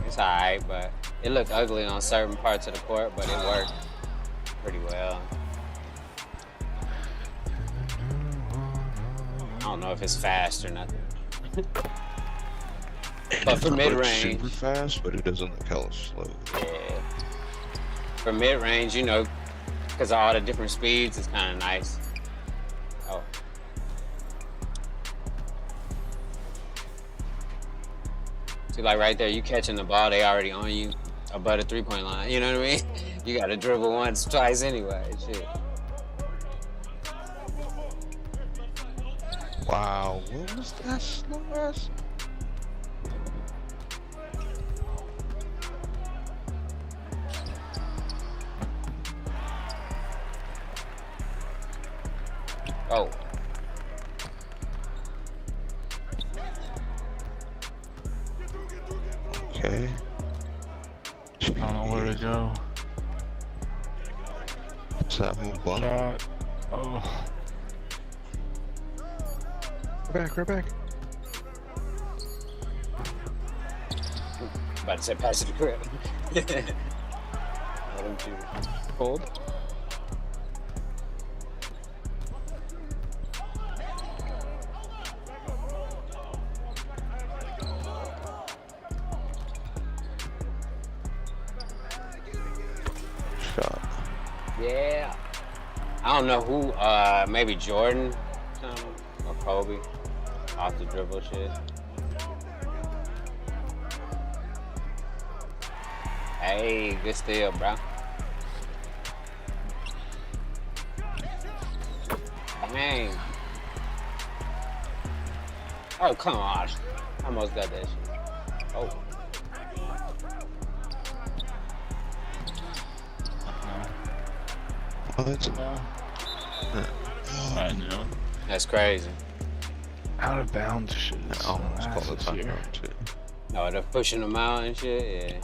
It's alright, but it looked ugly on certain parts of the court, but it worked pretty well. I don't know if it's fast or nothing. But for It looks mid-range, super fast, but it doesn't look hella slow. yeah. For mid-range, you know, because of all the different speeds, it's kind of nice. Oh. See, like right there, you catching the ball, they already on you. above the 3-point line. You know what I mean? You gotta dribble once, twice anyway. Shit. Wow, what was that slow ass? Oh. Okay. I don't know where to go. What's that move? Ball? Shot. Oh. Right back. About to say pass it to crib. Let him shoot. Hold. Shot. Yeah. I don't know who, maybe Jordan or Kobe. Off the dribble shit. Hey, good steal, bro. Man. Oh, come on. I almost got that shit. Oh. What? I know. That's crazy. Out of bounds shit. I is almost so called the ass this year. timeout too. No, they're pushing them out and shit, yeah.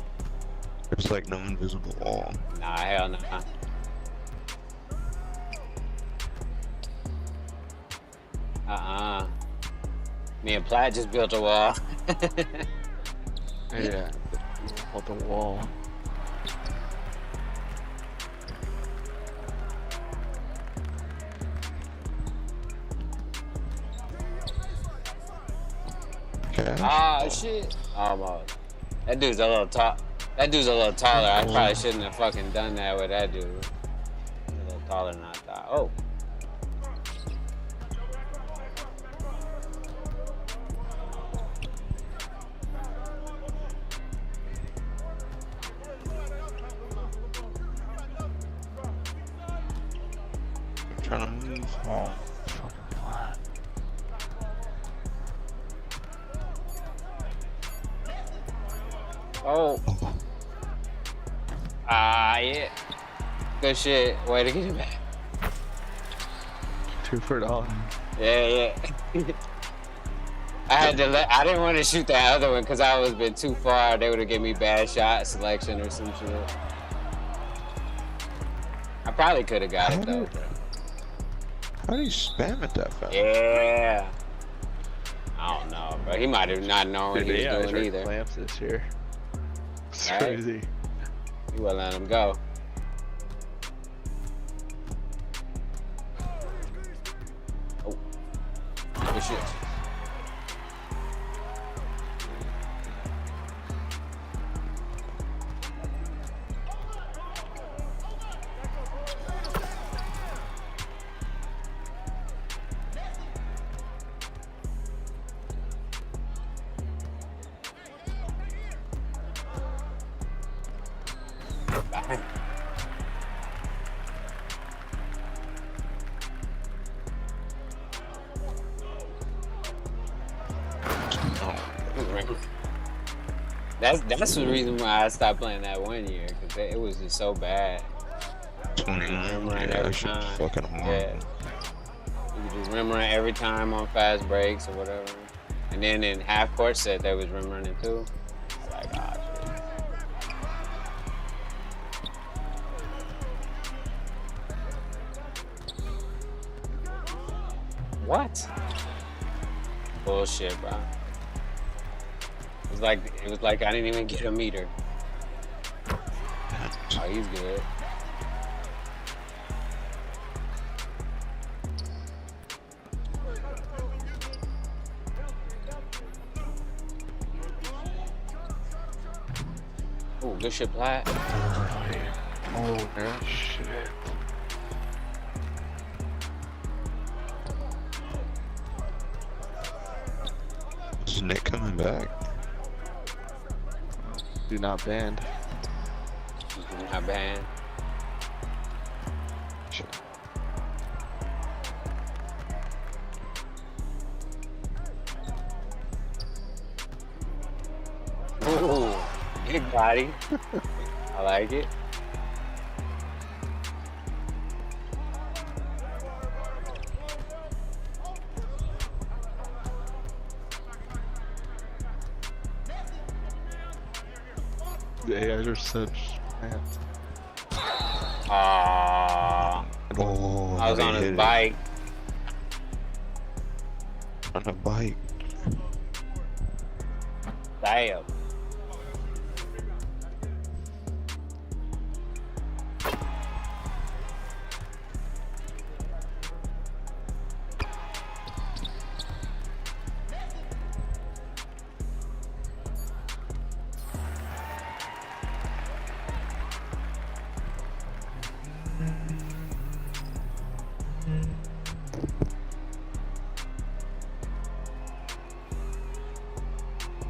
There's like no invisible wall. Nah, hell nah. Me and Platt just built a wall. Yeah. Hold the wall. Okay. Ah, shit. Almost. That dude's a little tall. That dude's a little taller. I probably shouldn't have fucking done that with that dude. He's a little taller than I thought. Oh. I'm trying to move. Oh, fucking flat. Oh. Ah, yeah. Good shit. Way to get it back. 2 for $1. Yeah. I had to I didn't want to shoot that other one because I was been too far. They would have given me bad shot selection or some shit. I probably could have got it though. How do you spam it that fast? Yeah. I don't know, bro. He might have not known what he was doing either. Clamps this year. It's Right? crazy. You wouldn't let him go. Oh. Good shit. Bang. That's the reason why I stopped playing that one year, because it was just so bad. 29. Rim run Yeah, every that shit was time. fucking hard. Yeah. You could just rim run every time on fast breaks or whatever. And then in half court set, they was rim running too. I'm like, ah, shit. What? Bullshit, bro. It was like I didn't even get a meter. Oh, he's good. Ooh, good shit, Platt. Oh, shit. Is Nick coming back? Do not banned. Not bad. Ooh, big body. I like it. The AIs are such. Man. Aww. Oh, I was they on hit his it. bike. On a bike. Damn.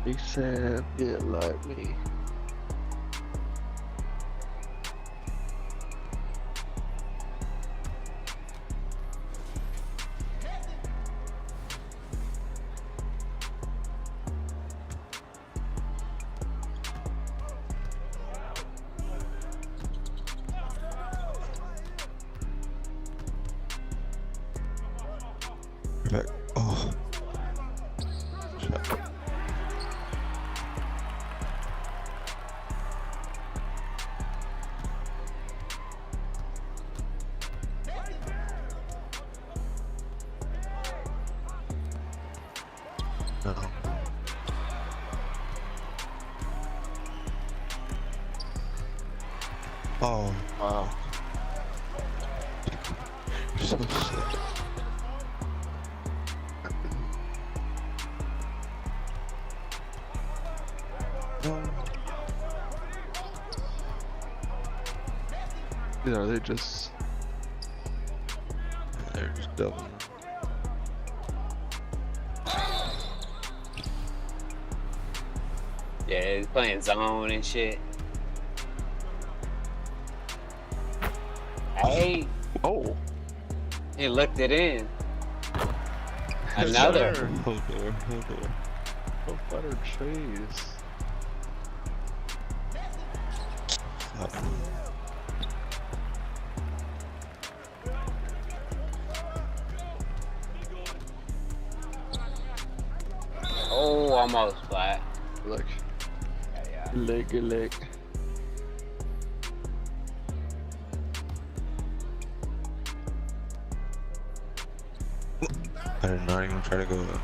He said, "Get like me." Back. Oh. Shut. No. Oh, wow. So sick. No. Are they just? They're just doubling. Yeah, he's playing zone and shit. Hey, Oh, he looked it in. Yes, Another. sir. Hold there, hold there. so butter cheese. Oh, almost flat. Look, Yeah. lick. I did not even try to go up.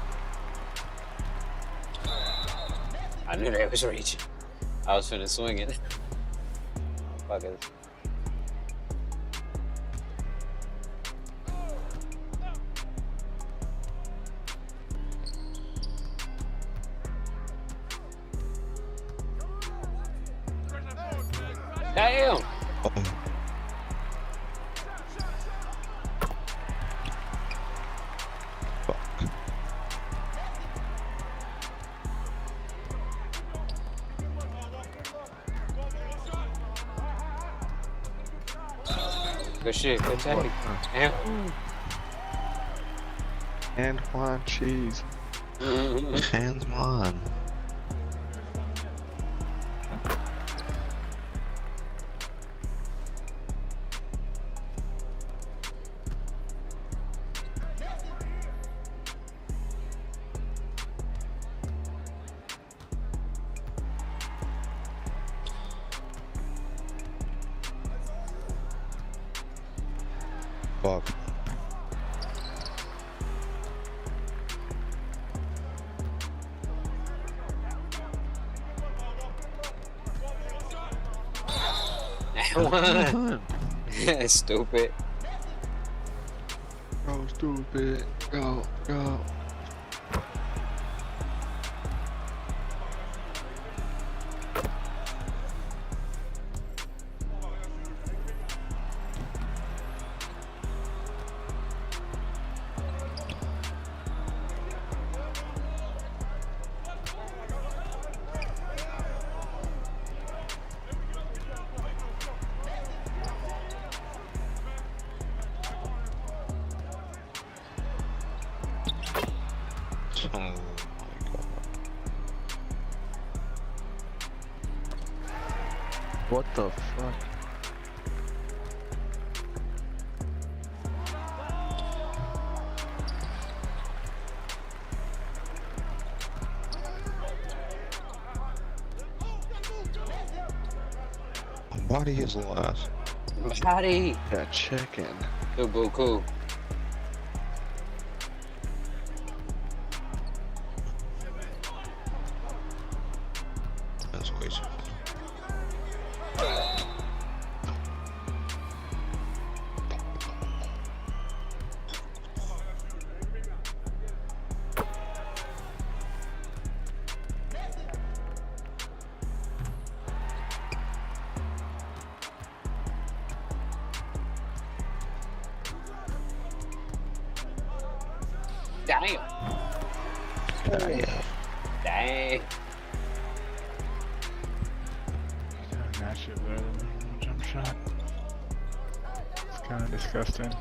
I knew they was reaching. I was finna swing it. Fuckers. Damn! Oh. Fuck. Good shit, good take. Damn. And Juan cheese. Hands on. Fuck. Stupid. Go stupid. Go. Oh my god. What the fuck? Body is last. Body. That chicken. Buku. That's way too Damn. Dang. That shit better than me. Jump shot. It's kind of disgusting.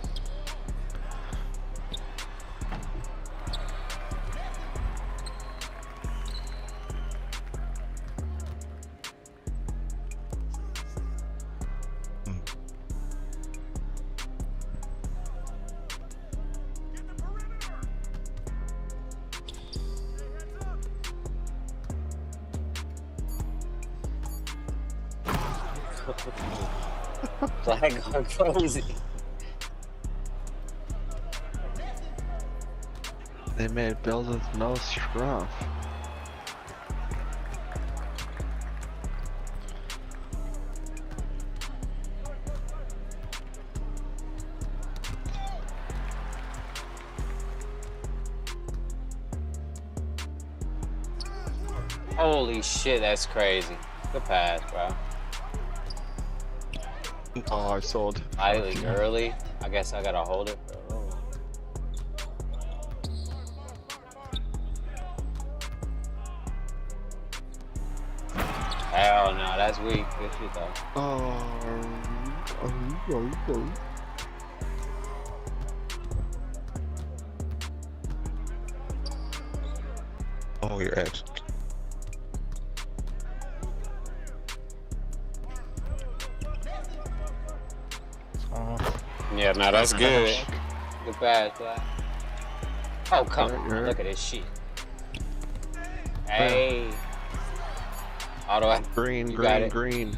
Flag on crazy. They made Bills with no scruff. Holy shit, that's crazy. Good pass, bro. Oh, I sold. Slightly early. I guess I gotta hold it, bro. Hell no, that's weak. Good shit though. Oh, your ex. Yeah, no, that's good. Good pass, bro. Oh, come on. Look at this shit. Hey. Auto. Green, You got green, it. green.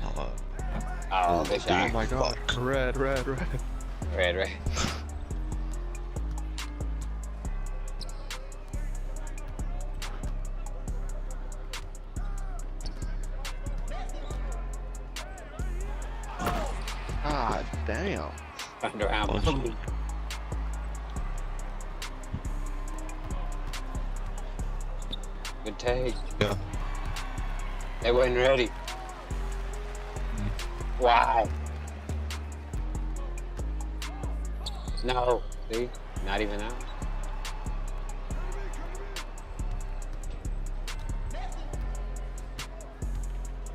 Oh, good shot. Oh my god. Red, red, red. Red. God damn. Underarm. Good take. Yeah. They wasn't ready. Why? No. See? Not even out.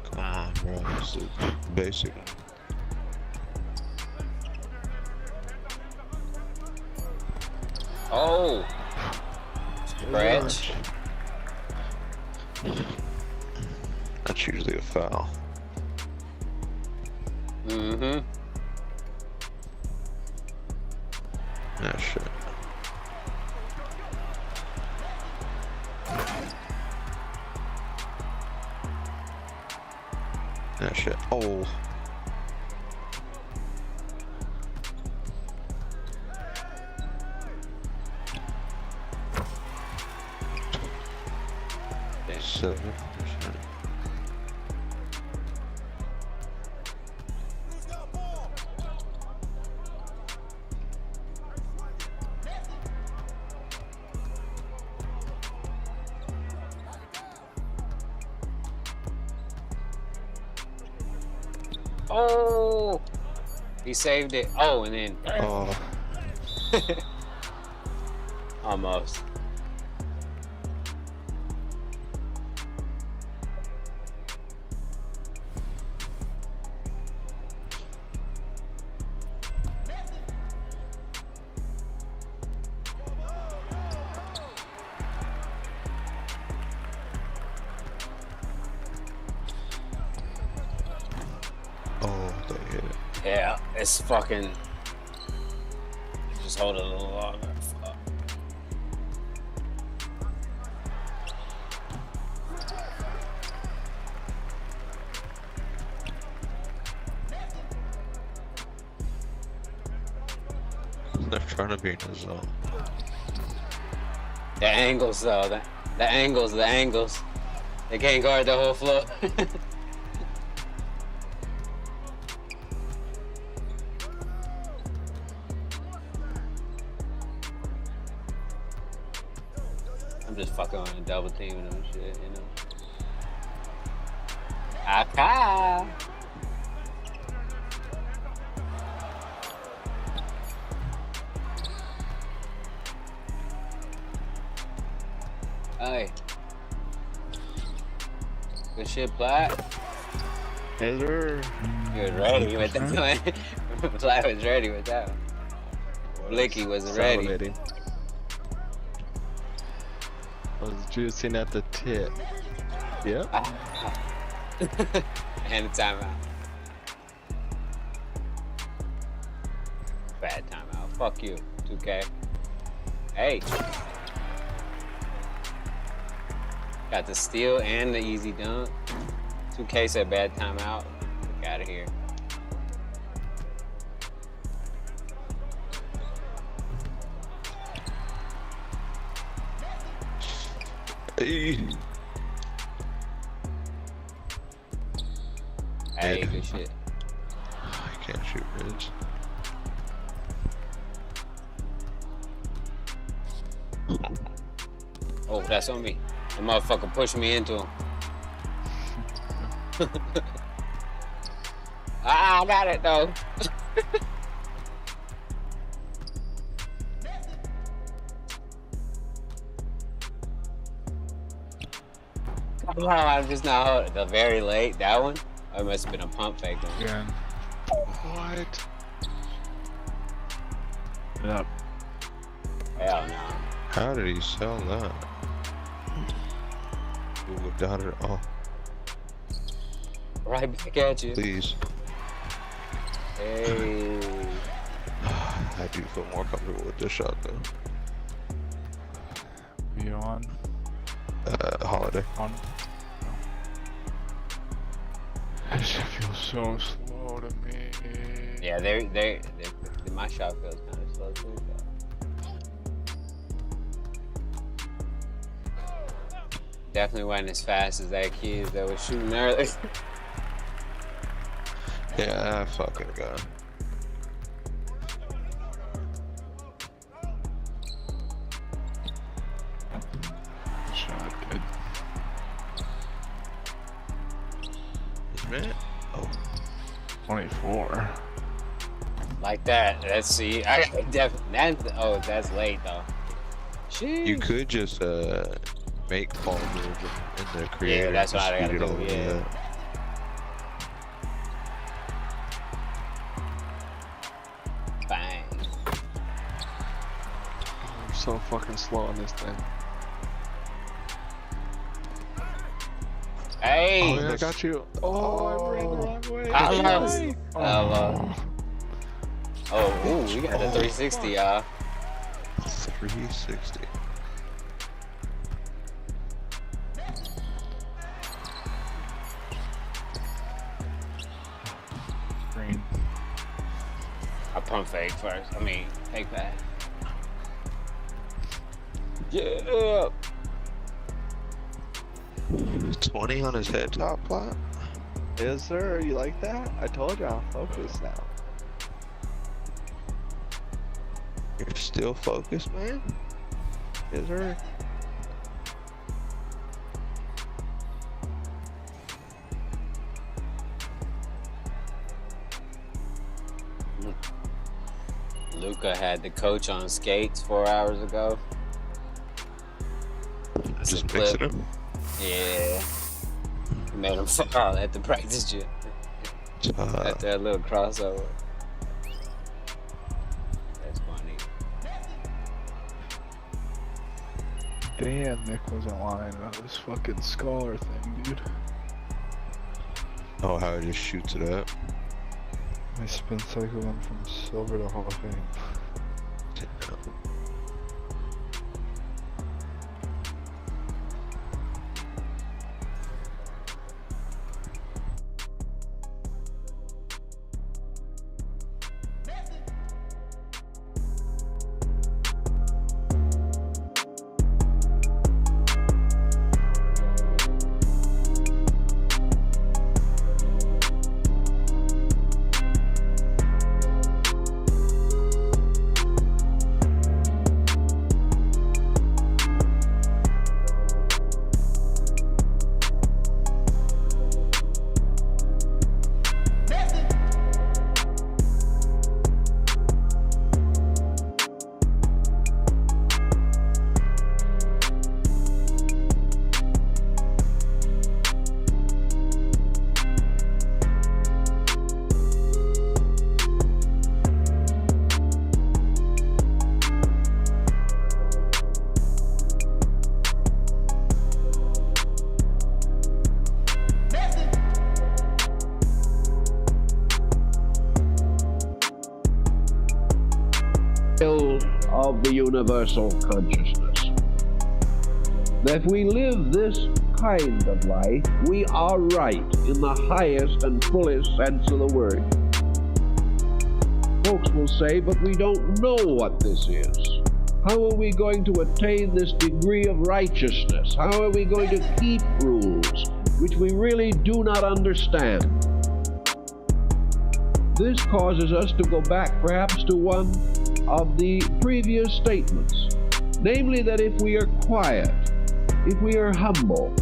Come on, bro. This is basic. Oh. Stretch. That's usually a foul. Mm-hmm. Yeah, shit. Yeah, shit. Oh. Damn. 7%. Oh. He saved it. Oh, and then. Oh. Almost. get it. Yeah, it's fucking. Just hold it a little longer. Fuck. They're trying to be in the zone. The angles, though. The angles. They can't guard the whole floor. I'm just fucking on a double teaming them shit, you know. Aka. Hey. Good shit, Black. Yes, sir. He was ready with that one. Black was ready with that one. Blicky wasn't ready. Salivating. I was juicing at the tip. Yep. And a timeout. Bad timeout. Fuck you, 2K. Hey. Got the steal and the easy dunk. 2K said bad timeout. Get out of here. Hey. Hey, Yeah. good shit. I can't shoot bridge. Oh, that's on me. The motherfucker pushed me into him. I got it though. Come on, I'm just not holding the very late. That one? Oh, it must have been a pump fake one. Again. What? Yep. Hell no. How did he sell that? Ooh, got it. Oh, Right back at you. please. Hey. I do feel more comfortable with this shot though. You on? Holiday. On? This shit feels so slow to me. Yeah, they my shot feels kind of slow too. But. Definitely wasn't as fast as that kid that was shooting earlier. Yeah, fucking god. Shot good. Man. Oh, 24. Like that. Let's see. I definitely. Oh, that's late though. Sheesh. you could just make Paul George in the creator. Yeah, that's and what I speed gotta it all do, the way yeah. up. Bang. I'm so fucking slow on this thing. Hey. Oh, yeah, I got you. Oh, I ran the wrong way. I lost. Oh, ooh, we got a 360, y'all. 360. Green. I pump fake first. I mean, fake back. Yeah. 20 on his head top plot. Yes, sir. You like that? I told you I'm focused now. You're still focused, man? Yes, sir. Luca had the coach on skates 4 hours ago. That's Just a clip. mixing him. Yeah. He made him fall at the practice gym after that little crossover. That's funny. Damn, Nick wasn't lying about this fucking scholar thing, dude. Oh, how he just shoots it up. My spin cycle went from silver to Hall of Fame. Of the universal consciousness. That if we live this kind of life, we are right in the highest and fullest sense of the word. Folks will say, but we don't know what this is. How are we going to attain this degree of righteousness? How are we going to keep rules which we really do not understand? This causes us to go back perhaps to one of the previous statements, namely that if we are quiet, if we are humble,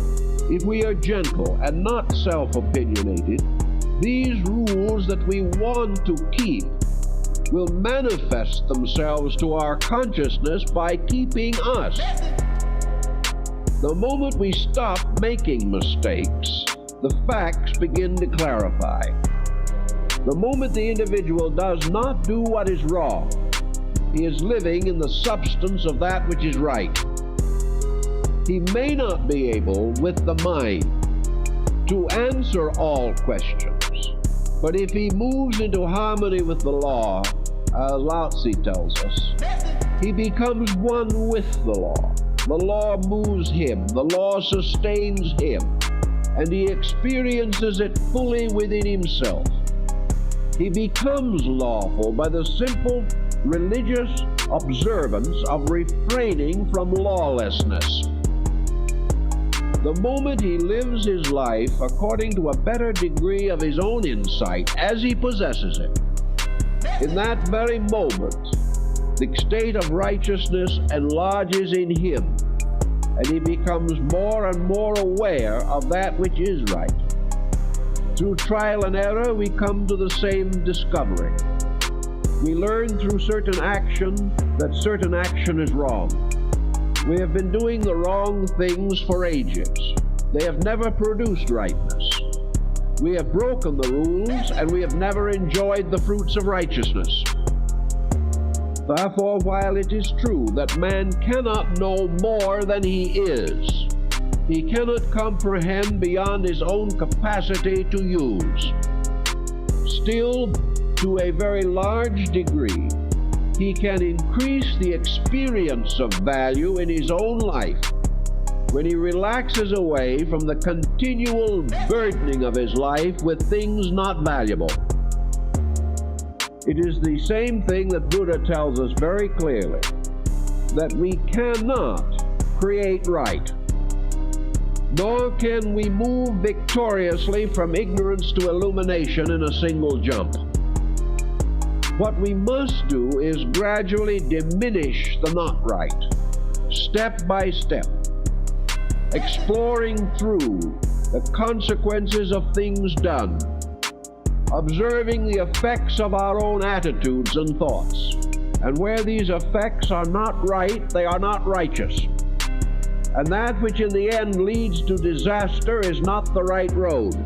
if we are gentle and not self-opinionated, these rules that we want to keep will manifest themselves to our consciousness by keeping us. The moment we stop making mistakes, the facts begin to clarify. The moment the individual does not do what is wrong, he is living in the substance of that which is right. He may not be able, with the mind, to answer all questions, but if he moves into harmony with the law, as Lao Tzu tells us, he becomes one with the law. The law moves him, the law sustains him, and he experiences it fully within himself. He becomes lawful by the simple religious observance of refraining from lawlessness. The moment he lives his life according to a better degree of his own insight as he possesses it, in that very moment, the state of righteousness enlarges in him, and he becomes more and more aware of that which is right. Through trial and error, we come to the same discovery. We learn through certain action that certain action is wrong. We have been doing the wrong things for ages. They have never produced rightness. We have broken the rules, and we have never enjoyed the fruits of righteousness. Therefore, while it is true that man cannot know more than he is, he cannot comprehend beyond his own capacity to use. Still, to a very large degree, he can increase the experience of value in his own life when he relaxes away from the continual burdening of his life with things not valuable. It is the same thing that Buddha tells us very clearly, that we cannot create right, nor can we move victoriously from ignorance to illumination in a single jump. What we must do is gradually diminish the not right, step by step, exploring through the consequences of things done, observing the effects of our own attitudes and thoughts. And where these effects are not right, they are not righteous. And that which in the end leads to disaster is not the right road.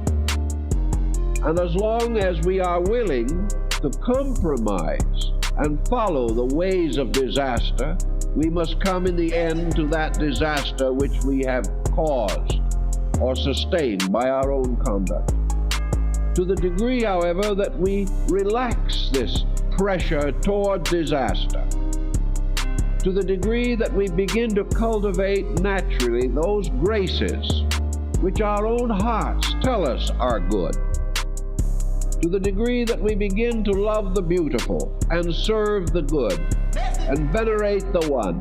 And as long as we are willing to compromise and follow the ways of disaster, we must come in the end to that disaster which we have caused or sustained by our own conduct. To the degree, however, that we relax this pressure toward disaster, to the degree that we begin to cultivate naturally those graces which our own hearts tell us are good, to the degree that we begin to love the beautiful and serve the good and venerate the one,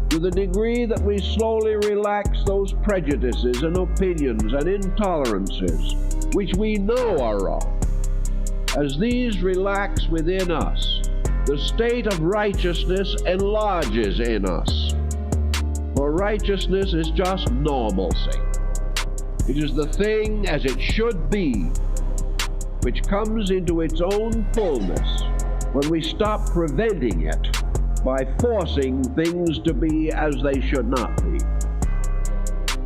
to the degree that we slowly relax those prejudices and opinions and intolerances which we know are wrong, as these relax within us, the state of righteousness enlarges in us. For righteousness is just normalcy. It is the thing as it should be, which comes into its own fullness when we stop preventing it by forcing things to be as they should not be.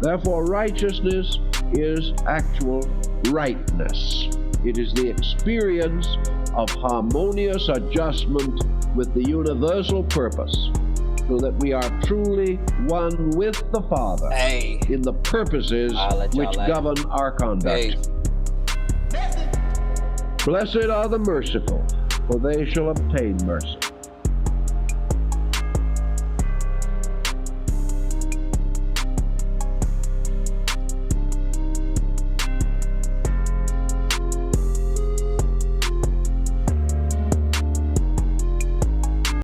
Therefore, righteousness is actual rightness. It is the experience of harmonious adjustment with the universal purpose, so that we are truly one with the Father Hey. in the purposes I'll let y'all which like. govern our conduct. Hey. Blessed are the merciful, for they shall obtain mercy.